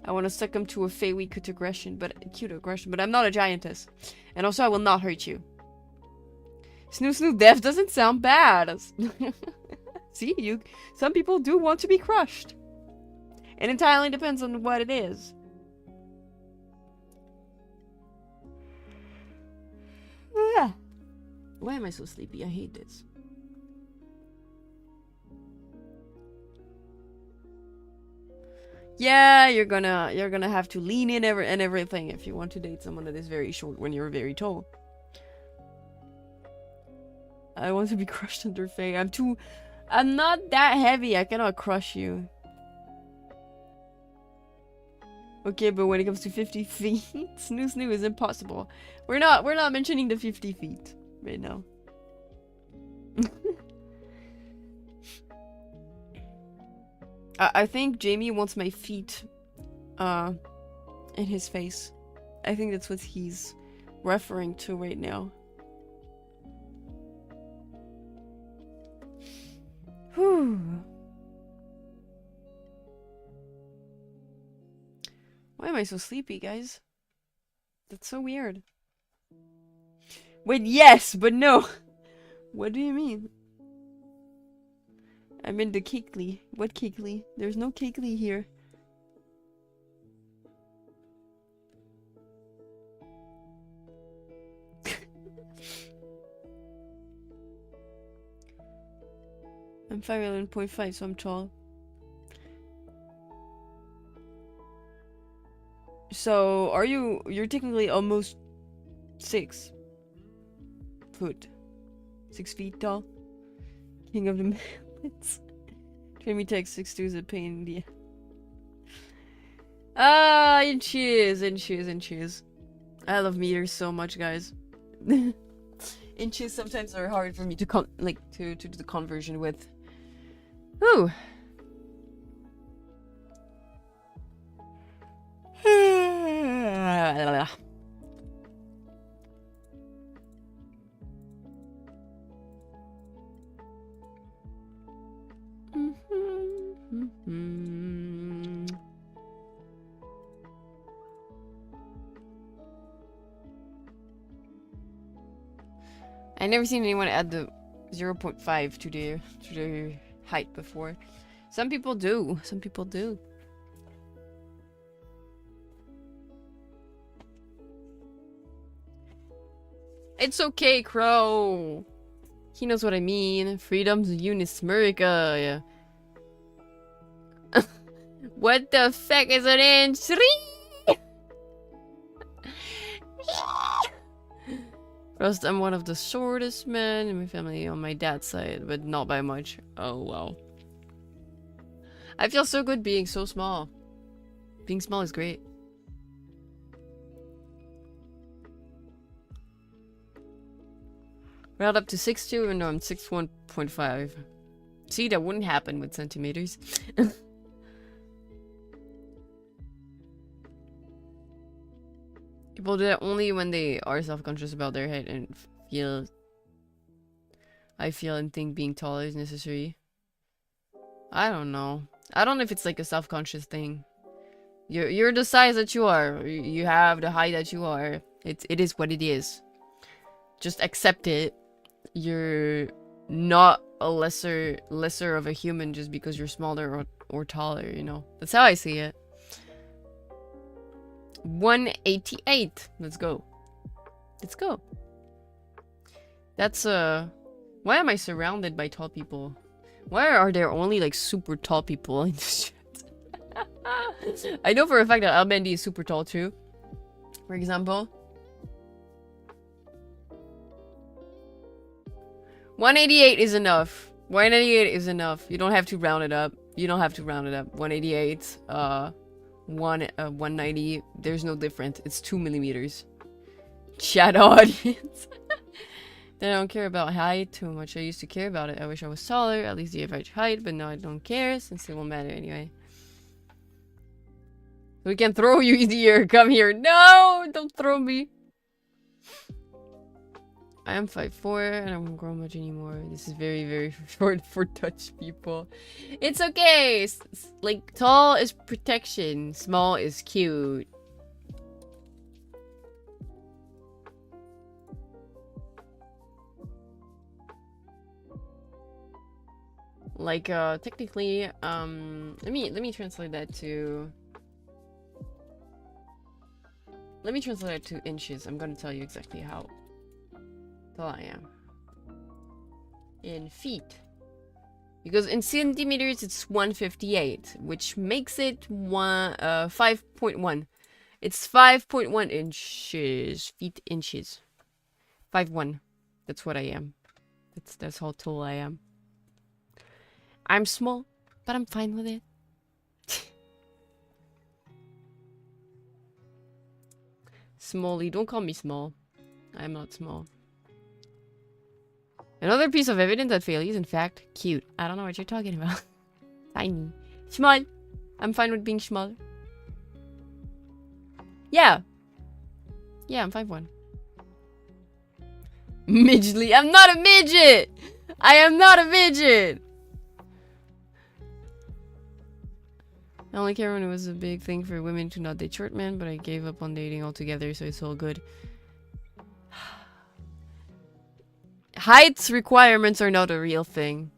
I want to succumb to a Faelie cute aggression, but I'm not a giantess. And also, I will not hurt you. Snoo death doesn't sound bad. See, some people do want to be crushed. It entirely depends on what it is. Why am I so sleepy? I hate this. Yeah, you're gonna have to lean in and everything if you want to date someone that is very short when you're very tall. I want to be crushed under Fae. I'm not that heavy. I cannot crush you. Okay, but when it comes to 50 feet, snoo is impossible. We're not mentioning the 50 feet right now. I think Jamie wants my feet in his face. I think that's what he's referring to right now. Whew. Why am I so sleepy, guys? That's so weird. Wait, yes, but no. What do you mean? I'm in the ᵀᶦᵖ. What ᵀᶦᵖ? There's no ᵀᶦᵖ here. I'm 5'11.5", so I'm tall. So, you're technically almost 6 foot. 6 feet tall. King of the Mountains. Jamie takes 6'2" is a pain in the... Ah, inches. I love meters so much, guys. Inches sometimes are hard for me to to do the conversion with. Ooh. I never seen anyone add the 0.5 to their height before. Some people do. Some people do. It's okay, Crow. He knows what I mean. Freedom's Eunice Murica. Yeah. What the fuck is an inch? First, I'm one of the shortest men in my family on my dad's side, but not by much. Oh, wow. I feel so good being so small. Being small is great. Round up to 6'2", even though I'm 6'1.5". See, that wouldn't happen with centimeters. People do that only when they are self-conscious about their height and feel... I feel and think being taller is necessary. I don't know. I don't know if it's like a self-conscious thing. You're the size that you are. You have the height that you are. It is what it is. Just accept it. You're not a lesser of a human just because you're smaller or taller, you know. That's how I see it. 188. Let's go. Let's go. That's why am I surrounded by tall people? Why are there only like super tall people in this shit? I know for a fact that Albendi is super tall too. For example. 188 is enough. 188 is enough. You don't have to round it up. You don't have to round it up. 188, 190. There's no difference. It's 2 millimeters. Chat audience. Then I don't care about height too much. I used to care about it. I wish I was taller, at least the average height, but now I don't care since it won't matter anyway. We can throw you easier. Come here. No, don't throw me. I am 5'4" and I won't grow much anymore. This is very, very short for Dutch people. It's okay. Like, tall is protection. Small is cute. Like, technically, let me translate that to... Let me translate that to inches. I'm gonna tell you exactly how tall I am. In feet. Because in centimeters, it's 158, which makes it 5.1. It's 5.1 inches. Feet inches. 5'1". That's what I am. That's how tall I am. I'm small, but I'm fine with it. Smally, don't call me small. I'm not small. Another piece of evidence that Faelie is in fact cute. I don't know what you're talking about. Tiny. Small. I'm fine with being small. Yeah. Yeah, I'm 5'1". Midgely. I'm not a midget! I am not a midget! I only care when it was a big thing for women to not date short men, but I gave up on dating altogether, so it's all good. Height requirements are not a real thing.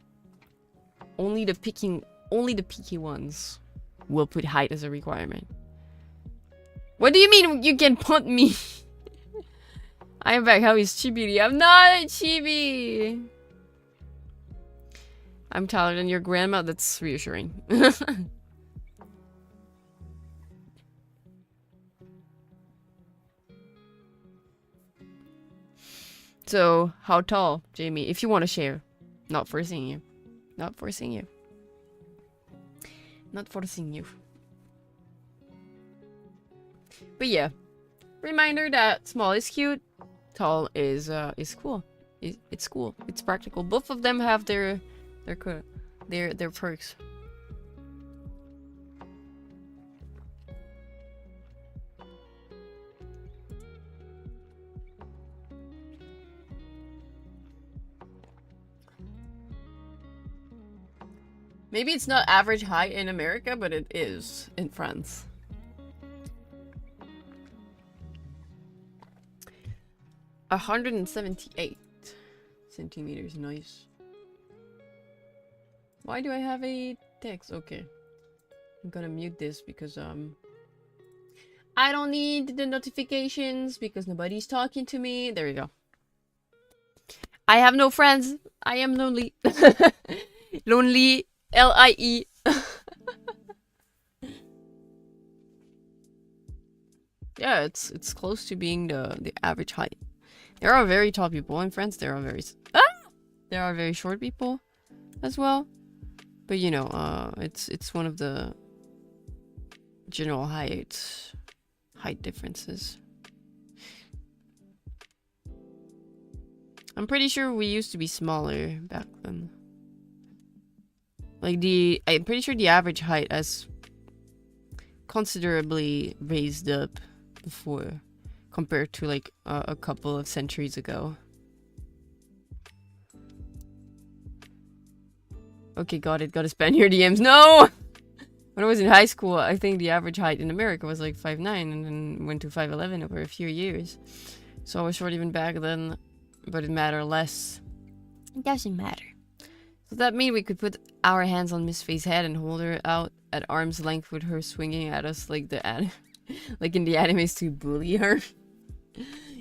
Only the picky ones will put height as a requirement. What do you mean you can punt me? I am back. How is Chibi? I'm not a Chibi. I'm taller than your grandma. That's reassuring. So, how tall, Jamie? If you want to share. Not forcing you. Not forcing you. Not forcing you. But yeah. Reminder that small is cute. Tall is cool. It's cool. It's practical. Both of them have their perks. Maybe it's not average height in America, but it is in France. A 178 centimeters. Nice. Why do I have a text? Okay. I'm gonna mute this because I don't need the notifications because nobody's talking to me. There we go. I have no friends. I am lonely. Lonely. L-I-E. Yeah, it's close to being the average height. There are very tall people in France. There are very short people as well. But you know, it's one of the general height differences. I'm pretty sure we used to be smaller back then. Like I'm pretty sure the average height has considerably raised up before compared to like a couple of centuries ago. Okay, got it. Gotta spam your DMs. No! When I was in high school, I think the average height in America was like 5'9" and then went to 5'11" over a few years. So I was short even back then, but it mattered less. It doesn't matter. So that means we could put our hands on Miss Faye's head and hold her out at arm's length with her swinging at us like like in the animes to bully her.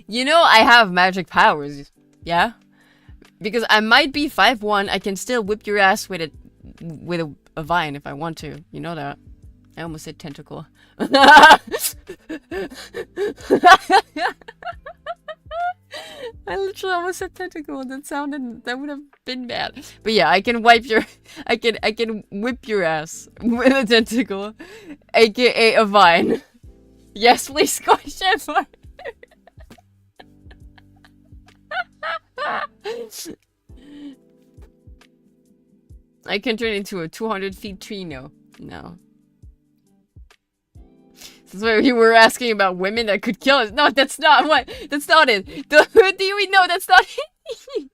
You know I have magic powers, yeah? Because I might be 5'1", I can still whip your ass with a vine if I want to. You know that. I almost said tentacle. I literally almost said tentacle. That would have been bad. But yeah, I can whip your ass with a tentacle, aka a vine. Yes, please, question mark. I can turn into a 200-feet tree. No. That's why you were asking about women that could kill us. No, that's not what. That's not it. Do you know that's not it?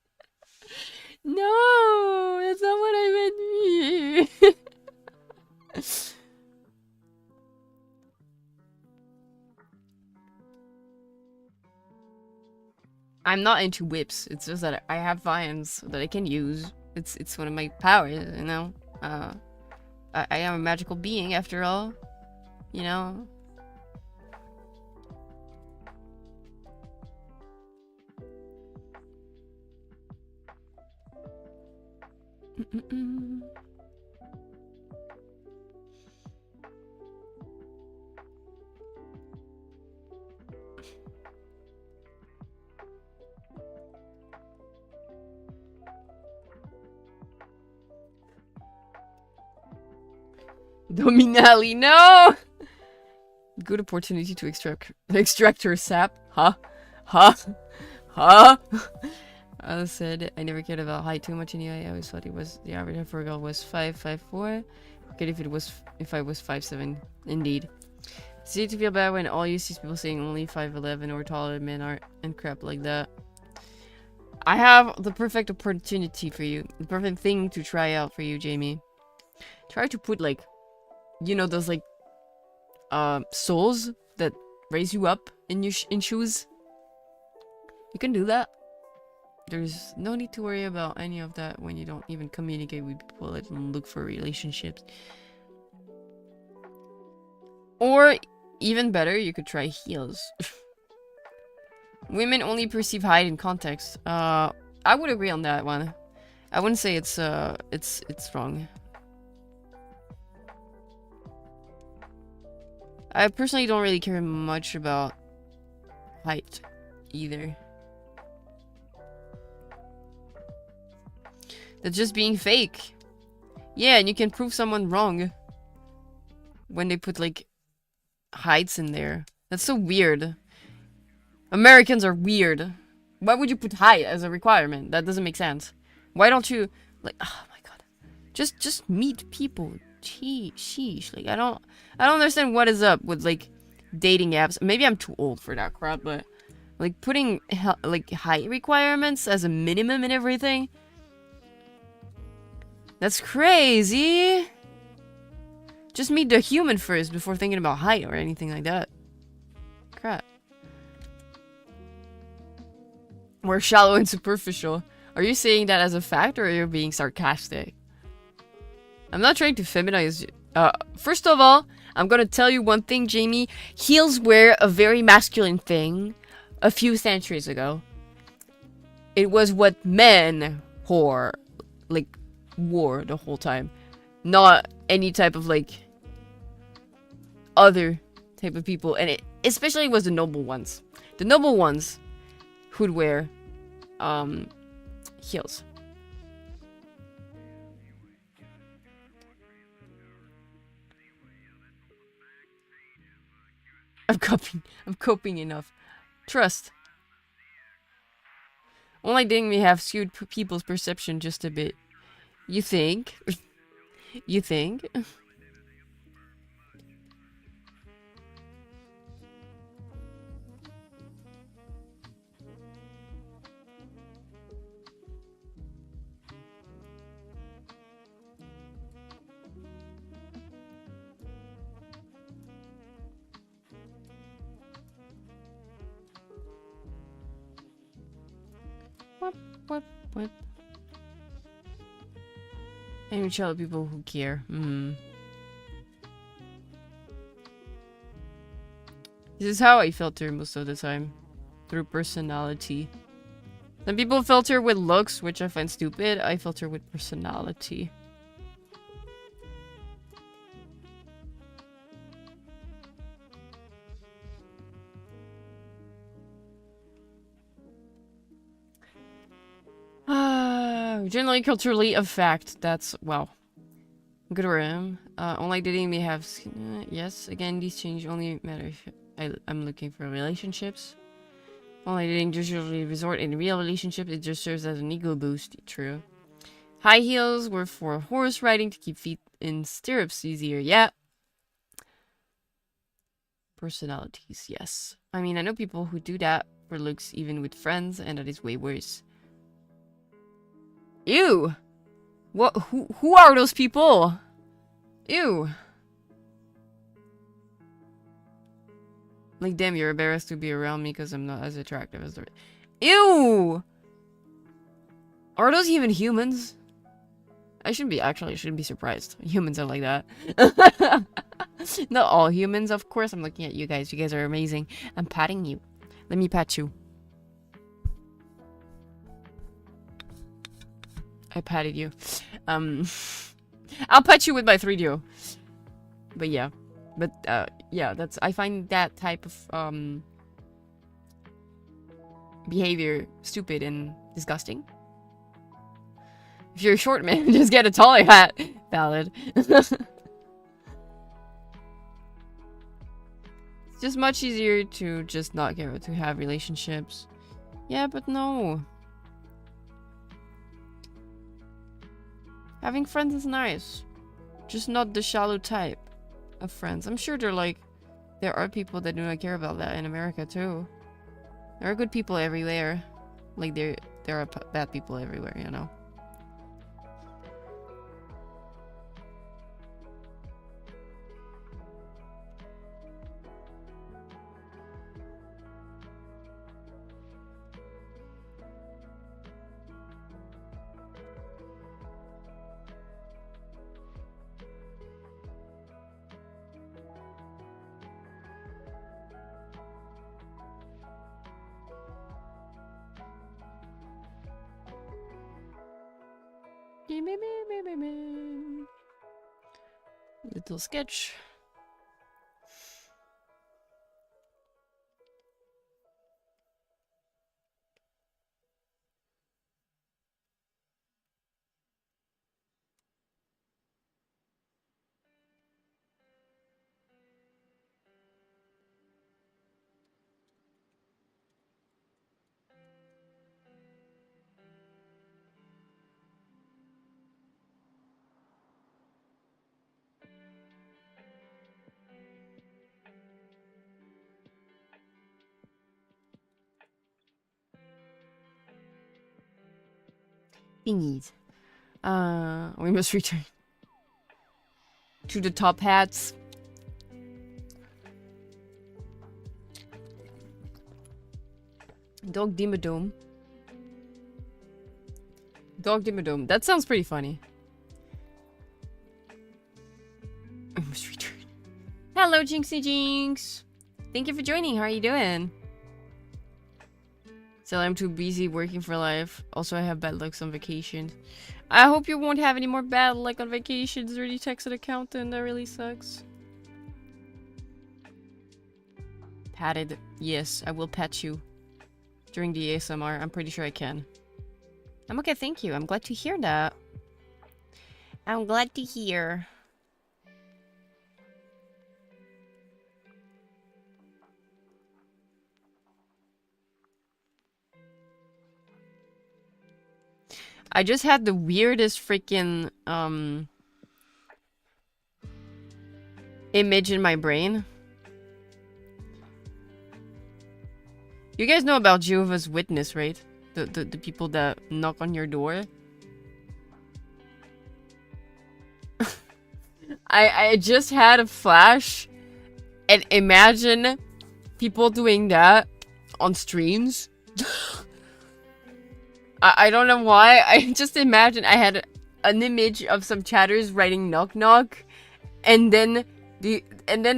No, that's not what I meant. I'm not into whips. It's just that I have vines that I can use. It's one of my powers, you know. I am a magical being after all, you know. Dominali, no! Good opportunity to extract her sap. Huh? Huh? Huh? I said I never cared about height too much anyway. I always thought it was the average for a girl was 5'4". Forget if I was 5'7". Indeed. See to feel bad when all you see is people saying only 5'11" or taller men are and crap like that. I have the perfect opportunity for you. The perfect thing to try out for you, Jamie. Try to put like, you know, those like soles that raise you up in your in shoes. You can do that. There's no need to worry about any of that when you don't even communicate with people and look for relationships. Or, even better, you could try heels. Women only perceive height in context. I would agree on that one. I wouldn't say it's wrong. I personally don't really care much about height either. That's just being fake. Yeah, and you can prove someone wrong when they put like heights in there. That's so weird. Americans are weird. Why would you put height as a requirement? That doesn't make sense. Why don't you like? Oh my god, just meet people. Sheesh. Like I don't understand what is up with like dating apps. Maybe I'm too old for that crap, but like putting like height requirements as a minimum and everything. That's crazy. Just meet the human first before thinking about height or anything like that. Crap. We're shallow and superficial. Are you saying that as a fact or are you being sarcastic? I'm not trying to feminize you. First of all, I'm gonna tell you one thing, Jamie. Heels were a very masculine thing a few centuries ago. It was what men wore the whole time. Not any type of like other type of people, and it especially was the noble ones. The noble ones who'd wear heels. I'm coping enough. Trust. Only thing we have skewed people's perception just a bit. You think? You think? What? And we tell people who care. This is how I filter most of the time. Through personality. Some people filter with looks, which I find stupid. I filter with personality. Generally, culturally, a fact. That's, wow. Good room. Only dating may have... yes, again, these change only matter if I'm looking for relationships. Only dating usually resort in real relationships. It just serves as an ego boost. True. High heels were for horse riding to keep feet in stirrups easier. Yeah. Personalities, yes. I mean, I know people who do that for looks even with friends, and that is way worse. Ew! What? Who are those people? Ew! Like, damn, you're embarrassed to be around me because I'm not as attractive as the... Ew! Are those even humans? I shouldn't be surprised. Humans are like that. Not all humans, of course. I'm looking at you guys. You guys are amazing. I'm patting you. Let me pat you. I patted you. I'll pat you with my 3DO. But yeah. Yeah, that's... I find that type of, behavior stupid and disgusting. If you're a short man, just get a taller hat. Valid. just much easier to just not care to have relationships. Yeah, but no. Having friends is nice. Just not the shallow type of friends. I'm sure there are people that do not care about that in America too. There are good people everywhere. Like there are bad people everywhere, you know. Little sketch. Thingies. We must return to the top hats. Dog Dimmadome. Dog Dimmadome. That sounds pretty funny. We must return. Hello, Jinxie Jinx. Thank you for joining. How are you doing? So I'm too busy working for life. Also, I have bad lucks on vacation. I hope you won't have any more bad luck on vacations. Already texted accountant. That really sucks. Patted. Yes, I will pet you. During the ASMR. I'm pretty sure I can. I'm okay, thank you. I'm glad to hear that. I'm glad to hear. I just had the weirdest freaking image in my brain. You guys know about Jehovah's Witness, right? The people that knock on your door. I just had a flash and imagine people doing that on streams. I don't know why. I just imagine I had an image of some chatters writing knock knock, and then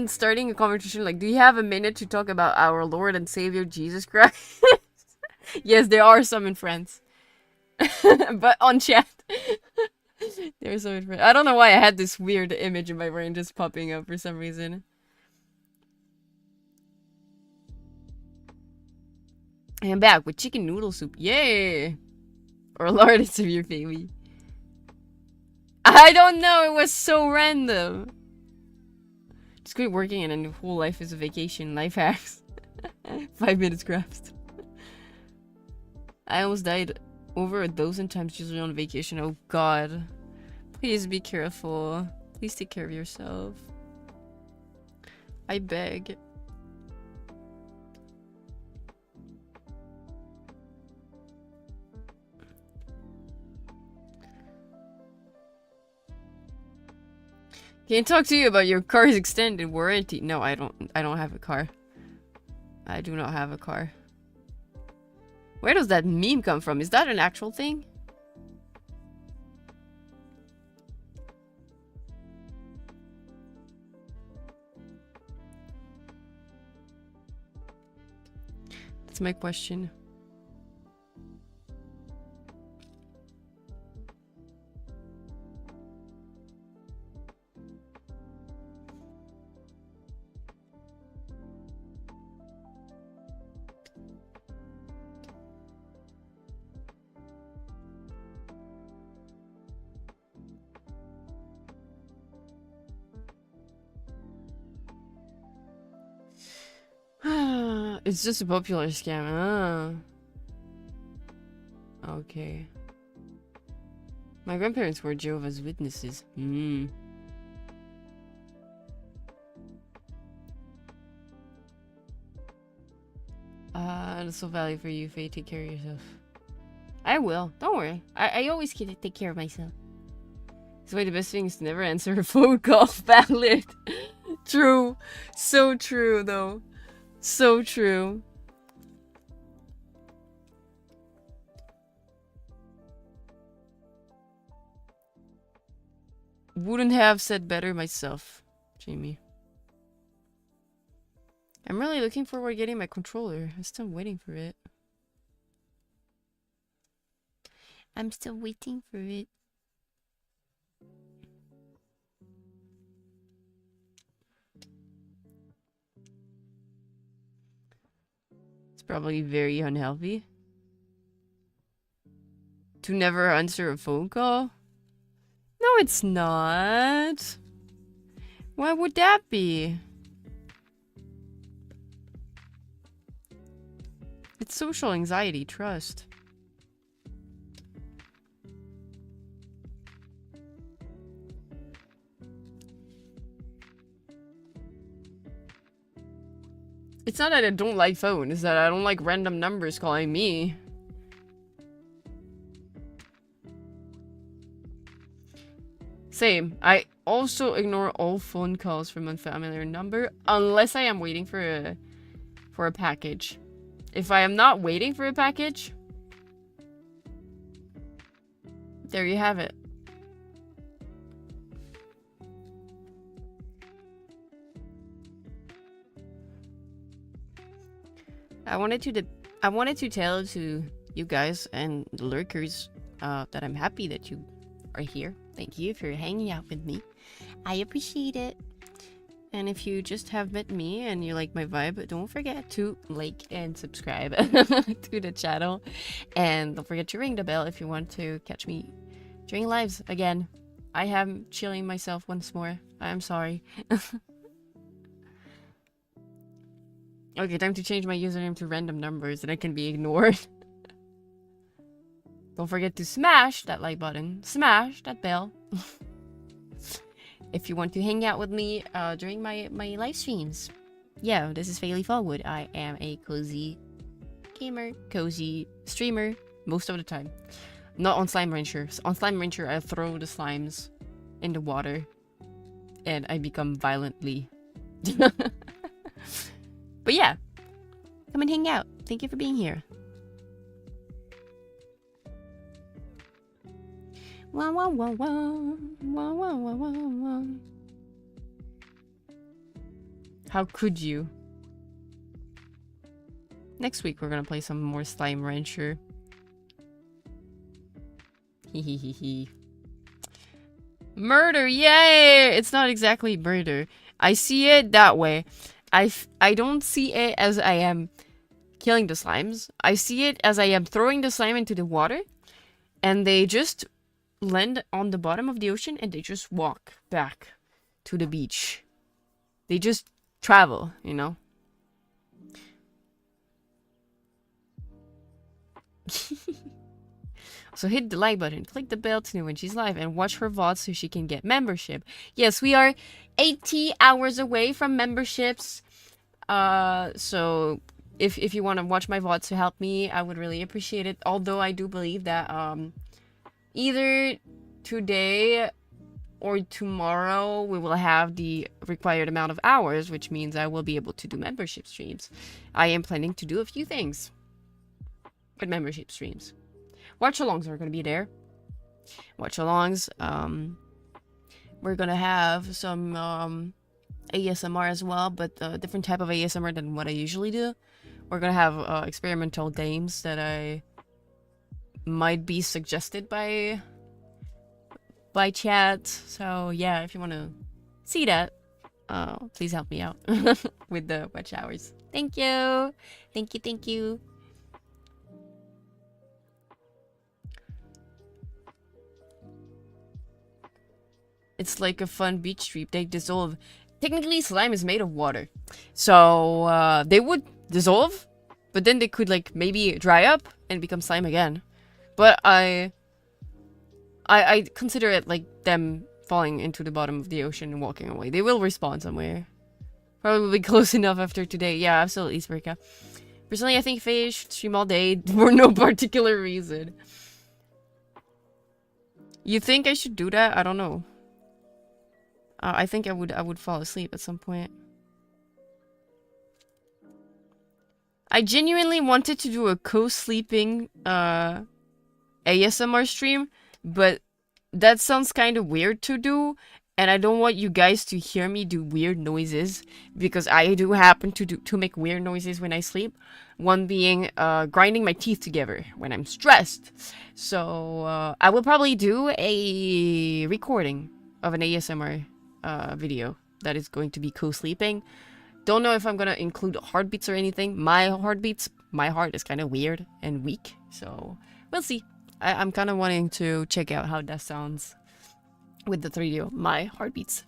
starting a conversation like, "Do you have a minute to talk about our Lord and Savior Jesus Christ?" Yes, there are some in France, but on chat. There are some in France. I don't know why I had this weird image in my brain just popping up for some reason. And I'm back with chicken noodle soup. Yay! Or Lord and Savior Faelie. I don't know, it was so random. Just quit working and then the whole life is a vacation. Life hacks. 5 minutes crafts. I almost died over a dozen times usually on vacation. Oh god. Please be careful. Please take care of yourself. I beg. Can I talk to you about your car's extended warranty? No, I don't have a car. I do not have a car. Where does that meme come from? Is that an actual thing? That's my question. It's just a popular scam. Ah. Okay. My grandparents were Jehovah's Witnesses. That's so valid for you, Faye. Take care of yourself. I will. Don't worry. I always take care of myself. That's why the best thing is to never answer a phone call. Valid. True. So true, though. So true. Wouldn't have said better myself, Jamie. I'm really looking forward to getting my controller. I'm still waiting for it. I'm still waiting for it. It's probably very unhealthy to never answer a phone call. No, it's not. Why would that be? It's social anxiety, trust. It's not that I don't like phone, it's that I don't like random numbers calling me. Same. I also ignore all phone calls from unfamiliar number unless I am waiting for a package. If I am not waiting for a package, there you have it. I wanted to tell to you guys and the lurkers that I'm happy that you are here. Thank you for hanging out with me. I appreciate it. And if you just have met me and you like my vibe, don't forget to like and subscribe to the channel. And don't forget to ring the bell if you want to catch me during lives again. I am chilling myself once more. I'm sorry. Okay, time to change my username to random numbers that I can be ignored. Don't forget to smash that like button. Smash that bell. If you want to hang out with me during my live streams. Yeah, this is Faelie Fallwood. I am a cozy gamer, cozy streamer most of the time. Not on Slime Rancher. On Slime Rancher, I throw the slimes in the water and I become violently. But yeah, come and hang out. Thank you for being here. Wah, wah, wah, wah. Wah, wah, wah, wah, wah. How could you? Next week we're gonna play some more Slime Rancher. Hehehehe. Murder, yay! It's not exactly murder. I see it that way. I don't see it as I am killing the slimes. I see it as I am throwing the slime into the water and they just land on the bottom of the ocean and they just walk back to the beach. They just travel, you know? So hit the like button, click the bell to know when she's live, and watch her VODs so she can get membership. Yes, we are 80 hours away from memberships. So if you want to watch my VODs to help me, I would really appreciate it. Although I do believe that either today or tomorrow we will have the required amount of hours, which means I will be able to do membership streams. I am planning to do a few things with membership streams. Watch-alongs are going to be there. Watch-alongs. We're going to have some ASMR as well, but a different type of ASMR than what I usually do. We're going to have experimental games that I might be suggested by chat. So yeah, if you want to see that, please help me out with the watch hours. Thank you. Thank you. Thank you. It's like a fun beach trip. They dissolve. Technically, slime is made of water. So they would dissolve, but then they could like maybe dry up and become slime again. But I consider it like them falling into the bottom of the ocean and walking away. They will respawn somewhere. Probably close enough after today. Yeah, absolutely, Sprika. Personally, I think Faye should stream all day for no particular reason. You think I should do that? I don't know. I think I would fall asleep at some point. I genuinely wanted to do a co-sleeping ASMR stream, but that sounds kind of weird to do, and I don't want you guys to hear me do weird noises, because I do happen to make weird noises when I sleep. One being grinding my teeth together when I'm stressed. So I will probably do a recording of an ASMR video that is going to be co-sleeping. Don't know if I'm gonna include heartbeats or anything. My heart is kind of weird and weak, so we'll see. I'm kind of wanting to check out how that sounds with the 3D. My heartbeats.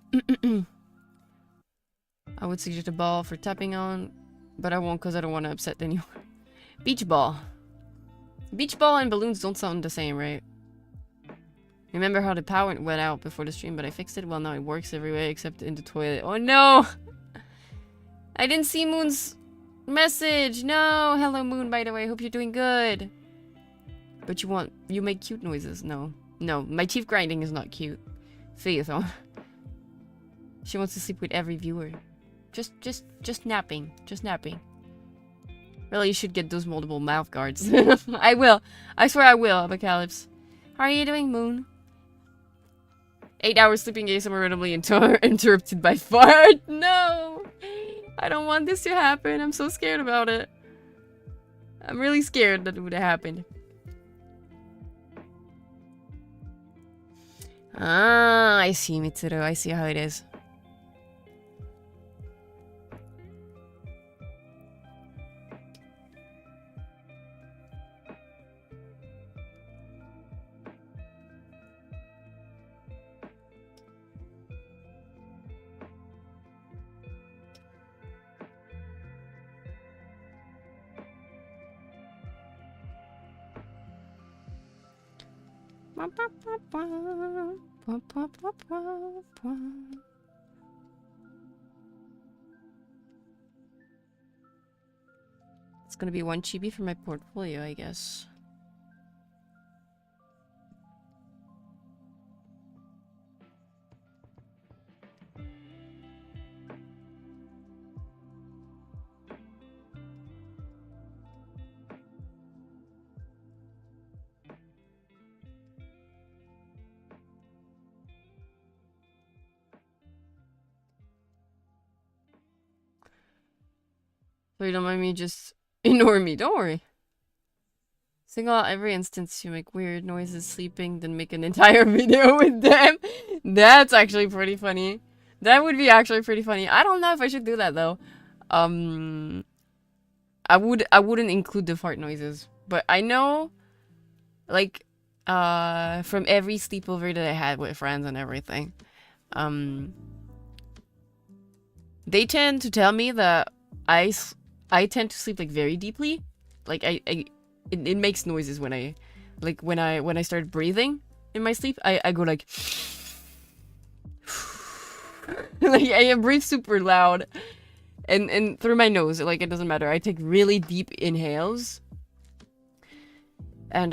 I would suggest a ball for tapping on, but I won't because I don't want to upset anyone. Beach ball. Beach ball and balloons don't sound the same, right? Remember how the power went out before the stream, but I fixed it? Well, now it works everywhere except in the toilet. Oh no! I didn't see Moon's message. No! Hello, Moon, by the way. Hope you're doing good. But you make cute noises. No. No, my teeth grinding is not cute. Faith, huh? She wants to sleep with every viewer. Just napping. Just napping. Really, you should get those multiple mouth guards. I will. I swear I will, Apocalypse. How are you doing, Moon? 8 hours sleeping ASMR randomly interrupted by fart. No! I don't want this to happen. I'm so scared about it. I'm really scared that it would have happened. Ah, I see, Mitsuru. I see how it is. It's gonna be 1 chibi for my portfolio, I guess. So you don't mind me, just ignore me, don't worry. Single out every instance you make weird noises sleeping, then make an entire video with them. That's actually pretty funny. That would be actually pretty funny. I don't know if I should do that though. I wouldn't include the fart noises, but I know, like, from every sleepover that I had with friends and everything, they tend to tell me that I tend to sleep like very deeply. Like it makes noises when I start breathing in my sleep. I go like like I breathe super loud and through my nose. Like it doesn't matter. I take really deep inhales. And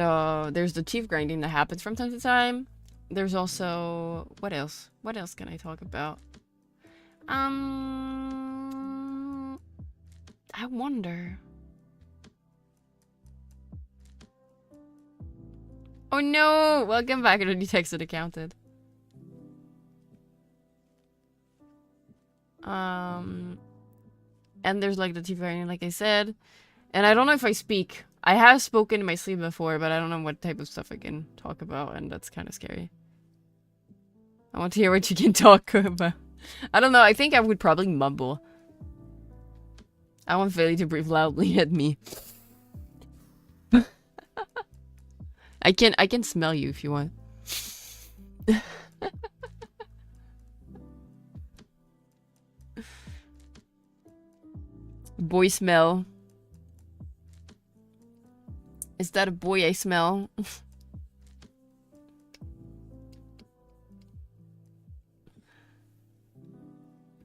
there's the teeth grinding that happens from time to time. There's also what else? What else can I talk about? I wonder. Oh no! Welcome back. I already texted accounted. And there's like the teeth grinding, like I said. And I don't know if I speak. I have spoken in my sleep before, but I don't know what type of stuff I can talk about, and that's kind of scary. I want to hear what you can talk about. I don't know. I think I would probably mumble. I want Faelie to breathe loudly at me. I can smell you if you want. Boy smell. Is that a boy I smell?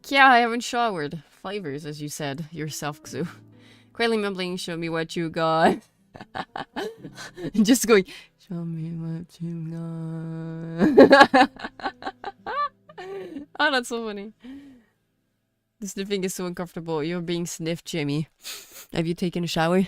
Yeah, I haven't showered. Flavors, as you said yourself, Xu. Quietly mumbling, show me what you got. Just going, show me what you got. Oh, that's so funny. The sniffing is so uncomfortable. You're being sniffed, Jimmy. Have you taken a shower?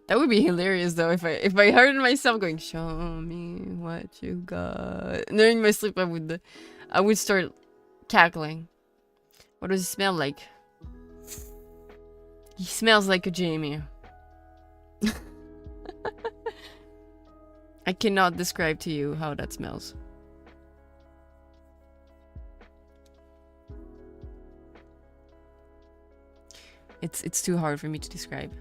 That would be hilarious though if I heard myself going, show me what you got. And during my sleep I would start cackling. What does it smell like? He smells like a Jamie. I cannot describe to you how that smells. It's too hard for me to describe.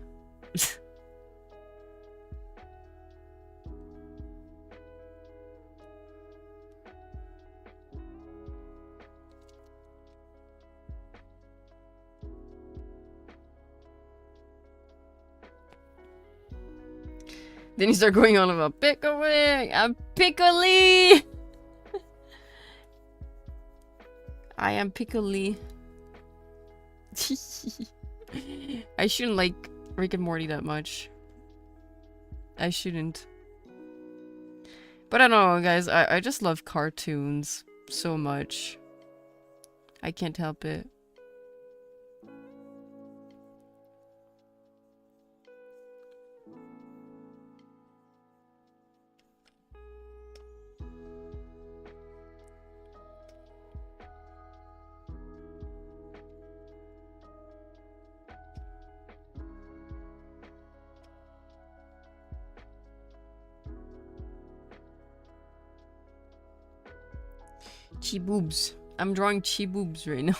Then you start going on about pickling. I'm pickly. I am pickly. I shouldn't like Rick and Morty that much. I shouldn't. But I don't know, guys. I just love cartoons so much. I can't help it. Chi boobs. I'm drawing chi boobs right now.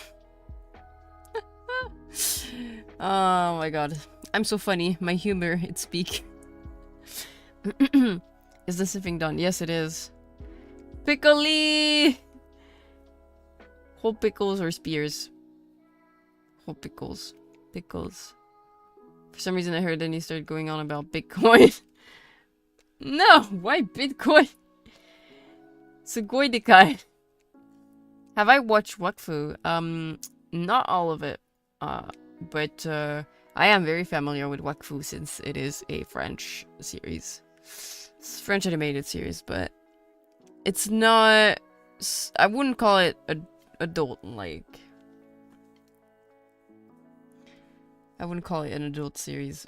Oh my god. I'm so funny. My humor, it's peak. Is the sniffing done? Yes, it is. Pickly! Whole pickles or spears? Whole pickles. Pickles. For some reason I heard then he started going on about Bitcoin. No! Why Bitcoin? Sugoi dekai. Have I watched Wakfu? Not all of it. But I am very familiar with Wakfu since it is a French series. It's a French animated series, but it's not... I wouldn't call it adult-like. I wouldn't call it an adult series.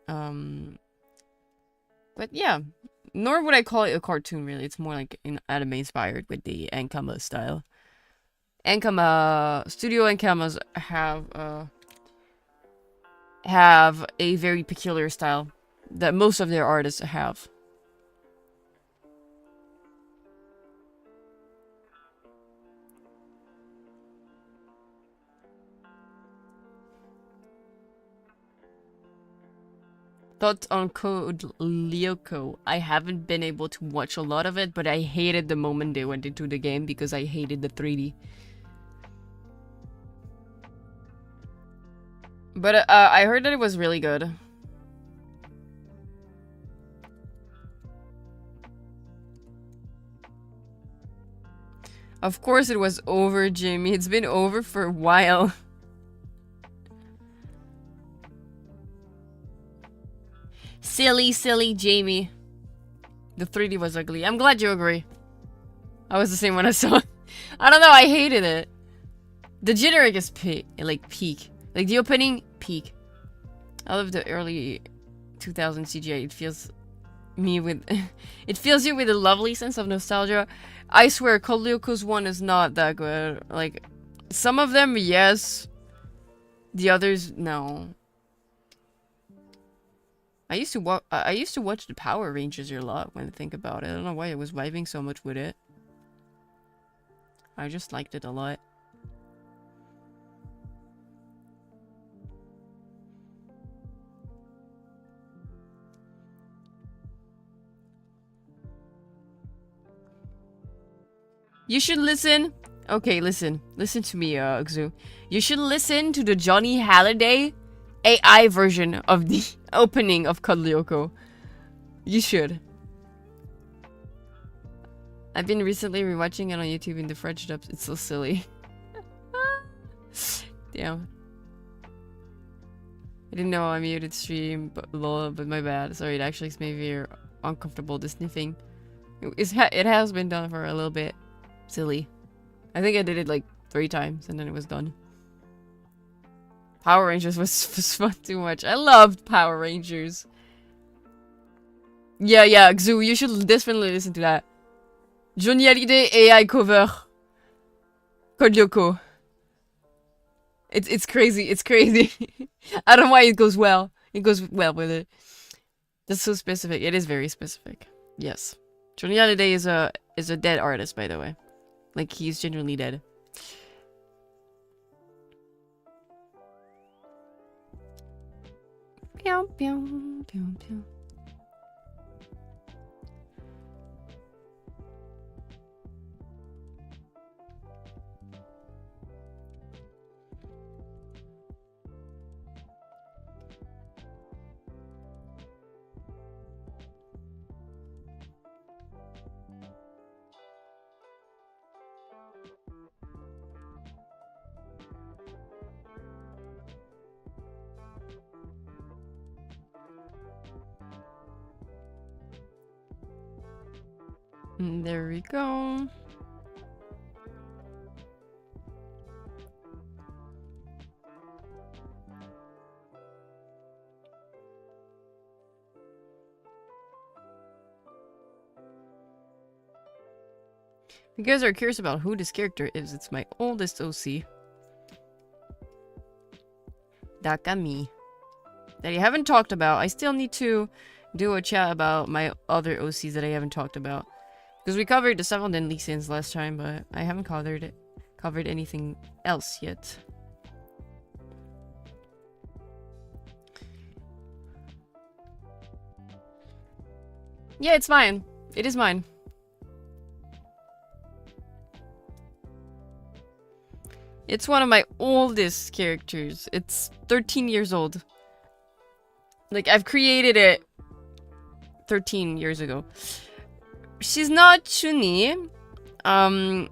But yeah. Nor would I call it a cartoon, really. It's more like an anime inspired with the Ankama style. Studio Ankamas have a very peculiar style that most of their artists have. Thoughts on Code Lyoko. I haven't been able to watch a lot of it, but I hated the moment they went into the game because I hated the 3D. But I heard that it was really good. Of course it was over, Jimmy. It's been over for a while. Silly Jamie. The 3D was ugly. I'm glad you agree. I was the same when I saw it. I don't know, I hated it. The generic is peak. Like the opening, peak. I love the early 2000 CGI. It fills you with a lovely sense of nostalgia. I swear, Kolyoko's one is not that good. Like, some of them, yes. The others, no. I used to watch the Power Rangers a lot when I think about it. I don't know why I was vibing so much with it. I just liked it a lot. You should listen Okay, listen. Listen to me, Xu. You should listen to the Johnny Halliday AI version of the opening of ᵀᶦᵘᵚ. You should. I've been recently rewatching it on YouTube in the French dubs. It's so silly. Damn. I didn't know I muted stream, but my bad. Sorry, it actually makes me very uncomfortable, the sniffing. It has been done for a little bit. Silly. I think I did it like 3 times and then it was done. Power Rangers was fun too much. I loved Power Rangers. Yeah, Xu, you should definitely listen to that. Johnny Hallyday AI cover. ᵀᵦᵘᵚ. It's crazy. It's crazy. I don't know why it goes well. It goes well with it. That's so specific. It is very specific. Yes. Johnny Hallyday is a dead artist, by the way. Like, he's genuinely dead. Pew, pew, pew, pew. There we go. If you guys are curious about who this character is, it's my oldest OC. Dakami. That I haven't talked about. I still need to do a chat about my other OCs that I haven't talked about. Because we covered the 7 deadly sins last time, but I haven't covered anything else yet. Yeah, it's mine. It is mine. It's one of my oldest characters. It's 13 years old. Like, I've created it 13 years ago. She's not Chuni. How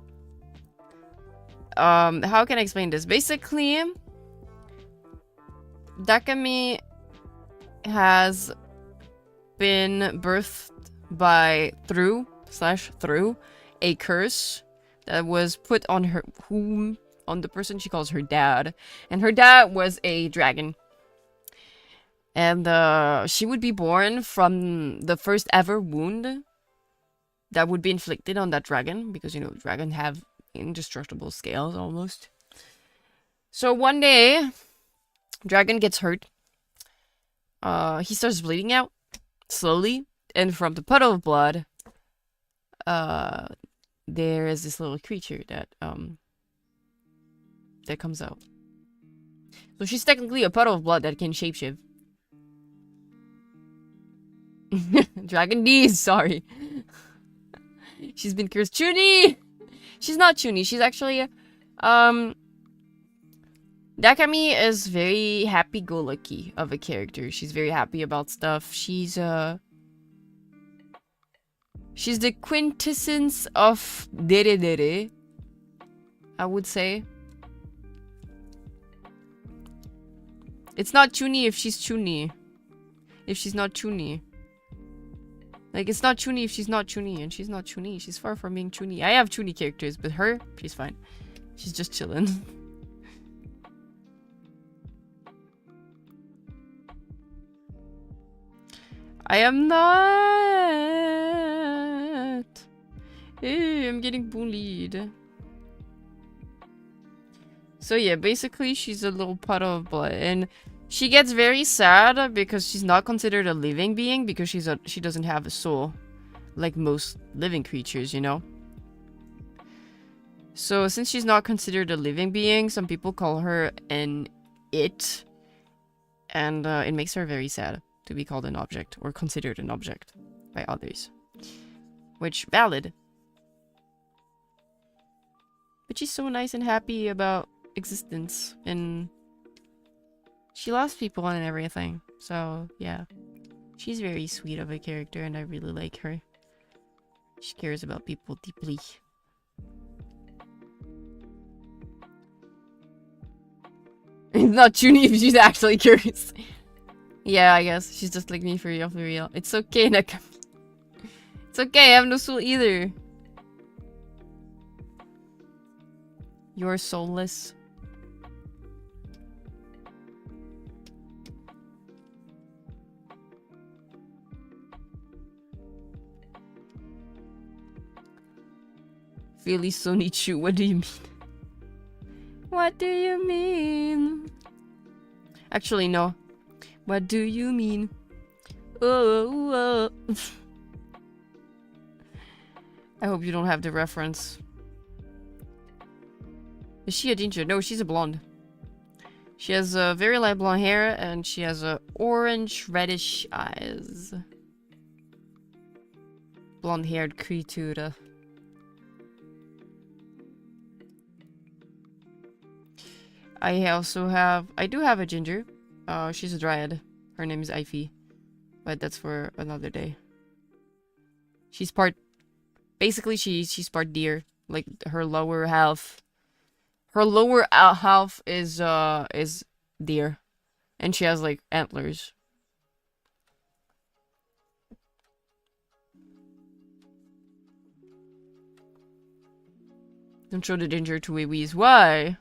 can I explain this? Basically, Dakami has been birthed by through a curse that was put on her on the person she calls her dad, and her dad was a dragon. And she would be born from the first ever wound that would be inflicted on that dragon, because, you know, dragons have indestructible scales almost. So one day, dragon gets hurt. He starts bleeding out slowly, and from the puddle of blood, there is this little creature that comes out. So she's technically a puddle of blood that can shapeshift. Dragon D's, sorry. She's been cursed. Chuni! She's not Chuni. She's actually, Dakami is very happy-go-lucky of a character. She's very happy about stuff. She's the quintessence of dere, I would say. It's not Chuni if she's Chuni. If she's not Chuni. Like, it's not Chuni if she's not Chuni, and she's not Chuni. She's far from being Chuni. I have Chuni characters, but her, she's fine. She's just chillin'. I am not. Hey, I'm getting bullied. So yeah, basically she's a little puddle of blood, and she gets very sad because she's not considered a living being, because she doesn't have a soul like most living creatures, you know? So since she's not considered a living being, some people call her an it, and it makes her very sad to be called an object, or considered an object by others. Which, valid. But she's so nice and happy about existence, and she loves people and everything. So, yeah. She's very sweet of a character, and I really like her. She cares about people deeply. It's not Junie if she's actually curious. Yeah, I guess. She's just like me for real, for real. It's okay, Naka. It's okay, I have no soul either. You're soulless. Faelie Sonichu, what do you mean? What do you mean? Actually, no. What do you mean? Oh. I hope you don't have the reference. Is she a ginger? No, she's a blonde. She has very light blonde hair and she has orange reddish eyes. Blonde haired creature. I do have a ginger. She's a dryad. Her name is I'm Faelie. But that's for another day. She's part... Basically, she's part deer. Like, her lower half... Her lower half is deer. And she has, like, antlers. Don't show the ginger to Weewees. Why?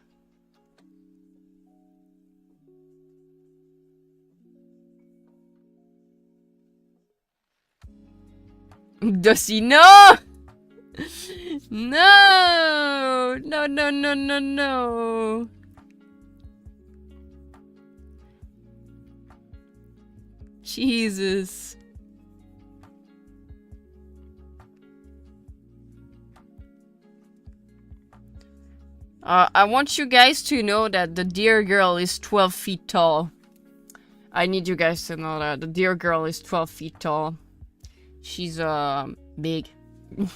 Does he know? No! No, no, no, no, no. Jesus. I want you guys to know that the deer girl is 12 feet tall. I need you guys to know that the deer girl is 12 feet tall. She's big.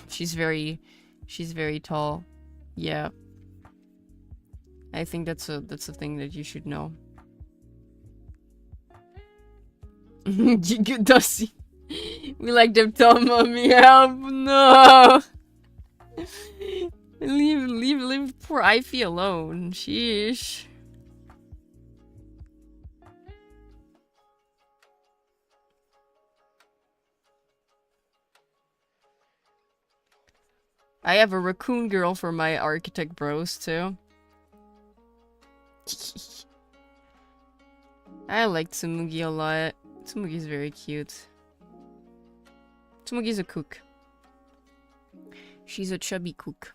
she's very tall. Yeah. I think that's a thing that you should know. Dusty. We like them tall, mommy. Help! No. leave poor I'm Faelie alone. Sheesh. I have a raccoon girl for my architect bros too. I like Tsumugi a lot. Tsumugi's very cute. Tsumugi's a cook. She's a chubby cook.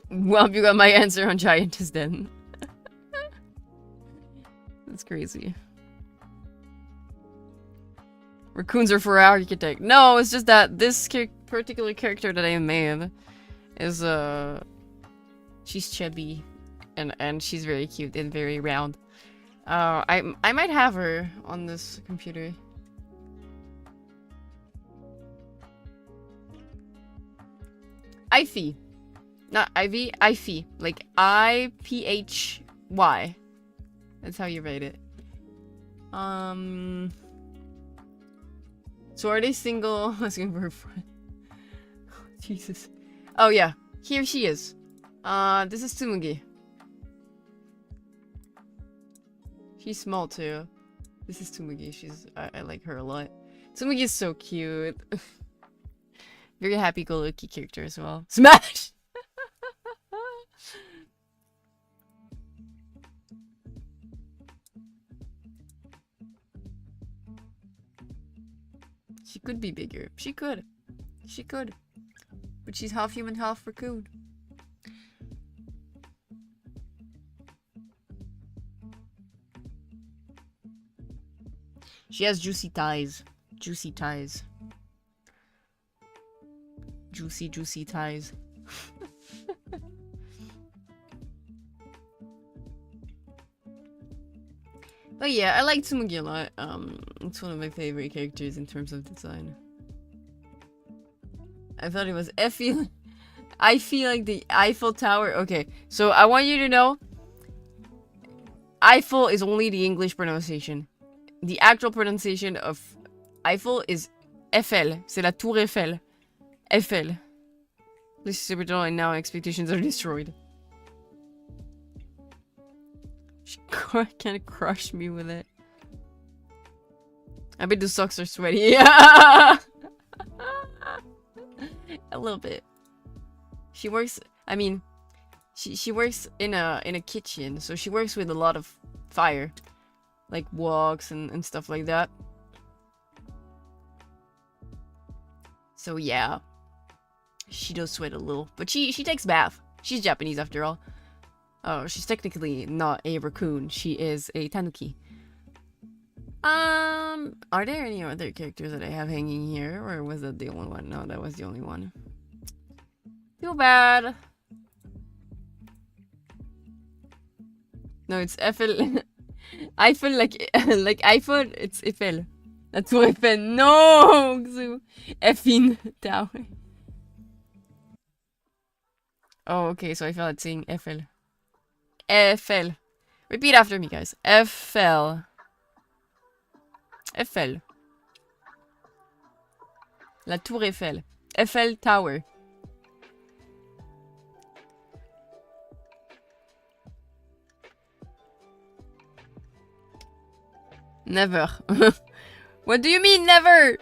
Well, you got my answer on Giantess then. That's crazy. Raccoons are for our architect. No, it's just that this particular character that I made is she's chubby and she's very cute and very round. I might have her on this computer. I'm Faelie. Not Ivy, I'm Faelie. Like I-P-H-Y. That's how you write it. So are they single? Asking for a friend. Jesus. Oh yeah, here she is. This is Tsumugi. She's small too. This is Tsumugi. I like her a lot. Tsumugi is so cute. Very happy-go-lucky character as well. Smash! She could be bigger. She could. She could. But she's half human, half raccoon. She has juicy thighs. Juicy thighs. Juicy, juicy thighs. But yeah, I like Tsumugi a lot. It's one of my favorite characters in terms of design. I thought it was Effie. I feel like the Eiffel Tower. Okay, so I want you to know, Eiffel is only the English pronunciation. The actual pronunciation of Eiffel is Eiffel. C'est la Tour Eiffel. Eiffel. This is super dull and now expectations are destroyed. She can't crush me with it. I bet the socks are sweaty. A little bit. She works, I mean, she works in a kitchen, so she works with a lot of fire. Like woks and stuff like that. So yeah. She does sweat a little. But she takes bath. She's Japanese after all. Oh, she's technically not a raccoon. She is a tanuki. Are there any other characters that I have hanging here? Or was that the only one? No, that was the only one. Feel bad. No, it's Eiffel. Eiffel like Eiffel, it's Eiffel. La Tour Eiffel. No! Effin Tower. Oh, okay, so I felt like saying Eiffel. Eiffel. Repeat after me, guys. Eiffel. Eiffel. La Tour Eiffel. Eiffel Tower. Never. What do you mean, never?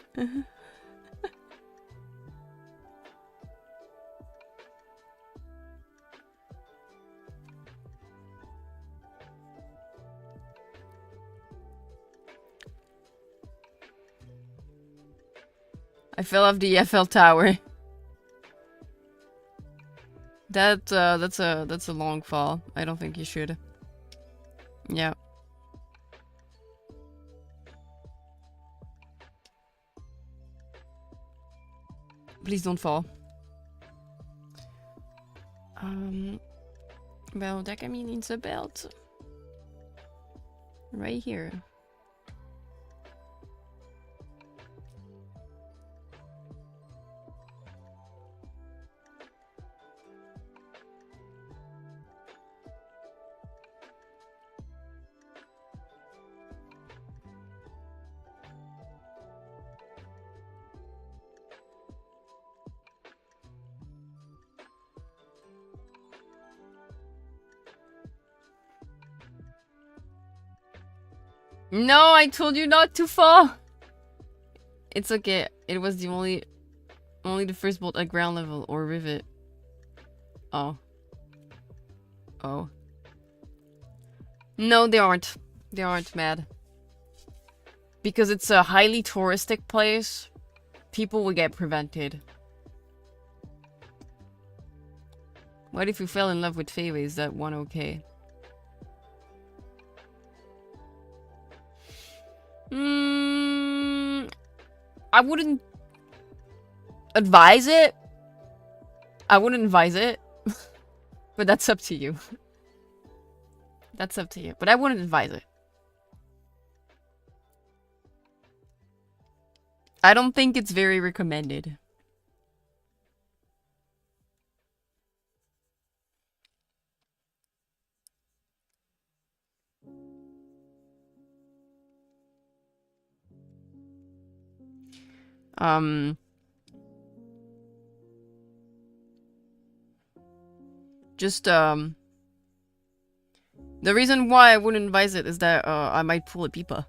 I fell off the Eiffel Tower. That's a long fall. I don't think you should. Yeah. Please don't fall. Well, that can mean needs a belt. Right here. No, I told you not to fall. It's okay. It was the only the first bolt at ground level or rivet. Oh. Oh. No, they aren't. They aren't mad. Because it's a highly touristic place, people will get prevented. What if you fell in love with Faelie? Is that one okay? I wouldn't advise it. I wouldn't advise it. But that's up to you. That's up to you. But I wouldn't advise it. I don't think it's very recommended. The reason why I wouldn't advise it is that I might pull a peepa.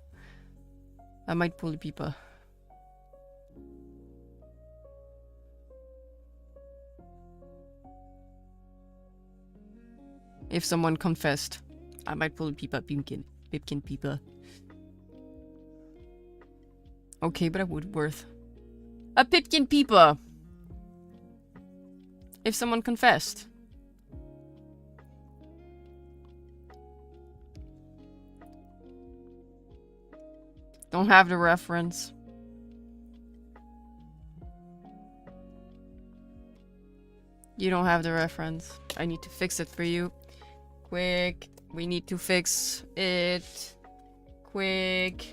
I might pull a peepa. If someone confessed, I might pull a peepa, Pipkin peepa. Okay, but I would worth a Pipkin peepa. If someone confessed. Don't have the reference. You don't have the reference. I need to fix it for you. Quick. We need to fix it. Quick.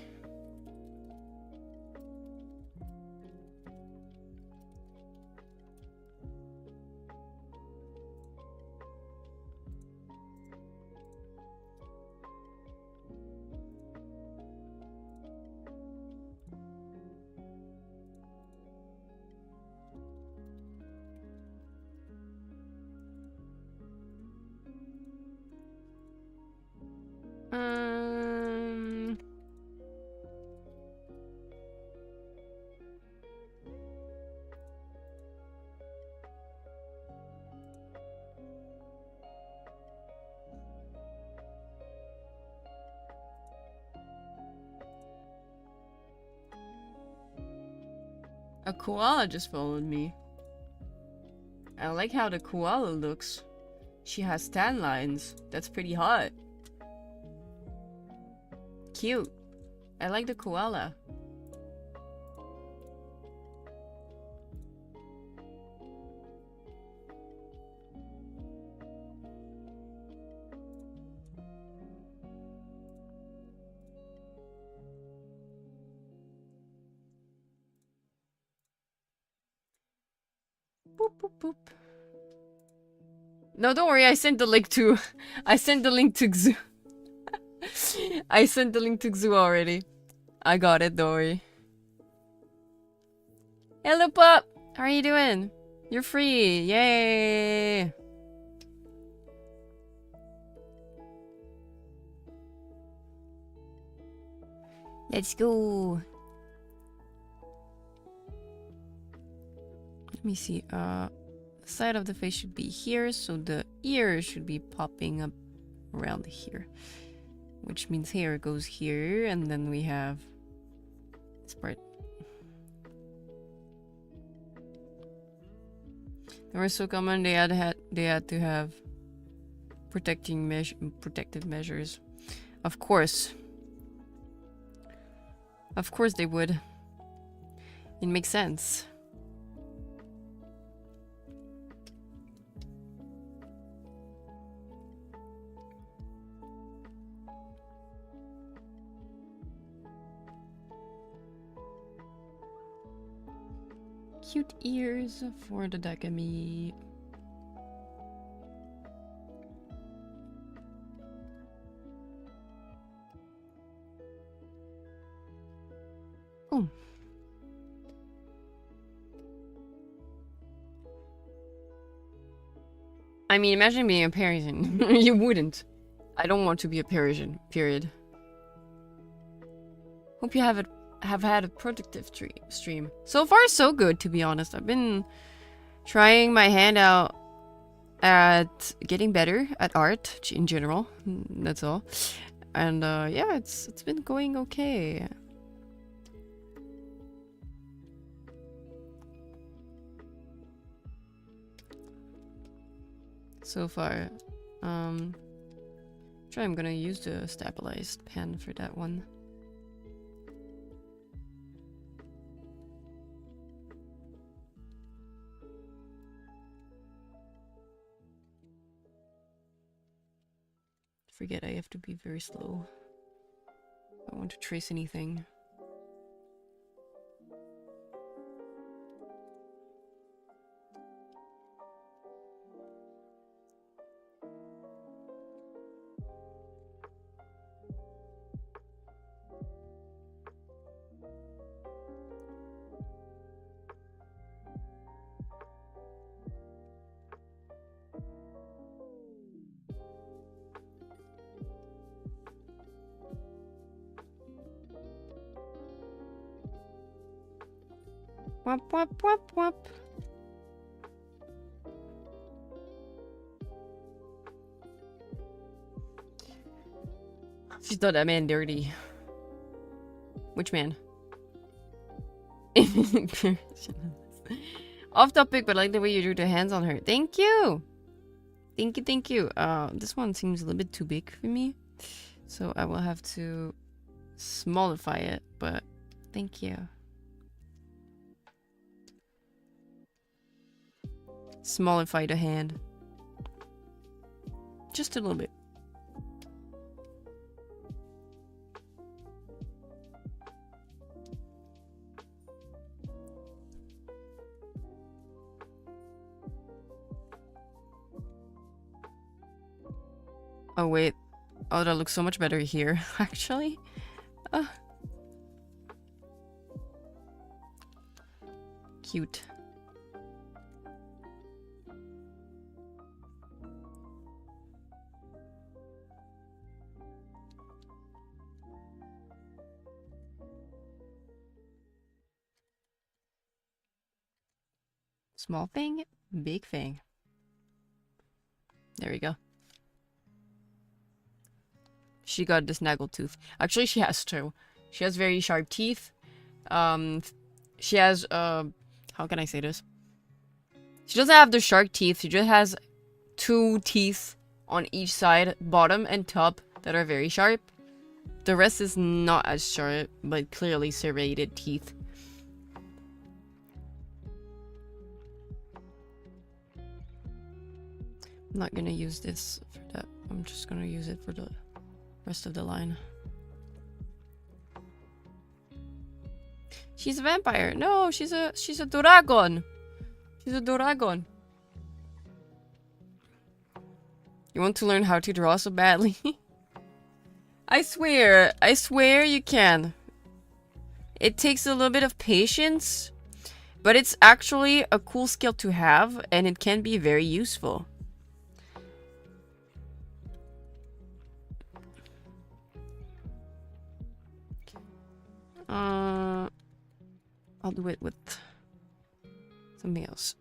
A koala just followed me. I like how the koala looks. She has tan lines. That's pretty hot. Cute. I like the koala. Boop, boop, boop. No, don't worry, I sent the link to... I sent the link to Xu. I sent the link to Xu already. I got it, don't worry. Hello, pup! How are you doing? You're free! Yay! Let's go! Let me see, the side of the face should be here, so the ear should be popping up around here. Which means hair goes here, and then we have this part. They were so common, they had to have protective measures. Of course. Of course they would. It makes sense. Cute ears for the Dakami. Oh. I mean, imagine being a Parisian. You wouldn't. I don't want to be a Parisian, period. Hope you have had a productive stream. So far, so good, to be honest. I've been trying my hand out at getting better at art in general. That's all. And yeah, it's been going okay. So far. I'm gonna use the stabilized pen for that one. Forget I have to be very slow. I don't want to trace anything. Wop, wop, wop, wop. She's done that man dirty. Which man? Off topic, but I like the way you drew the hands on her. Thank you! Thank you, thank you. This one seems a little bit too big for me. So I will have to smallify it, but thank you. Smallify the hand. Just a little bit. Oh wait. Oh, that looks so much better here, actually. Cute. Small thing, big thing. There we go. She got the snaggle tooth. Actually, she has two. She has very sharp teeth. She has how can I say this? She doesn't have the shark teeth. She just has 2 teeth on each side, bottom and top, that are very sharp. The rest is not as sharp, but clearly serrated teeth. I'm not gonna use this for that. I'm just gonna use it for the rest of the line. She's a vampire. No, she's a dragon. She's a dragon. You want to learn how to draw so badly? I swear you can. It takes a little bit of patience, but it's actually a cool skill to have, and it can be very useful. I'll do it with something else.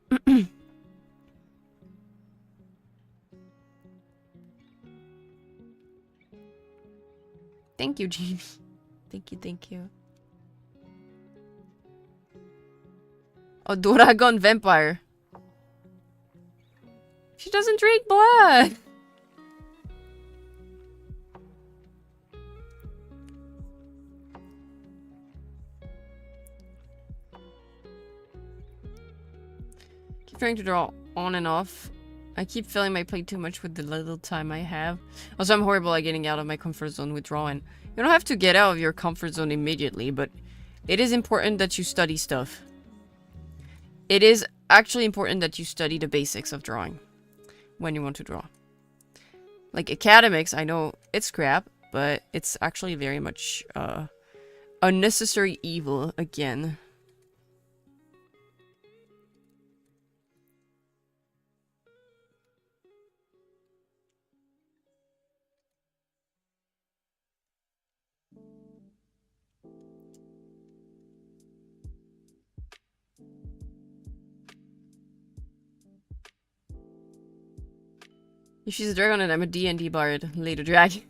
Thank you, Jeannie. Thank you. Oh, dragon vampire. She doesn't drink blood. Keep trying to draw on and off. I keep filling my plate too much with the little time I have. Also, I'm horrible at getting out of my comfort zone with drawing. You don't have to get out of your comfort zone immediately, but it is important that you study stuff. It is actually important that you study the basics of drawing when you want to draw. Like academics, I know it's crap, but it's actually very much a necessary evil again. If she's a dragon and I'm a D&D bard, Lady Dragon.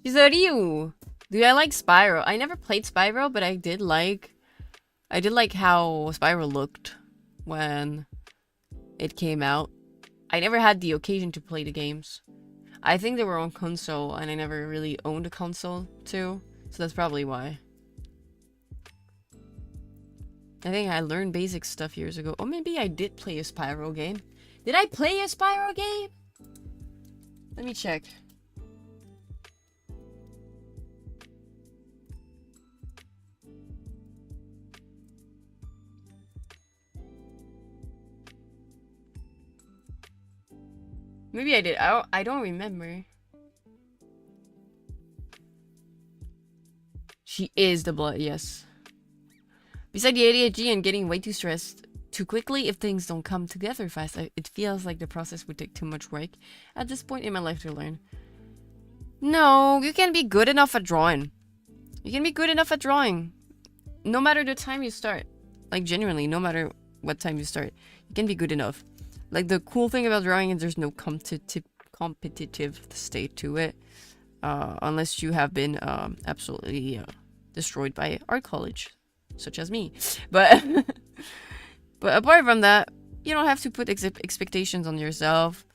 She's a Ryu. Do I like Spyro? I never played Spyro, but I did like how Spyro looked when it came out. I never had the occasion to play the games. I think they were on console, and I never really owned a console too, so that's probably why. I think I learned basic stuff years ago. Oh, maybe I did play a Spyro game. Did I play a Spyro game? Let me check. Maybe I did. I don't remember. She is the blood, yes. Besides the ADHD and getting way too stressed too quickly if things don't come together fast, it feels like the process would take too much work at this point in my life to learn. No, you can be good enough at drawing. You can be good enough at drawing. No matter the time you start. Like, genuinely, no matter what time you start. You can be good enough. Like, the cool thing about drawing is there's no competitive state to it. Unless you have been absolutely destroyed by art college. Such as me. But... But apart from that, you don't have to put expectations on yourself.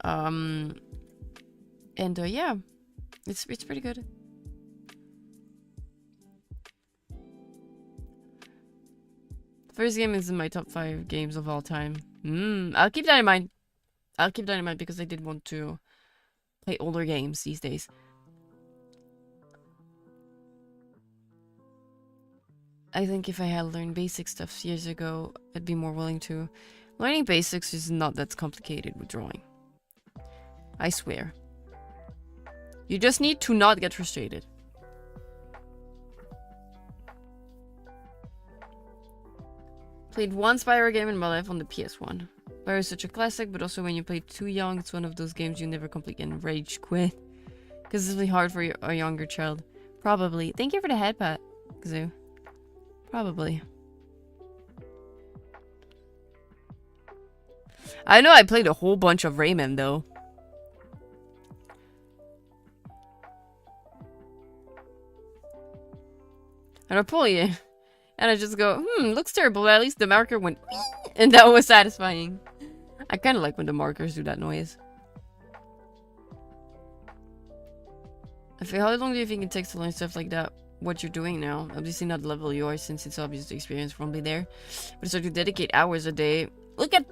Yeah, it's pretty good. First game is in my top 5 games of all time. I'll keep that in mind. I'll keep that in mind because I did want to play older games these days. I think if I had learned basic stuff years ago, I'd be more willing to. Learning basics is not that complicated with drawing. I swear. You just need to not get frustrated. Played one Spyro game in my life on the PS1. Spyro is such a classic, but also when you play too young, it's one of those games you never complete and rage quit. Because it's really hard for a younger child. Probably. Thank you for the head pat, Kazoo. Probably. I know I played a whole bunch of Rayman though. And Napoleon. And I just go, looks terrible, but at least the marker went and that was satisfying. I kind of like when the markers do that noise. I feel, how long do you think it takes to learn stuff like that? What you're doing now? Obviously not the level you are, since it's obvious the experience probably there. But start to dedicate hours a day. Look at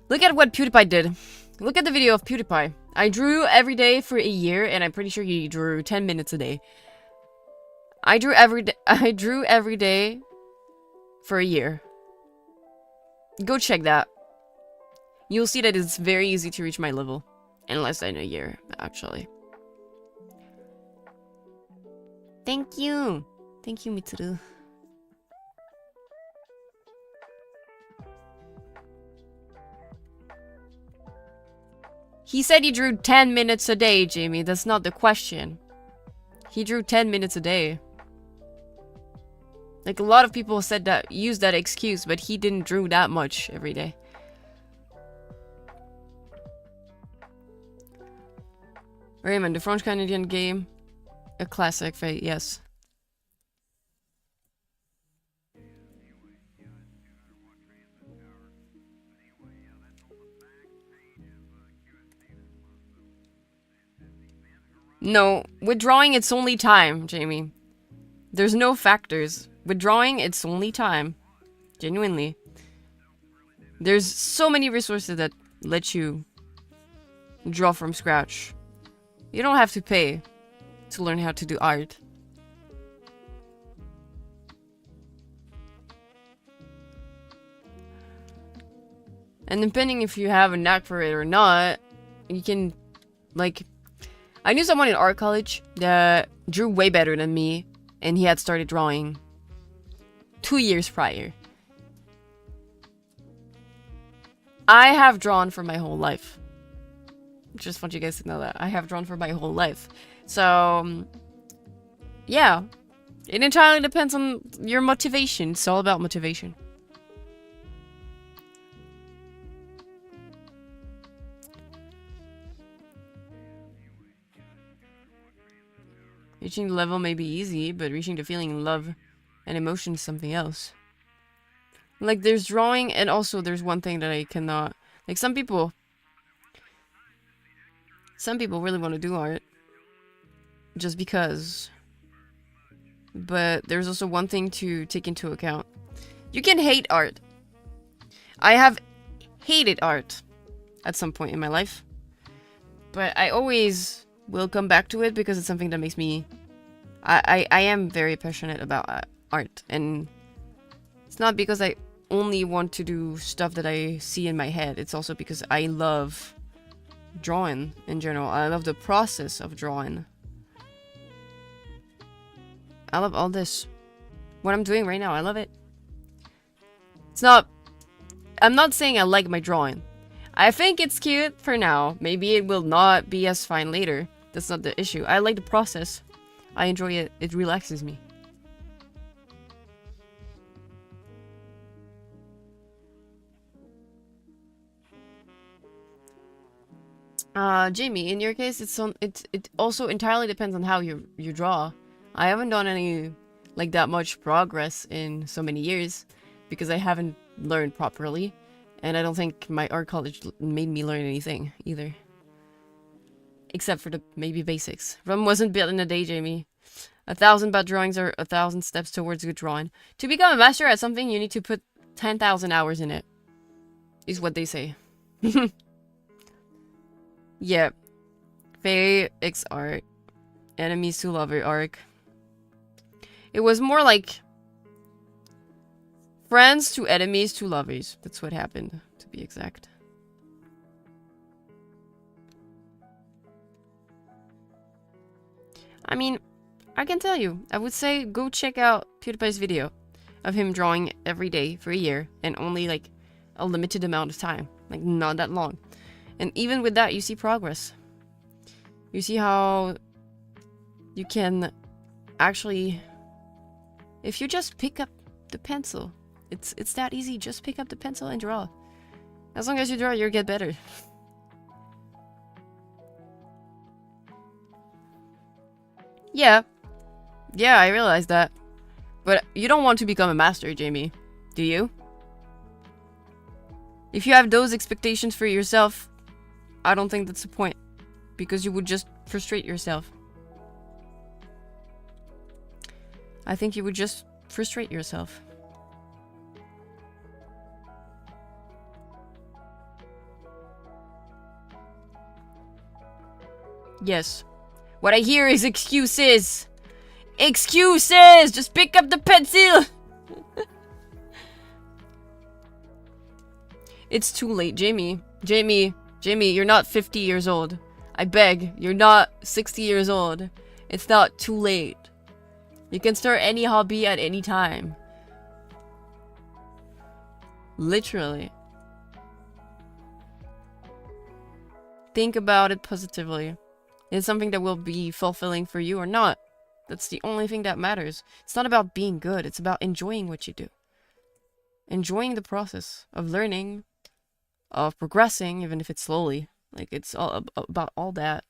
what PewDiePie did. Look at the video of PewDiePie. I drew every day for a year, and I'm pretty sure he drew 10 minutes a day. I drew every day for a year. Go check that. You'll see that it's very easy to reach my level. In less than a year, actually. Thank you. Thank you, Mitsuru. He said he drew 10 minutes a day, Jamie. That's not the question. He drew 10 minutes a day. Like, a lot of people said that, used that excuse, but he didn't drew that much every day. Raymond, the French-Canadian game. A classic, right? Yes. No, with drawing, it's only time, Jamie. There's no factors. With drawing, it's only time. Genuinely. There's so many resources that let you draw from scratch. You don't have to pay to learn how to do art. And depending if you have a knack for it or not, you can, like... I knew someone in art college that drew way better than me, and he had started drawing 2 years prior. I have drawn for my whole life. Just want you guys to know that. I have drawn for my whole life. So, yeah. It entirely depends on your motivation. It's all about motivation. Reaching the level may be easy, but reaching the feeling, love, and emotion is something else. Like, there's drawing, and also there's one thing that I cannot... Like, some people really want to do art. Just because. But there's also one thing to take into account. You can hate art. I have hated art at some point in my life. But I always will come back to it because it's something that makes me... I am very passionate about art. And it's not because I only want to do stuff that I see in my head. It's also because I love drawing in general. I love the process of drawing. I love all this. What I'm doing right now, I love it. It's not... I'm not saying I like my drawing. I think it's cute for now. Maybe it will not be as fine later. That's not the issue. I like the process. I enjoy it. It relaxes me. Jamie, in your case, it also entirely depends on how you draw. I haven't done any like that much progress in so many years because I haven't learned properly, and I don't think my art college made me learn anything either, except for the maybe basics. Rome wasn't built in a day, Jamie. 1,000 bad drawings are 1,000 steps towards good drawing. To become a master at something, you need to put 10,000 hours in it, is what they say. Yeah. Fae X art. Enemies to lover arc. It was more like friends to enemies to lovers. That's what happened, to be exact. I mean, I can tell you. I would say go check out PewDiePie's video of him drawing every day for a year and only like a limited amount of time. Like not that long. And even with that, you see progress. You see how you can actually, if you just pick up the pencil, it's that easy. Just pick up the pencil and draw. As long as you draw, you'll get better. Yeah. Yeah, I realized that. But you don't want to become a master, Jamie. Do you? If you have those expectations for yourself, I don't think that's the point. Because you would just frustrate yourself. I think you would just frustrate yourself. Yes. What I hear is excuses. Excuses! Just pick up the pencil! It's too late, Jamie. Jamie, you're not 50 years old. I beg, you're not 60 years old. It's not too late. You can start any hobby at any time. Literally. Think about it positively. It's something that will be fulfilling for you or not. That's the only thing that matters. It's not about being good. It's about enjoying what you do. Enjoying the process of learning, of progressing, even if it's slowly. Like, it's all about all that.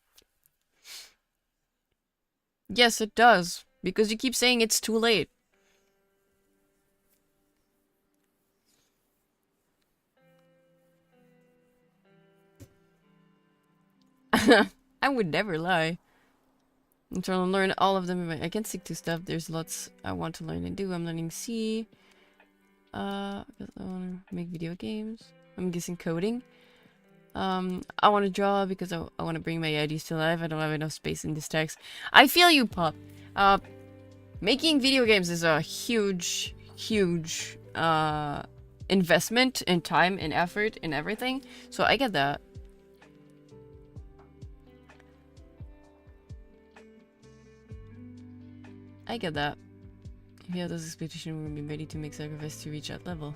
Yes, it does. Because you keep saying it's too late. I would never lie. I'm trying to learn all of them. I can stick to stuff. There's lots I want to learn and do. I'm learning C. I want to make video games. I'm guessing coding. I want to draw because I want to bring my ideas to life. I don't have enough space in this text. I feel you, Pop. Making video games is a huge investment in time and effort and everything. So I get that. I get that. If you have those expectations, we will be ready to make sacrifice to reach that level.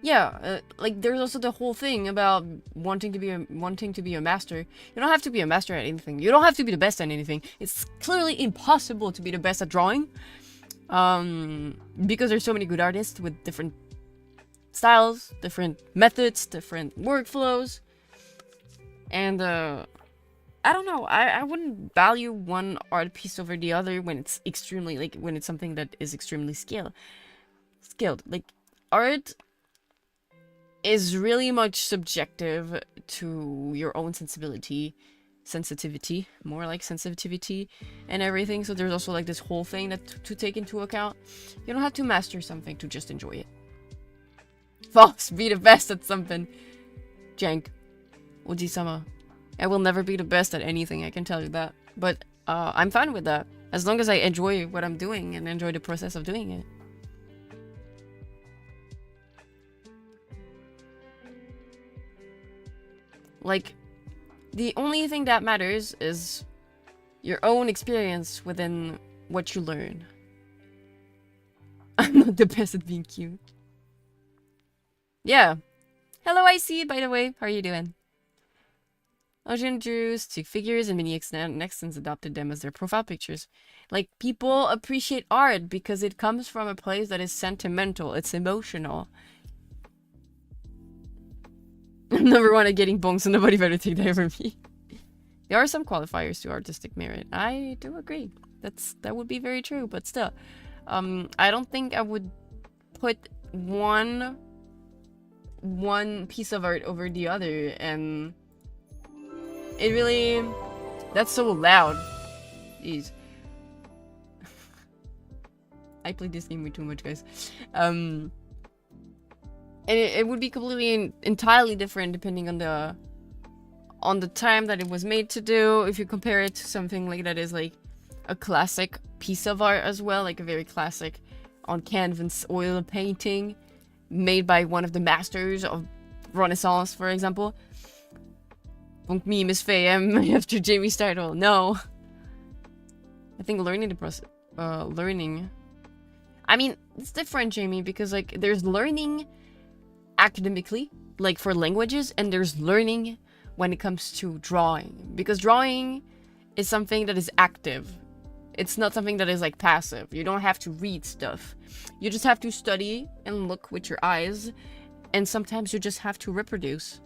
Yeah, like there's also the whole thing about wanting to be a master. You don't have to be a master at anything. You don't have to be the best at anything. It's clearly impossible to be the best at drawing, because there's so many good artists with different styles, different methods, different workflows, and I don't know. I wouldn't value one art piece over the other when it's extremely, like, when it's something that is extremely skilled. Like, art is really much subjective to your own sensitivity, more like sensitivity and everything. So there's also like this whole thing that to take into account. You don't have to master something to just enjoy it. Fox, be the best at something. Jank. Oji-sama. I will never be the best at anything, I can tell you that. But I'm fine with that. As long as I enjoy what I'm doing and enjoy the process of doing it. Like, the only thing that matters is your own experience within what you learn. I'm not the best at being cute. Yeah. Hello, ᵀᶦᵖ, by the way. How are you doing? Ocean drew stick figures and many extents adopted them as their profile pictures. Like, people appreciate art because it comes from a place that is sentimental. It's emotional. I'm number one at getting bongs, so nobody better take that over me. There are some qualifiers to artistic merit. I do agree. That would be very true, but still. I don't think I would put one piece of art over the other, and it really... That's so loud. Jeez. I played this game way too much, guys. And it would be completely entirely different depending on the time that it was made to do. If you compare it to something like that is like a classic piece of art as well, like a very classic on canvas oil painting made by one of the masters of Renaissance, for example. Donc me, Miss Faye, after Jamie's title. No. I think learning the process, learning. I mean, it's different, Jamie, because like there's learning academically, like for languages, and there's learning when it comes to drawing, because drawing is something that is active. It's not something that is like passive. You don't have to read stuff. You just have to study and look with your eyes, and sometimes you just have to reproduce.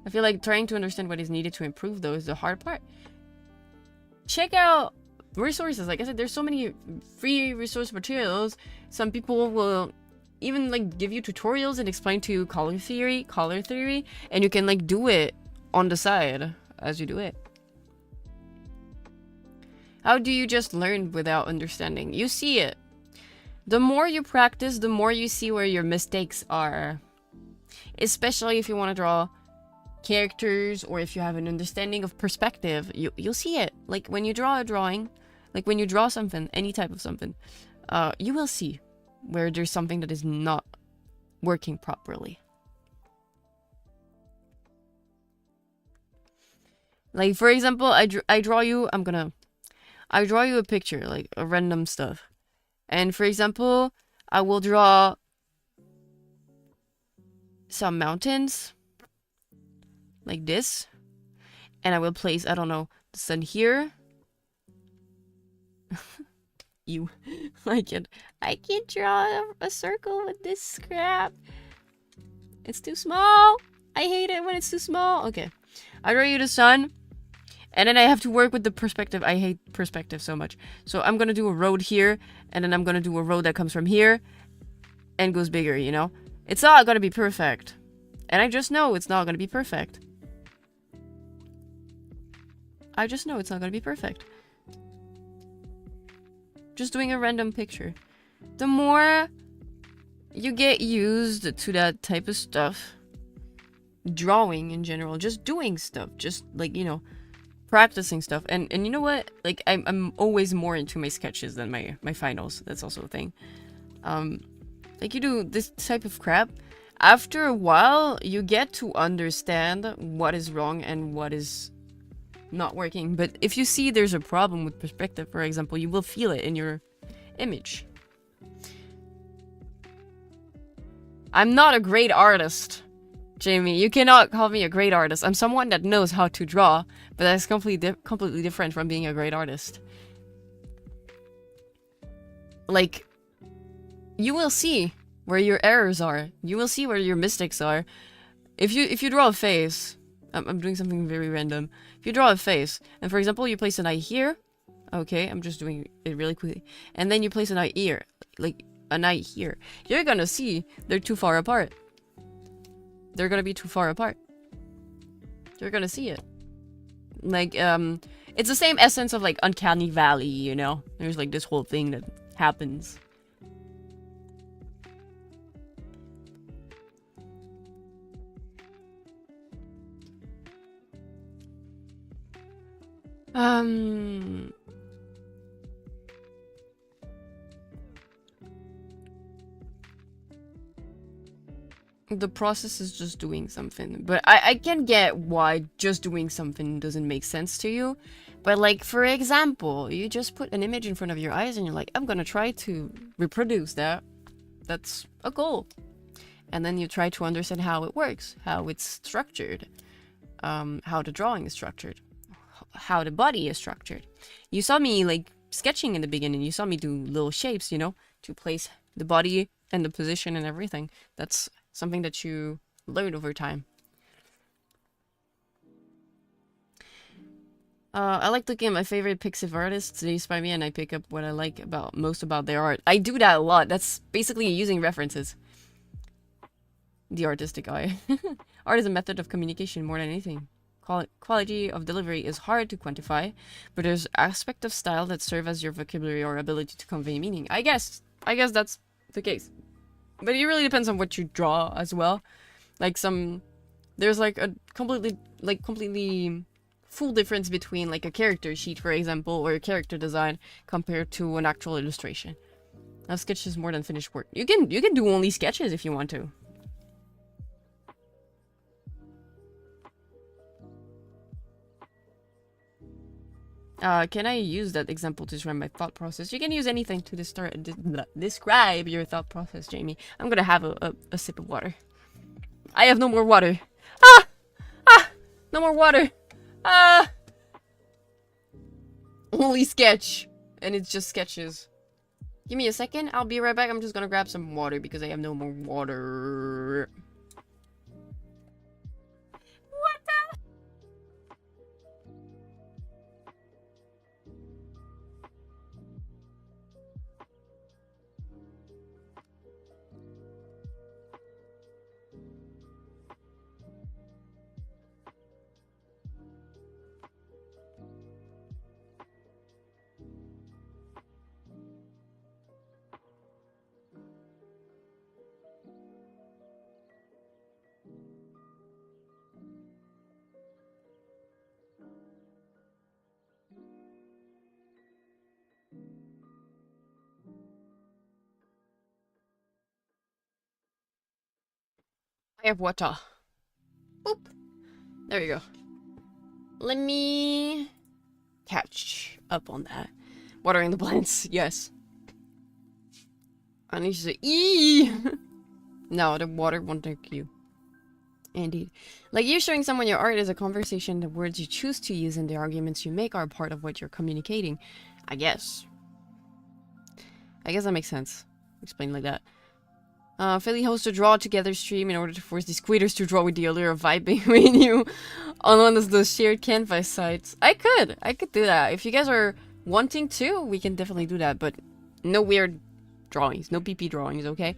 I feel like trying to understand what is needed to improve, though, is the hard part. Check out resources. Like I said, there's so many free resource materials. Some people will even like give you tutorials and explain to you color theory, and you can like do it on the side as you do it. How do you just learn without understanding? You see it. The more you practice, the more you see where your mistakes are. Especially if you want to draw characters, or if you have an understanding of perspective, you'll see it. Like when you draw a drawing, like when you draw something, any type of something, you will see where there's something that is not working properly. Like for example, I draw you a picture, like a random stuff. And for example, I will draw some mountains like this, and I will place, I don't know, the sun here. I can't draw a circle with this crap. It's too small. I hate it when it's too small. Okay, I draw you the sun, and then I have to work with the perspective. I hate perspective so much. So I'm gonna do a road here, and then I'm gonna do a road that comes from here and goes bigger, you know? It's not gonna be perfect. And I just know it's not gonna be perfect. I just know it's not gonna be perfect. Just doing a random picture. The more you get used to that type of stuff, drawing in general, just doing stuff, just like, you know, practicing stuff. And you know what? Like I'm always more into my sketches than my finals. That's also a thing. Like you do this type of crap, after a while you get to understand what is wrong and what is not working. But if you see there's a problem with perspective, for example, you will feel it in your image. I'm not a great artist, Jamie. You cannot call me a great artist. I'm someone that knows how to draw, but that's completely different from being a great artist. Like, you will see where your errors are. You will see where your mistakes are. If you draw a face, I'm doing something very random. If you draw a face, and for example, you place an eye here. Okay, I'm just doing it really quickly. And then you place an eye here, like an eye here. You're gonna see they're too far apart. They're gonna be too far apart. You're gonna see it. Like, it's the same essence of like uncanny valley, you know? There's like this whole thing that happens. The process is just doing something, but I can get why just doing something doesn't make sense to you. But like, for example, you just put an image in front of your eyes and you're like, I'm gonna try to reproduce that. That's a goal. And then you try to understand how it works, how it's structured, how the drawing is structured, how the body is structured. You saw me like sketching in the beginning. You saw me do little shapes, you know, to place the body and the position and everything. That's something that you learn over time. I like looking at my favorite Pixiv artists. They inspire me and I pick up what I like most about their art. I do that a lot. That's basically using references. The artistic eye. Art is a method of communication more than anything. Quality of delivery is hard to quantify, but there's aspect of style that serve as your vocabulary or ability to convey meaning. I guess that's the case. But it really depends on what you draw as well. Like there's like a completely full difference between like a character sheet, for example, or a character design compared to an actual illustration. Now, sketch is more than finished work. You can do only sketches if you want to. Can I use that example to describe my thought process? You can use anything to describe your thought process, Jamie. I'm gonna have a sip of water. I have no more water. No more water. Only sketch. And it's just sketches. Give me a second. I'll be right back. I'm just gonna grab some water because I have no more water. What? I have water. Boop. There we go. Let me catch up on that. Watering the plants, yes. I need to say, eee! No, the water won't take you. Indeed. Like you showing someone your art is a conversation. The words you choose to use and the arguments you make are part of what you're communicating. I guess that makes sense. Explain like that. Faelie hosts a draw together stream in order to force these creators to draw with the allure of vibe between you on one of those shared canvas sites. I could do that. If you guys are wanting to, we can definitely do that, but no weird drawings, no PP drawings, okay?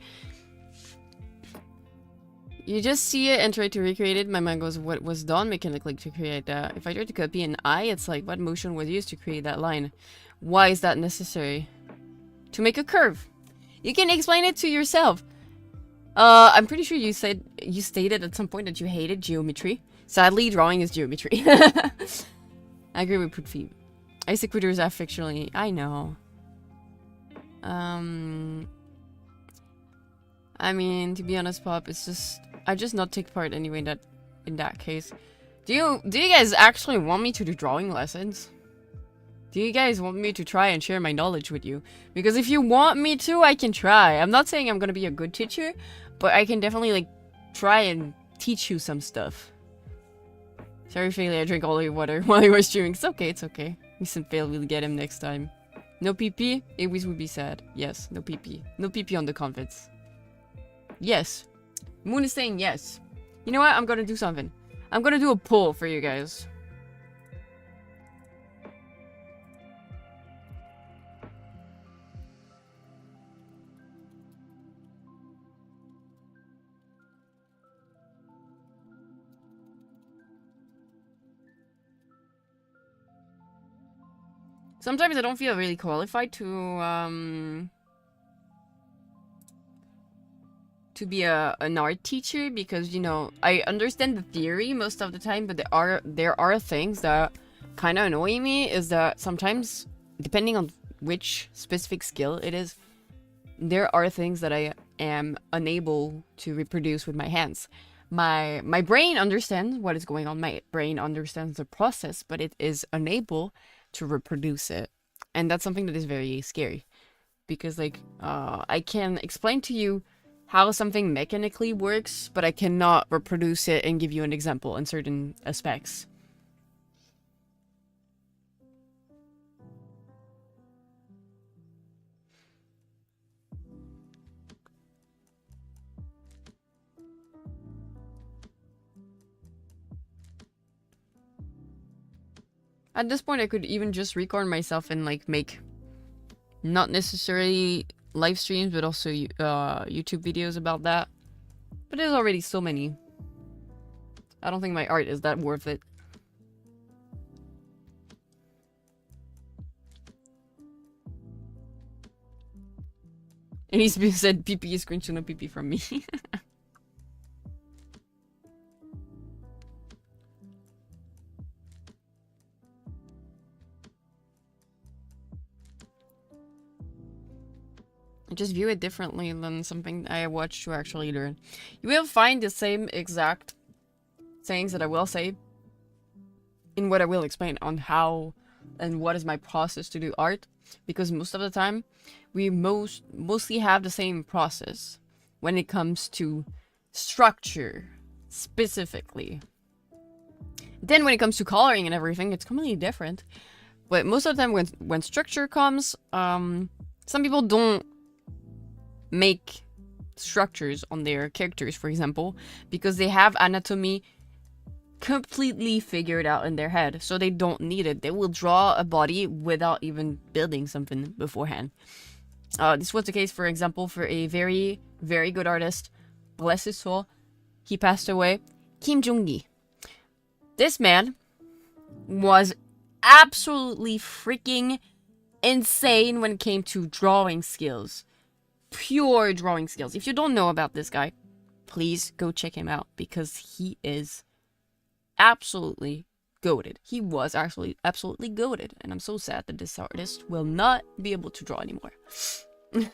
You just see it and try to recreate it. My mind goes, what was done mechanically to create that? If I try to copy an eye, it's like, what motion was used to create that line? Why is that necessary? To make a curve. You can explain it to yourself. I'm pretty sure you stated at some point that you hated geometry. Sadly, drawing is geometry. I agree with Putfi. Isequitors are fictionally. I know. I mean, to be honest, Pop, it's just I just not take part anyway. In that case, do you guys actually want me to do drawing lessons? Do you guys want me to try and share my knowledge with you? Because if you want me to, I can try. I'm not saying I'm gonna be a good teacher, but I can definitely like try and teach you some stuff. Sorry, Faelie, I drank all your water while you were streaming. It's okay, it's okay. We sent Fail, we'll get him next time. No PP? It would be sad. Yes, no PP. No PP on the convents. Yes. Moon is saying yes. You know what? I'm gonna do something. I'm gonna do a poll for you guys. Sometimes I don't feel really qualified to be an art teacher because, you know, I understand the theory most of the time, but there are things that kind of annoy me. Is that sometimes, depending on which specific skill it is, there are things that I am unable to reproduce with my hands. My brain understands what is going on. My brain understands the process, but it is unable to reproduce it, and that's something that is very scary because, like, I can explain to you how something mechanically works, but I cannot reproduce it and give you an example in certain aspects. At this point, I could even just record myself and, like, make not necessarily live streams, but also YouTube videos about that. But there's already so many. I don't think my art is that worth it. And he's said PP is screenshot no PP from me. I just view it differently than something I watch to actually learn. You will find the same exact sayings that I will say in what I will explain on how and what is my process to do art, because most of the time we mostly have the same process when it comes to structure specifically. Then when it comes to coloring and everything, it's completely different. But most of the time when structure comes, some people don't make structures on their characters, for example, because they have anatomy completely figured out in their head, so they don't need it. They will draw a body without even building something beforehand. This was the case, for example, for a very, very good artist, bless his soul, he passed away, Kim Jung-gi. This man was absolutely freaking insane when it came to drawing skills. Pure drawing skills. If you don't know about this guy, please go check him out, because he is absolutely goated. He was actually absolutely goated, and I'm so sad that this artist will not be able to draw anymore. You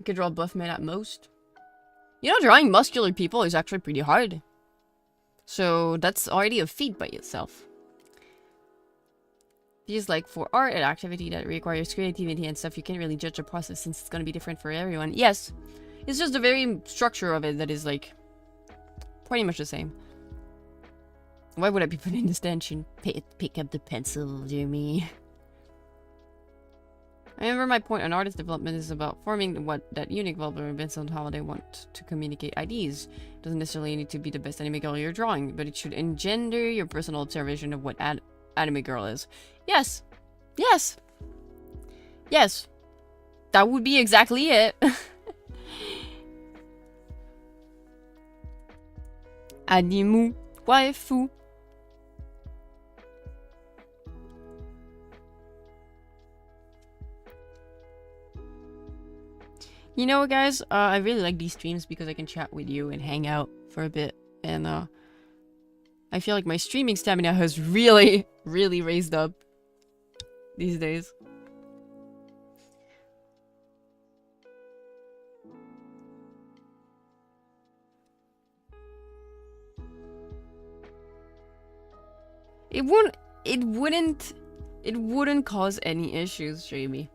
could draw buff man at most. You know, drawing muscular people is actually pretty hard. So that's already a feat by itself. Because like for art, an activity that requires creativity and stuff, you can't really judge the process since it's gonna be different for everyone. Yes, it's just the very structure of it that is like pretty much the same. Why would I be putting the stanchion? Pick up the pencil, Jimmy. I remember my point on artist development is about forming that unique vulnerability based on how they want to communicate ideas. It doesn't necessarily need to be the best anime girl you're drawing, but it should engender your personal observation of what anime girl is. Yes. Yes. Yes. That would be exactly it. Animu waifu. You know what, guys? I really like these streams because I can chat with you and hang out for a bit. And I feel like my streaming stamina has really, really raised up these days. It wouldn't cause any issues, Jamie.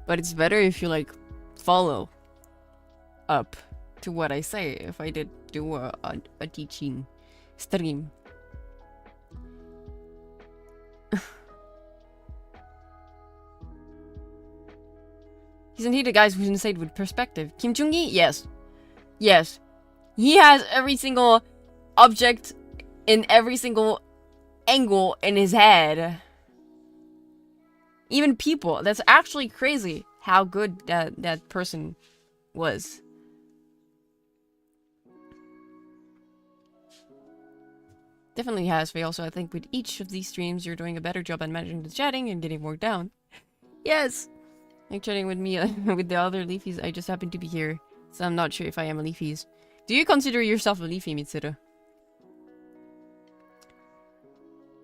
But it's better if you like follow up to what I say if I did do a teaching stream. Isn't he the guy who's inside with perspective? Kim Jung-gi? Yes. Yes. He has every single object in every single angle in his head. Even people. That's actually crazy how good that person was. Definitely has, but also I think with each of these streams you're doing a better job at managing the chatting and getting work down. Yes! Like chatting with me with the other leafies, I just happen to be here, so I'm not sure if I am a leafies. Do you consider yourself a leafy, Mitsuru?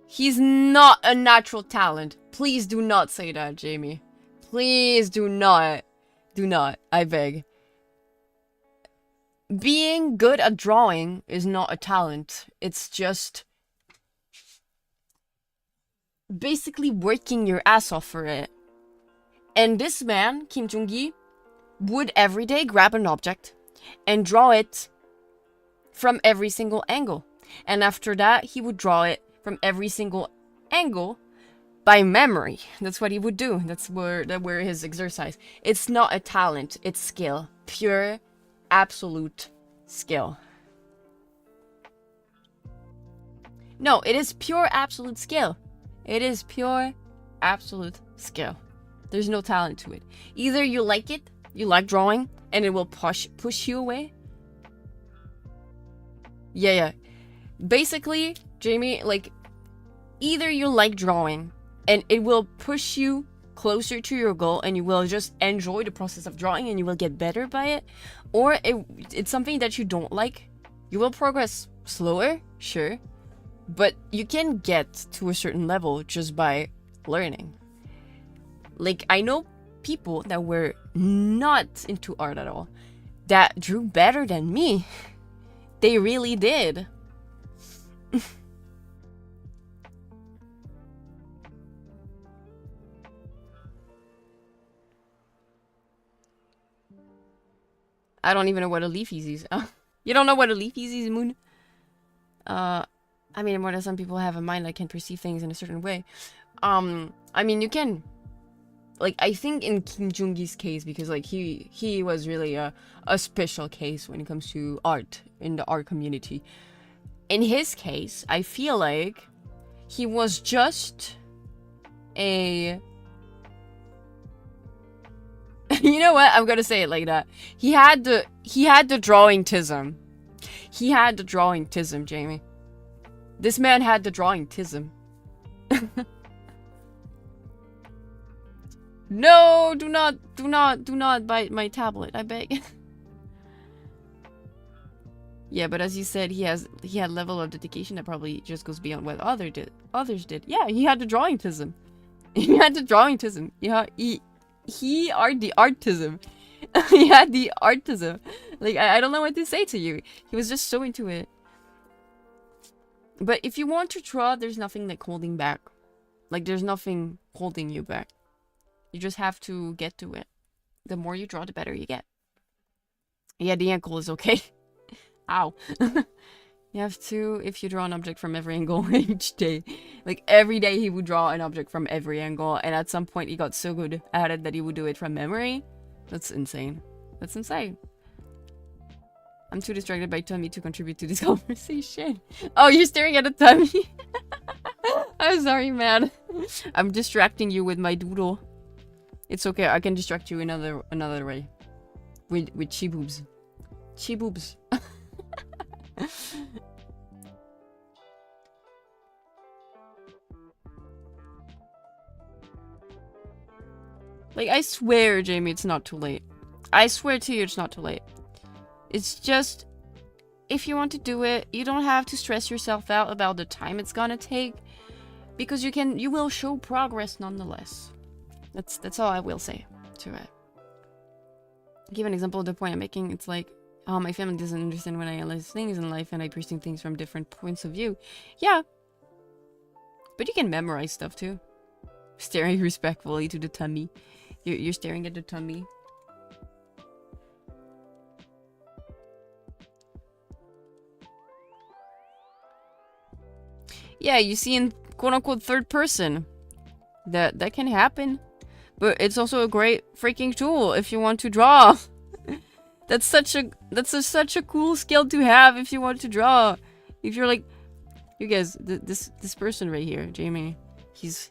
He's not a natural talent. Please do not say that, Jamie. Please do not. Do not. I beg. Being good at drawing is not a talent. It's just basically working your ass off for it. And this man, Kim Jung-gi, would every day grab an object and draw it from every single angle. And after that, he would draw it from every single angle by memory. That's what he would do. That's where his exercise. It's not a talent, it's skill. Pure, absolute skill. No, it is pure, absolute skill. It is pure, absolute skill. There's no talent to it. Either you like it, you like drawing, and it will push you away. Yeah. Basically, Jamie, like, either you like drawing, and it will push you closer to your goal, and you will just enjoy the process of drawing, and you will get better by it, or it's something that you don't like. You will progress slower, sure, but you can get to a certain level just by learning. Like, I know people that were not into art at all that drew better than me. They really did. I don't even know what a leafies is. You don't know what a leafies is, Moon? I mean, more than some people have a mind that can perceive things in a certain way. I mean, you can... Like, I think in Kim Jung-gi's case, because, like, he was really a special case when it comes to art, in the art community. In his case, I feel like he was just a... You know what? I'm gonna say it like that. He had the drawing-tism. He had the drawing-tism, Jamie. This man had the drawing-tism. No, do not bite my tablet, I beg. Yeah, but as you said, he had level of dedication that probably just goes beyond what others did. Yeah, he had the drawing-tism. He had the drawing-tism. Yeah, he had the artism. He had the artism. Like, I don't know what to say to you. He was just so into it. But if you want to draw, there's nothing like holding back. Like, there's nothing holding you back. You just have to get to it. The more you draw, the better you get. Yeah, the ankle is okay. Ow. You have to, if you draw an object from every angle each day. Like, every day he would draw an object from every angle, and at some point he got so good at it that he would do it from memory. That's insane. That's insane. I'm too distracted by tummy to contribute to this conversation. Oh, you're staring at a tummy? I'm sorry, man. I'm distracting you with my doodle. It's okay, I can distract you another way. With chi boobs. Chi boobs. Like, I swear, Jamie, it's not too late. I swear to you, it's not too late. It's just, if you want to do it, you don't have to stress yourself out about the time it's gonna take, because you will show progress nonetheless. That's all I will say to it. Give an example of the point I'm making. It's like, oh, my family doesn't understand when I analyze things in life and I perceive things from different points of view. Yeah. But you can memorize stuff too. Staring respectfully to the tummy. You're staring at the tummy. Yeah, you see in quote-unquote third person. That can happen. But it's also a great freaking tool if you want to draw. That's such a cool skill to have if you want to draw. If you're like, you guys, this person right here, Jamie, he's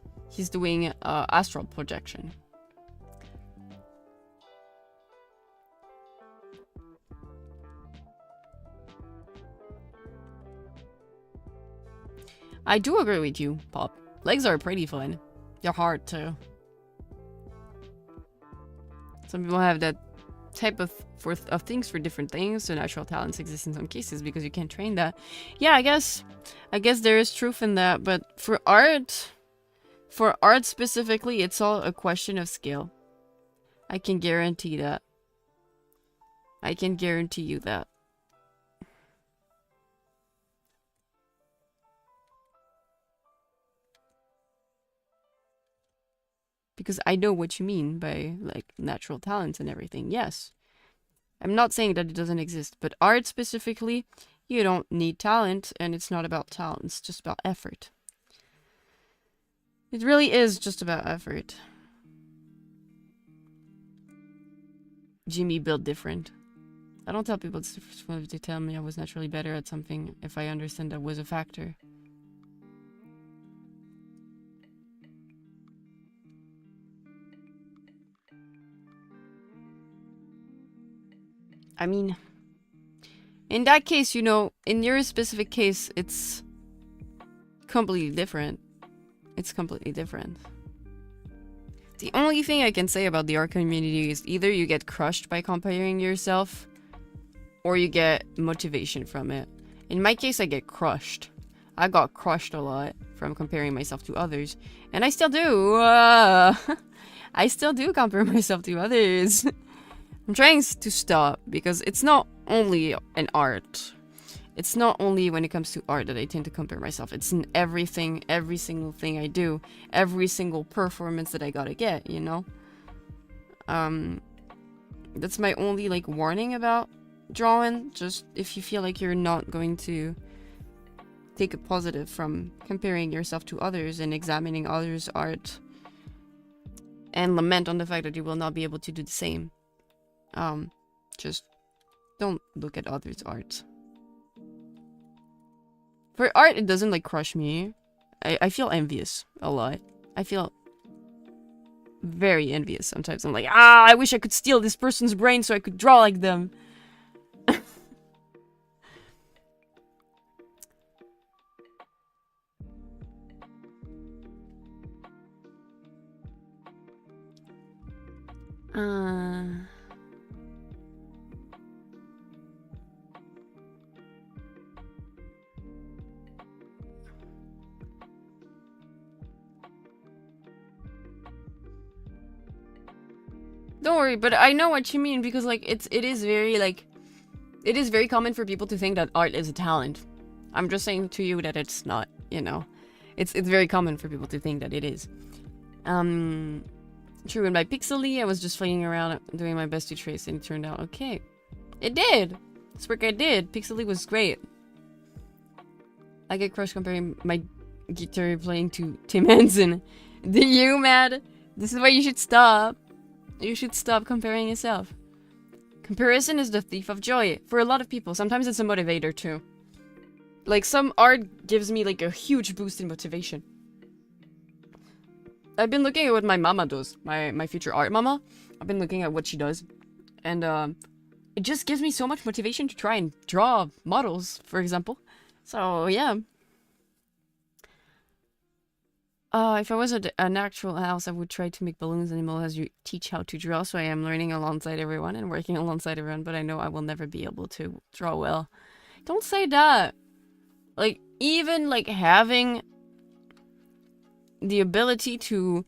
doing astral projection. I do agree with you, Pop. Legs are pretty fun. They're hard too. Some people have that type of things for different things, so natural talents exist in some cases because you can't train that. Yeah, I guess there is truth in that, but for art specifically, it's all a question of skill. I can guarantee that. I can guarantee you that. Because I know what you mean by, like, natural talents and everything. Yes. I'm not saying that it doesn't exist, but art specifically, you don't need talent, and it's not about talent. It's just about effort. It really is just about effort. Jimmy built different. I don't tell people it's different if they tell me I was naturally better at something if I understand that was a factor. I mean, in that case, you know, in your specific case, it's completely different. It's completely different. The only thing I can say about the art community is either you get crushed by comparing yourself, or you get motivation from it. In my case, I get crushed. I got crushed a lot from comparing myself to others, and I still do. I still do compare myself to others. I'm trying to stop, because it's not only an art. It's not only when it comes to art that I tend to compare myself. It's in everything, every single thing I do, every single performance that I gotta get, you know? That's my only, like, warning about drawing. Just if you feel like you're not going to take a positive from comparing yourself to others and examining others' art, and lament on the fact that you will not be able to do the same. Just don't look at others' art. For art, it doesn't, like, crush me. I feel envious a lot. I feel very envious sometimes. I'm like, I wish I could steal this person's brain so I could draw like them. Don't worry, but I know what you mean, because, like, it is very, like, It is very common for people to think that art is a talent. I'm just saying to you that it's not, you know. It's very common for people to think that it is. True, in my Pixely, I was just playing around doing my best to trace, and it turned out okay. It did! This work I did. Pixely was great. I get crushed comparing my guitar playing to Tim Henson. Do you, mad? This is why you should stop. You should stop comparing yourself. Comparison is the thief of joy. For a lot of people, sometimes it's a motivator too. Like, some art gives me like a huge boost in motivation. I've been looking at what my mama does. My future art mama. I've been looking at what she does. And it just gives me so much motivation to try and draw models, for example. So, yeah. If I was at an actual house, I would try to make balloons animals as you teach how to draw. So I am learning alongside everyone and working alongside everyone. But I know I will never be able to draw well. Don't say that. Like, even like having the ability to,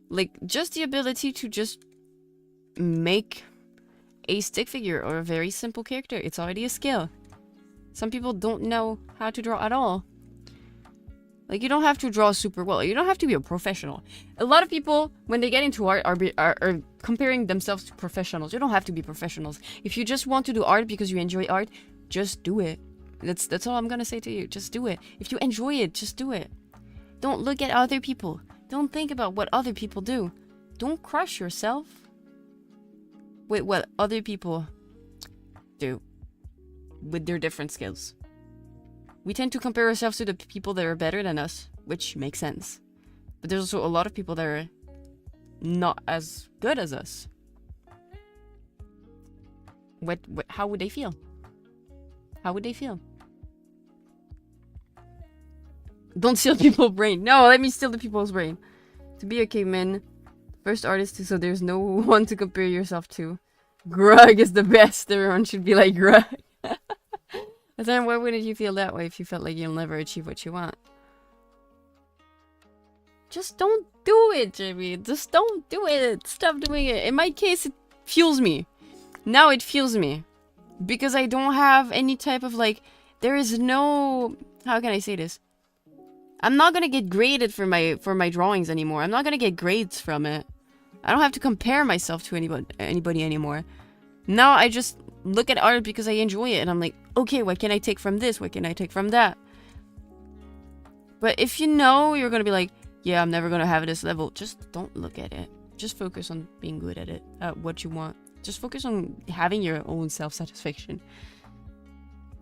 like, just the ability to just make a stick figure or a very simple character. It's already a skill. Some people don't know how to draw at all. Like, you don't have to draw super well. You don't have to be a professional. A lot of people, when they get into art, are comparing themselves to professionals. You don't have to be professionals. If you just want to do art because you enjoy art, just do it. That's all I'm gonna say to you. Just do it. If you enjoy it, just do it. Don't look at other people. Don't think about what other people do. Don't crush yourself with what other people do with their different skills. We tend to compare ourselves to the people that are better than us, which makes sense. But there's also a lot of people that are not as good as us. How would they feel? How would they feel? Don't steal people's brain. No, let me steal the people's brain. To be a caveman, first artist, so there's no one to compare yourself to. Grug is the best. Everyone should be like Grug. But then why wouldn't you feel that way if you felt like you'll never achieve what you want? Just don't do it, Jamie. Just don't do it. Stop doing it. In my case, it fuels me. Now it fuels me. Because I don't have any type of, like, there is no... How can I say this? I'm not gonna get graded for my drawings anymore. I'm not gonna get grades from it. I don't have to compare myself to anybody anymore. Now I just look at art because I enjoy it, and I'm like, okay, what can I take from this? What can I take from that? But if you know you're gonna be like, yeah, I'm never gonna have this level, just don't look at it. Just focus on being good at it, at what you want. Just focus on having your own self-satisfaction.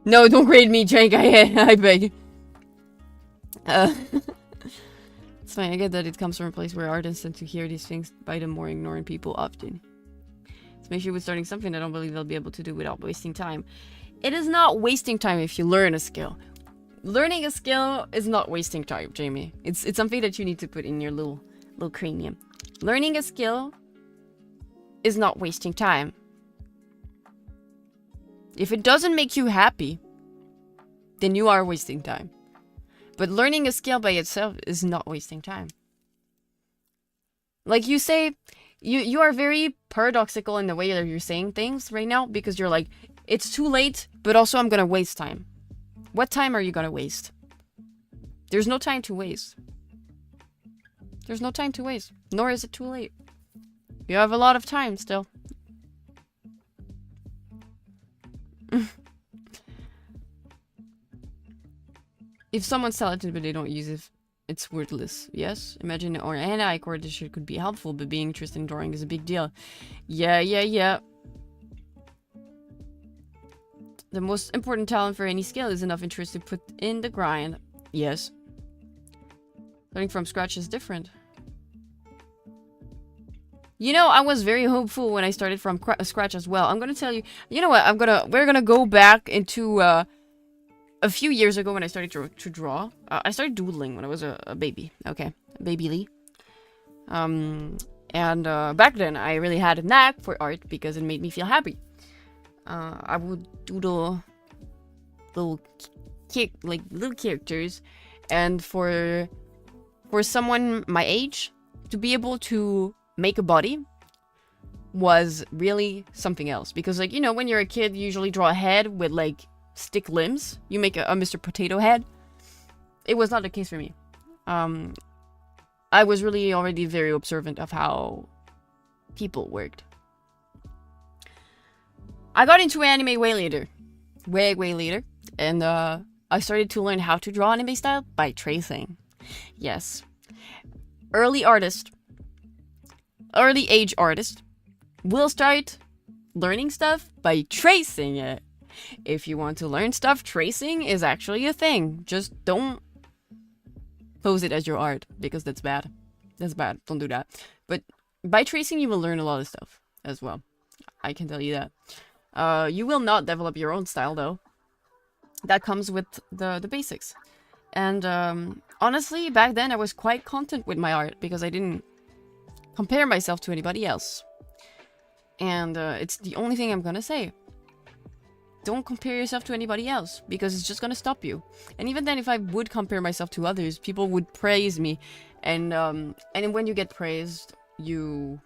No, don't grade me, Jank. I beg. It's fine. I get that it comes from a place where artists tend to hear these things by them more ignoring people often. Especially with starting something I don't believe they'll be able to do without wasting time. It is not wasting time if you learn a skill. Learning a skill is not wasting time, Jamie. It's something that you need to put in your little cranium. Learning a skill is not wasting time. If it doesn't make you happy, then you are wasting time. But learning a skill by itself is not wasting time. Like you say, you are very paradoxical in the way that you're saying things right now, because you're like, it's too late, but also I'm gonna waste time. What time are you gonna waste? There's no time to waste. There's no time to waste, nor is it too late. You have a lot of time still. If someone's talented but they don't use it, it's worthless. Yes? Imagine or any coordination could be helpful, but being interested in drawing is a big deal. Yeah. The most important talent for any skill is enough interest to put in the grind. Yes. Starting from scratch is different. You know, I was very hopeful when I started from scratch as well. I'm gonna tell you. You know what? We're gonna go back into a few years ago when I started to draw. I started doodling when I was a baby. Okay, baby Lee. And back then I really had a knack for art because it made me feel happy. I would doodle little characters, and for someone my age to be able to make a body was really something else. Because, like, you know, when you're a kid, you usually draw a head with, like, stick limbs. You make a Mr. Potato Head. It was not the case for me. I was really already very observant of how people worked. I got into anime way later. Way later. And, I started to learn how to draw anime style by tracing. Yes. Early age artist will start learning stuff by tracing it. If you want to learn stuff, tracing is actually a thing. Just don't pose it as your art, because that's bad. That's bad. Don't do that. But by tracing, you will learn a lot of stuff as well. I can tell you that. You will not develop your own style, though. That comes with the basics. And honestly, back then I was quite content with my art because I didn't compare myself to anybody else. And it's the only thing I'm gonna say. Don't compare yourself to anybody else, because it's just gonna stop you. And even then, if I would compare myself to others, people would praise me. And when you get praised, you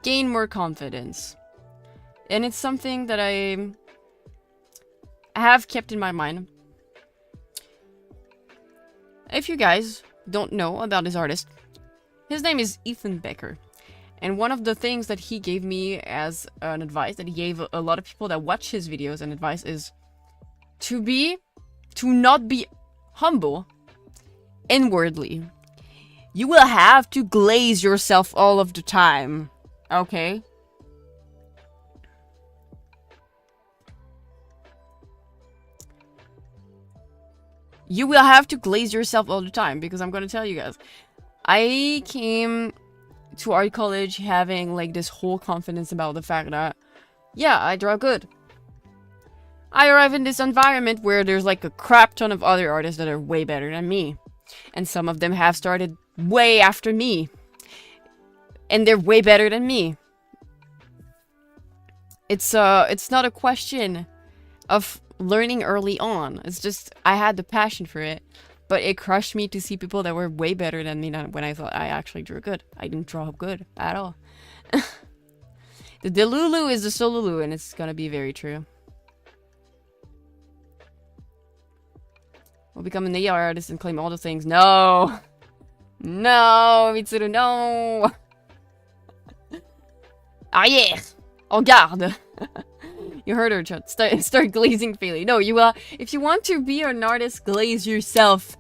gain more confidence. And it's something that I have kept in my mind. If you guys don't know about this artist, his name is Ethan Becker. And one of the things that he gave me as an advice, that he gave a lot of people that watch his videos and advice, is to not be humble inwardly. You will have to glaze yourself all of the time. Okay? You will have to glaze yourself all the time, because I'm gonna tell you guys. I came to art college having like this whole confidence about the fact that, yeah, I draw good. I arrive in this environment where there's like a crap ton of other artists that are way better than me. And some of them have started way after me. And they're way better than me. It's not a question of learning early on. It's just, I had the passion for it. But it crushed me to see people that were way better than me when I thought I actually drew good. I didn't draw good at all. The Delulu is the Solulu, and it's gonna be very true. We'll become an AR artist and claim all the things. No! No, Mitsuru, no! Arrière! En garde! You heard her, Chut. Start glazing Faelie. No, you if you want to be an artist, glaze yourself.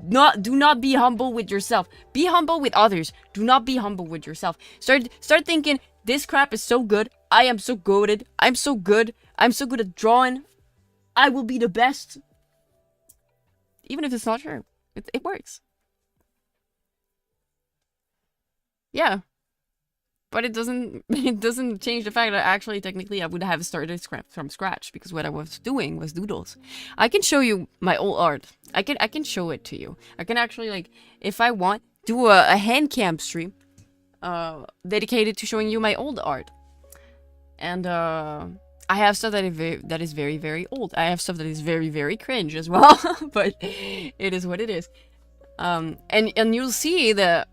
Do not be humble with yourself. Be humble with others. Do not be humble with yourself. Start thinking, this crap is so good. I am so goated. I'm so good. I'm so good at drawing. I will be the best. Even if it's not true. It works. Yeah. But it doesn't change the fact that actually, technically, I would have started from scratch, because what I was doing was doodles. I can show you my old art. I can show it to you. I can actually, like, if I want, do a hand cam stream dedicated to showing you my old art. And I have stuff that is very, very old. I have stuff that is very, very cringe as well. But it is what it is. And you'll see that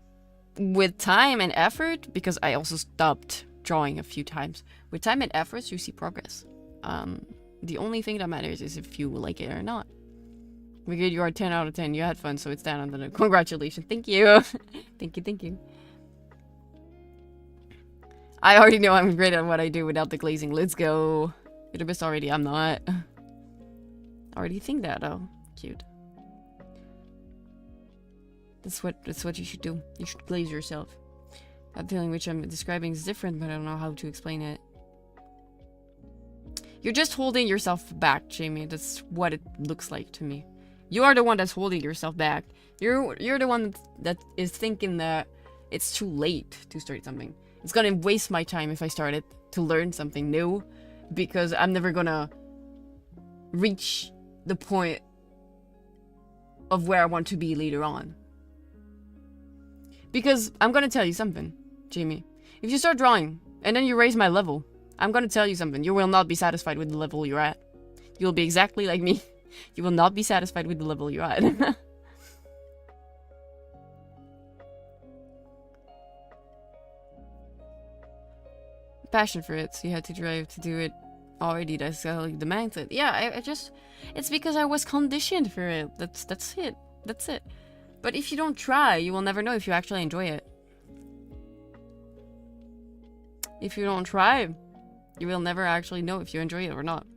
with time and effort, because I also stopped drawing a few times. With time and efforts, you see progress. The only thing that matters is if you like it or not. We get you are 10 out of 10. You had fun, so it's down under the congratulations. Thank you. Thank you. I already know I'm great at what I do without the glazing. Let's go. You're the best already. I'm not. I already think that, though. Cute. That's what you should do. You should glaze yourself. That feeling which I'm describing is different, but I don't know how to explain it. You're just holding yourself back, Jamie. That's what it looks like to me. You are the one that's holding yourself back. You're the one that is thinking that it's too late to start something. It's gonna waste my time if I started to learn something new, because I'm never gonna reach the point of where I want to be later on. Because I'm gonna tell you something, Jamie. If you start drawing, and then you raise my level, I'm gonna tell you something. You will not be satisfied with the level you're at. You'll be exactly like me. You will not be satisfied with the level you're at. passion for it, so you had to drive to do it already. That's like the mindset. Yeah, I just, it's because I was conditioned for it. That's it. That's it. But if you don't try, you will never know if you actually enjoy it. If you don't try, you will never actually know if you enjoy it or not.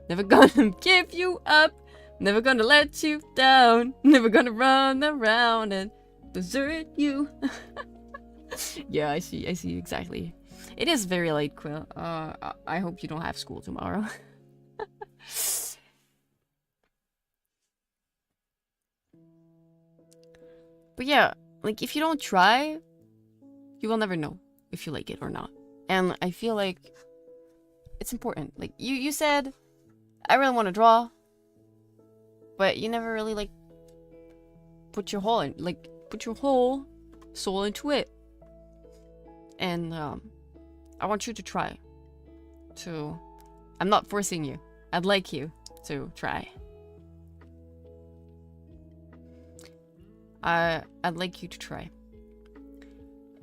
Never gonna give you up. Never gonna let you down. Never gonna run around and desert you. Yeah, I see exactly. It is very late, Quill. I hope you don't have school tomorrow. But yeah, like, if you don't try, you will never know if you like it or not. And I feel like it's important. Like, you said, I really want to draw, but you never really, like, put your whole soul into it. And I want you to try. I'm not forcing you. I'd like you to try. I'd like you to try.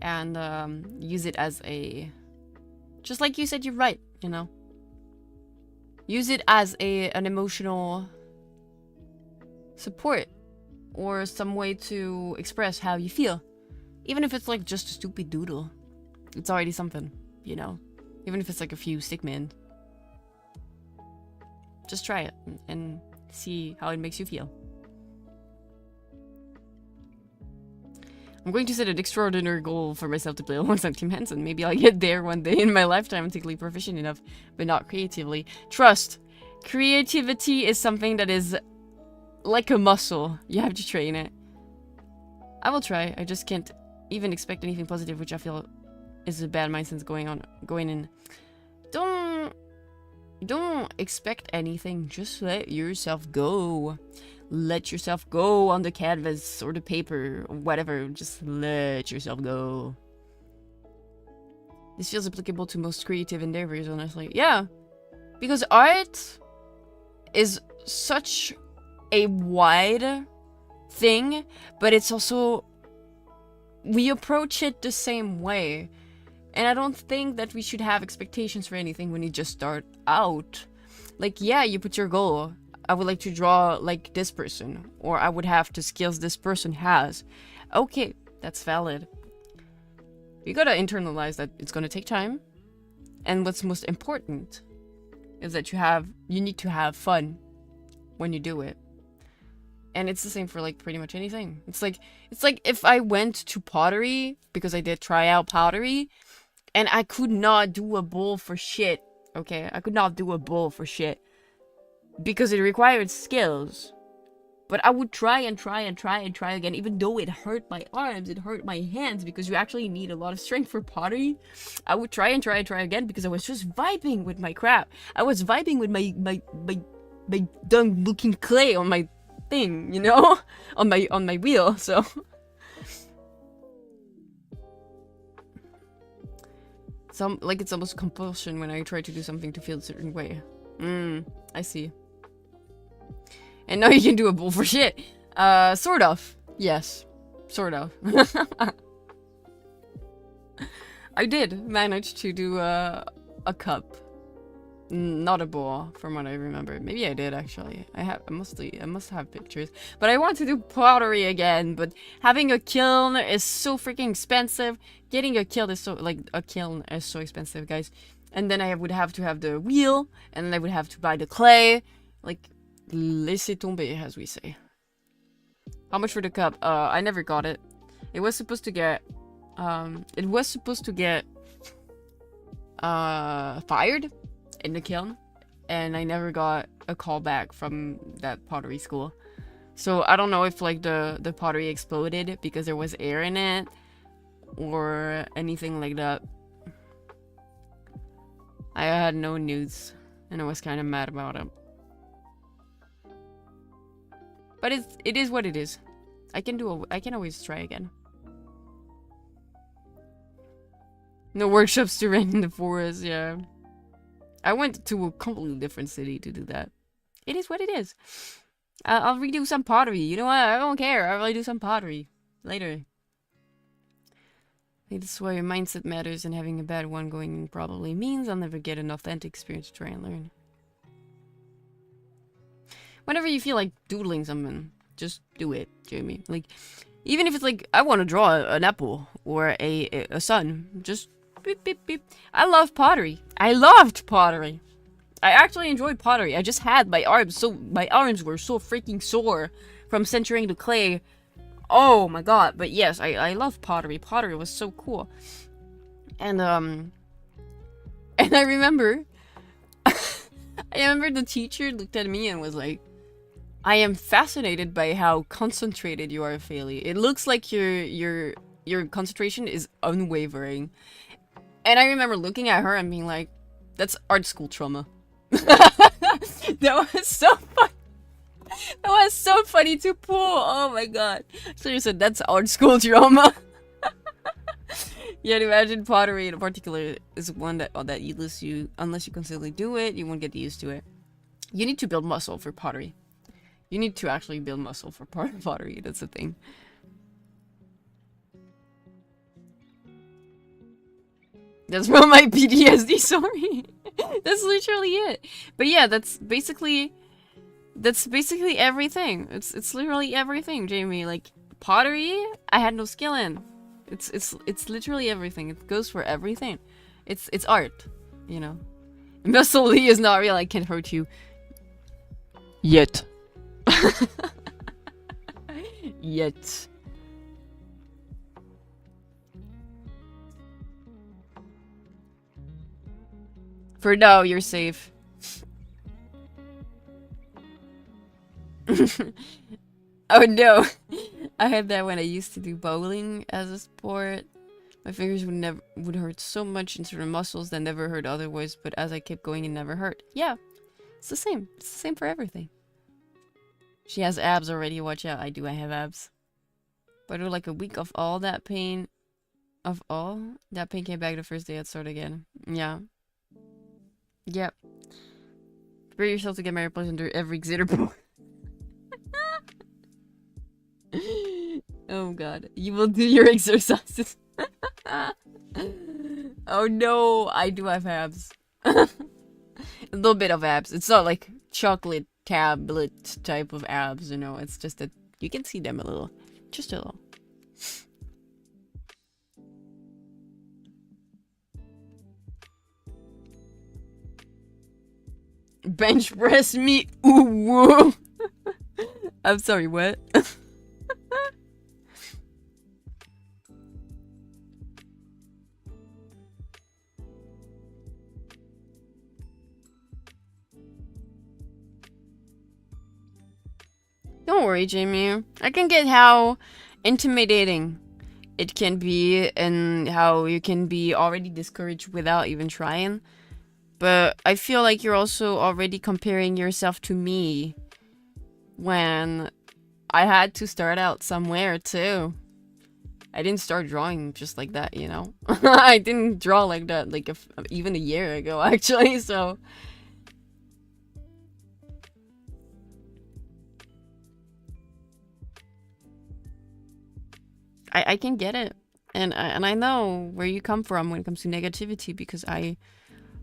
And use it as a... Just like you said, you're right, you know? Use it as an emotional support. Or some way to express how you feel. Even if it's like just a stupid doodle. It's already something, you know? Even if it's like a few stickmen. Just try it and see how it makes you feel. I'm going to set an extraordinary goal for myself to play alongside Tim Henson. Maybe I'll get there one day in my lifetime and technically proficient enough, but not creatively. Trust. Creativity is something that is like a muscle. You have to train it. I will try. I just can't even expect anything positive, which I feel is a bad mindset going in. Don't expect anything. Just let yourself go. Let yourself go on the canvas or the paper or whatever. Just let yourself go. This feels applicable to most creative endeavors, honestly. Yeah. Because art is such a wide thing, but it's also... We approach it the same way. And I don't think that we should have expectations for anything when you just start out. Like, yeah, you put your goal. I would like to draw like this person. Or I would have the skills this person has. Okay, that's valid. You gotta internalize that it's gonna take time. And what's most important is that you need to have fun when you do it. And it's the same for like pretty much anything. It's like if I went to pottery, because I did try out pottery, and I could not do a bowl for shit. Okay, I could not do a bowl for shit. Because it required skills. But I would try and try and try and try again, even though it hurt my arms, it hurt my hands, because you actually need a lot of strength for pottery. I would try and try and try again because I was just vibing with my crap. I was vibing with my dumb looking clay on my thing, you know? on my wheel, so... like it's almost compulsion when I try to do something to feel a certain way. I see. And now you can do a bowl for shit. Sort of. Yes. Sort of. I did manage to do a cup. Not a bowl, from what I remember. Maybe I did, actually. I must have pictures. But I want to do pottery again. But having a kiln is so freaking expensive. Getting a kiln is so expensive, guys. And then I would have to have the wheel. And then I would have to buy the clay. Like, laissez tomber, as we say. How much for the cup? I never got it. It was supposed to get... fired in the kiln, and I never got a call back from that pottery school. So I don't know if like the pottery exploded because there was air in it or anything like that. I had no news and I was kind of mad about it. But it is what it is. I can always try again. No workshops to rent in the forest, yeah. I went to a completely different city to do that. It is what it is. I'll redo some pottery. You know what? I don't care. I'll redo some pottery later. Like, this is why your mindset matters, and having a bad one going probably means I'll never get an authentic experience to try and learn. Whenever you feel like doodling something, just do it, Jamie. Like, even if it's like, I want to draw an apple or a sun, just beep, beep, beep. I love pottery. I loved pottery. I actually enjoyed pottery. I just had my arms were so freaking sore from centering the clay. Oh my god. But yes, I love pottery. Pottery was so cool. And I remember the teacher looked at me and was like, I am fascinated by how concentrated you are, Faelie. It looks like your concentration is unwavering. And I remember looking at her and being like, that's art school trauma. That was so fun. That was so funny to pull. Oh my god. So you said that's art school trauma. Yeah, imagine pottery in particular is one that unless you constantly do it, you won't get used to it. You need to build muscle for pottery. You need to actually build muscle for pottery. That's the thing. That's from my PTSD, sorry. That's literally it. But yeah, that's basically everything. It's literally everything, Jamie. Like, pottery, I had no skill in. It's literally everything. It goes for everything. It's art, you know. Muscle is not real. I can't hurt you. Yet. Yet. For now, you're safe. Oh no. I had that when I used to do bowling as a sport. My fingers would hurt so much in certain muscles that never hurt otherwise, but as I kept going, it never hurt. Yeah, it's the same. It's the same for everything. She has abs already, watch out. I have abs. But like a week of all that pain. Of all? That pain came back the first day I'd start again. Yeah. Yep. Prepare yourself to get married plus under every glitter. Oh god. You will do your exercises. Oh no, I do have abs. A little bit of abs. It's not like chocolate tablet type of abs, you know. It's just that you can see them a little. Just a little. Bench press me. Ooh, whoa. I'm sorry, what? Don't worry, Jamie. I can get how intimidating it can be and how you can be already discouraged without even trying. But I feel like you're also already comparing yourself to me when I had to start out somewhere too. I didn't start drawing just like that, you know? I didn't draw like that like even a year ago, actually, so... I can get it. And I know where you come from when it comes to negativity because I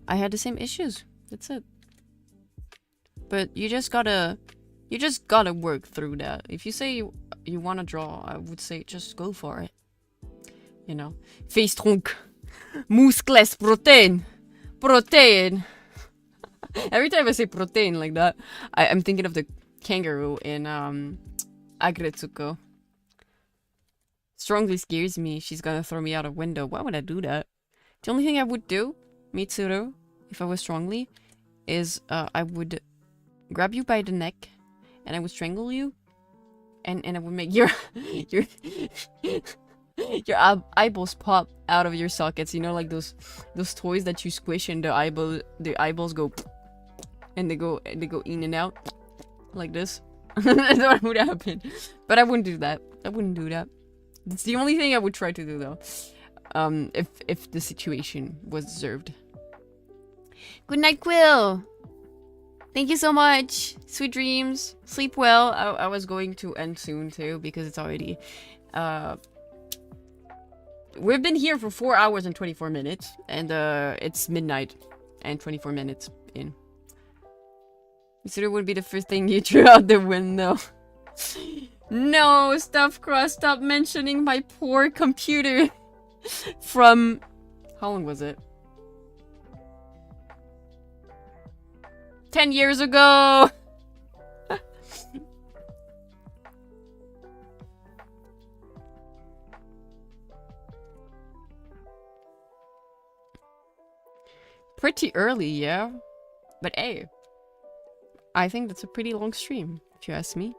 had the same issues. That's it. But you just gotta work through that. If you say you want to draw, I would say just go for it. You know, face trunk, muscles, protein. Every time I say protein like that, I'm thinking of the kangaroo in Agretsuko. Strongly scares me. She's gonna throw me out a window. Why would I do that? The only thing I would do, Mitsuru, if I was strongly, is I would grab you by the neck and I would strangle you and I would make your eyeballs pop out of your sockets. You know, like those toys that you squish and the eyeballs go and they go in and out like this. That's what would happen. But I wouldn't do that. I wouldn't do that. It's the only thing I would try to do though. If the situation was deserved. Good night, Quill. Thank you so much. Sweet dreams. Sleep well. I was going to end soon too because it's already We've been here for 4 hours and 24 minutes, and it's midnight and 24 minutes in. So it would be the first thing you threw out the window. No, Stuff Cross, stop mentioning my poor computer. From... How long was it? 10 years ago! Pretty early, yeah. But hey, I think that's a pretty long stream, if you ask me.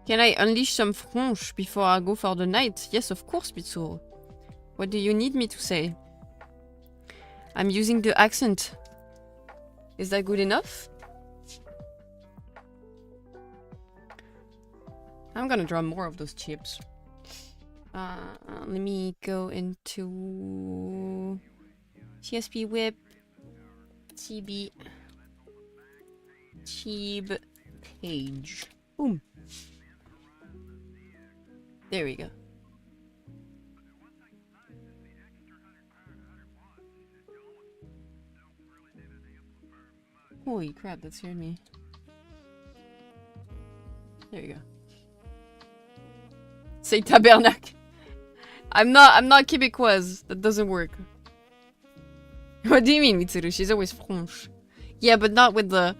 Can I unleash some French before I go for the night? Yes, of course, Mitsuru. What do you need me to say? I'm using the accent. Is that good enough? I'm gonna draw more of those chips. Let me go into CSP whip, TB, Cheeb page. Boom. There we go. Holy crap, that scared me. There you go. Say tabernacle. I'm not Québécoise. That doesn't work. What do you mean, Mitsuru? She's always French. Yeah, but not with the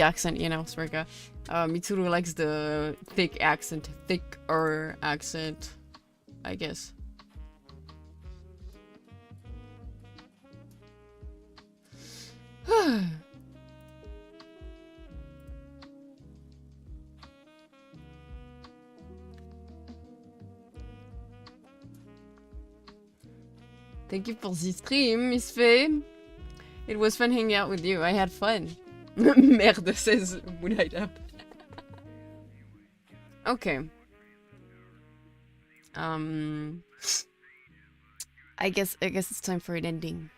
accent, you know, Swerka. Mitsuru likes the thick accent, thicker accent, I guess. Thank you for the stream, Miss Faye. It was fun hanging out with you. I had fun. Merde, says Moonlight Up. Okay. I guess it's time for an ending.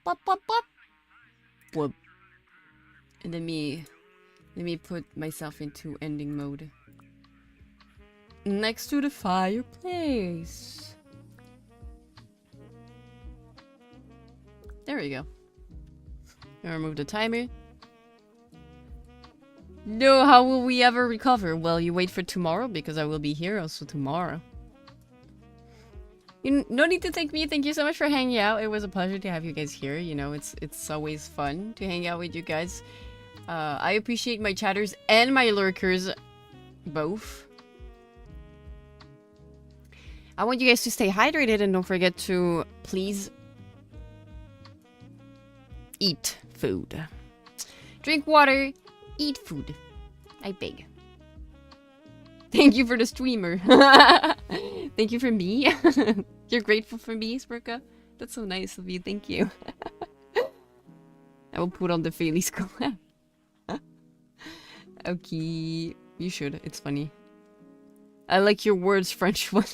Pop, pop, pop. Whoop. And let me put myself into ending mode. Next to the fireplace. There we go. Gonna remove the timer. No, how will we ever recover? Well, you wait for tomorrow because I will be here also tomorrow. No need to thank me. Thank you so much for hanging out. It was a pleasure to have you guys here. You know, it's always fun to hang out with you guys. I appreciate my chatters and my lurkers both. I want you guys to stay hydrated and don't forget to please eat food. Drink water, eat food. I beg. Thank you for the streamer. Thank you for me. You're grateful for me, Spurka? That's so nice of you. Thank you. I will put on the Faelie skull. Okay. You should. It's funny. I like your words, French one.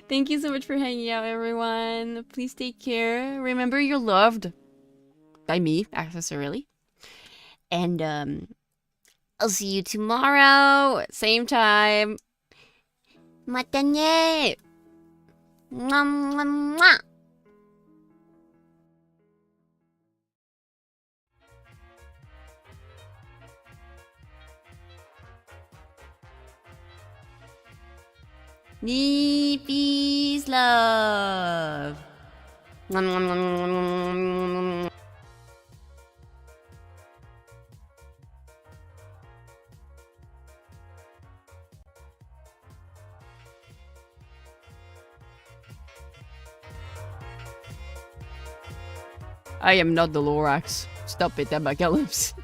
Thank you so much for hanging out, everyone. Please take care. Remember, you're loved. By me, accessorily. And, I'll see you tomorrow. Same time. Mata ne. Mwah, mwah, mwah. Peace, love. I am not the Lorax. Stop it, Abacalypse.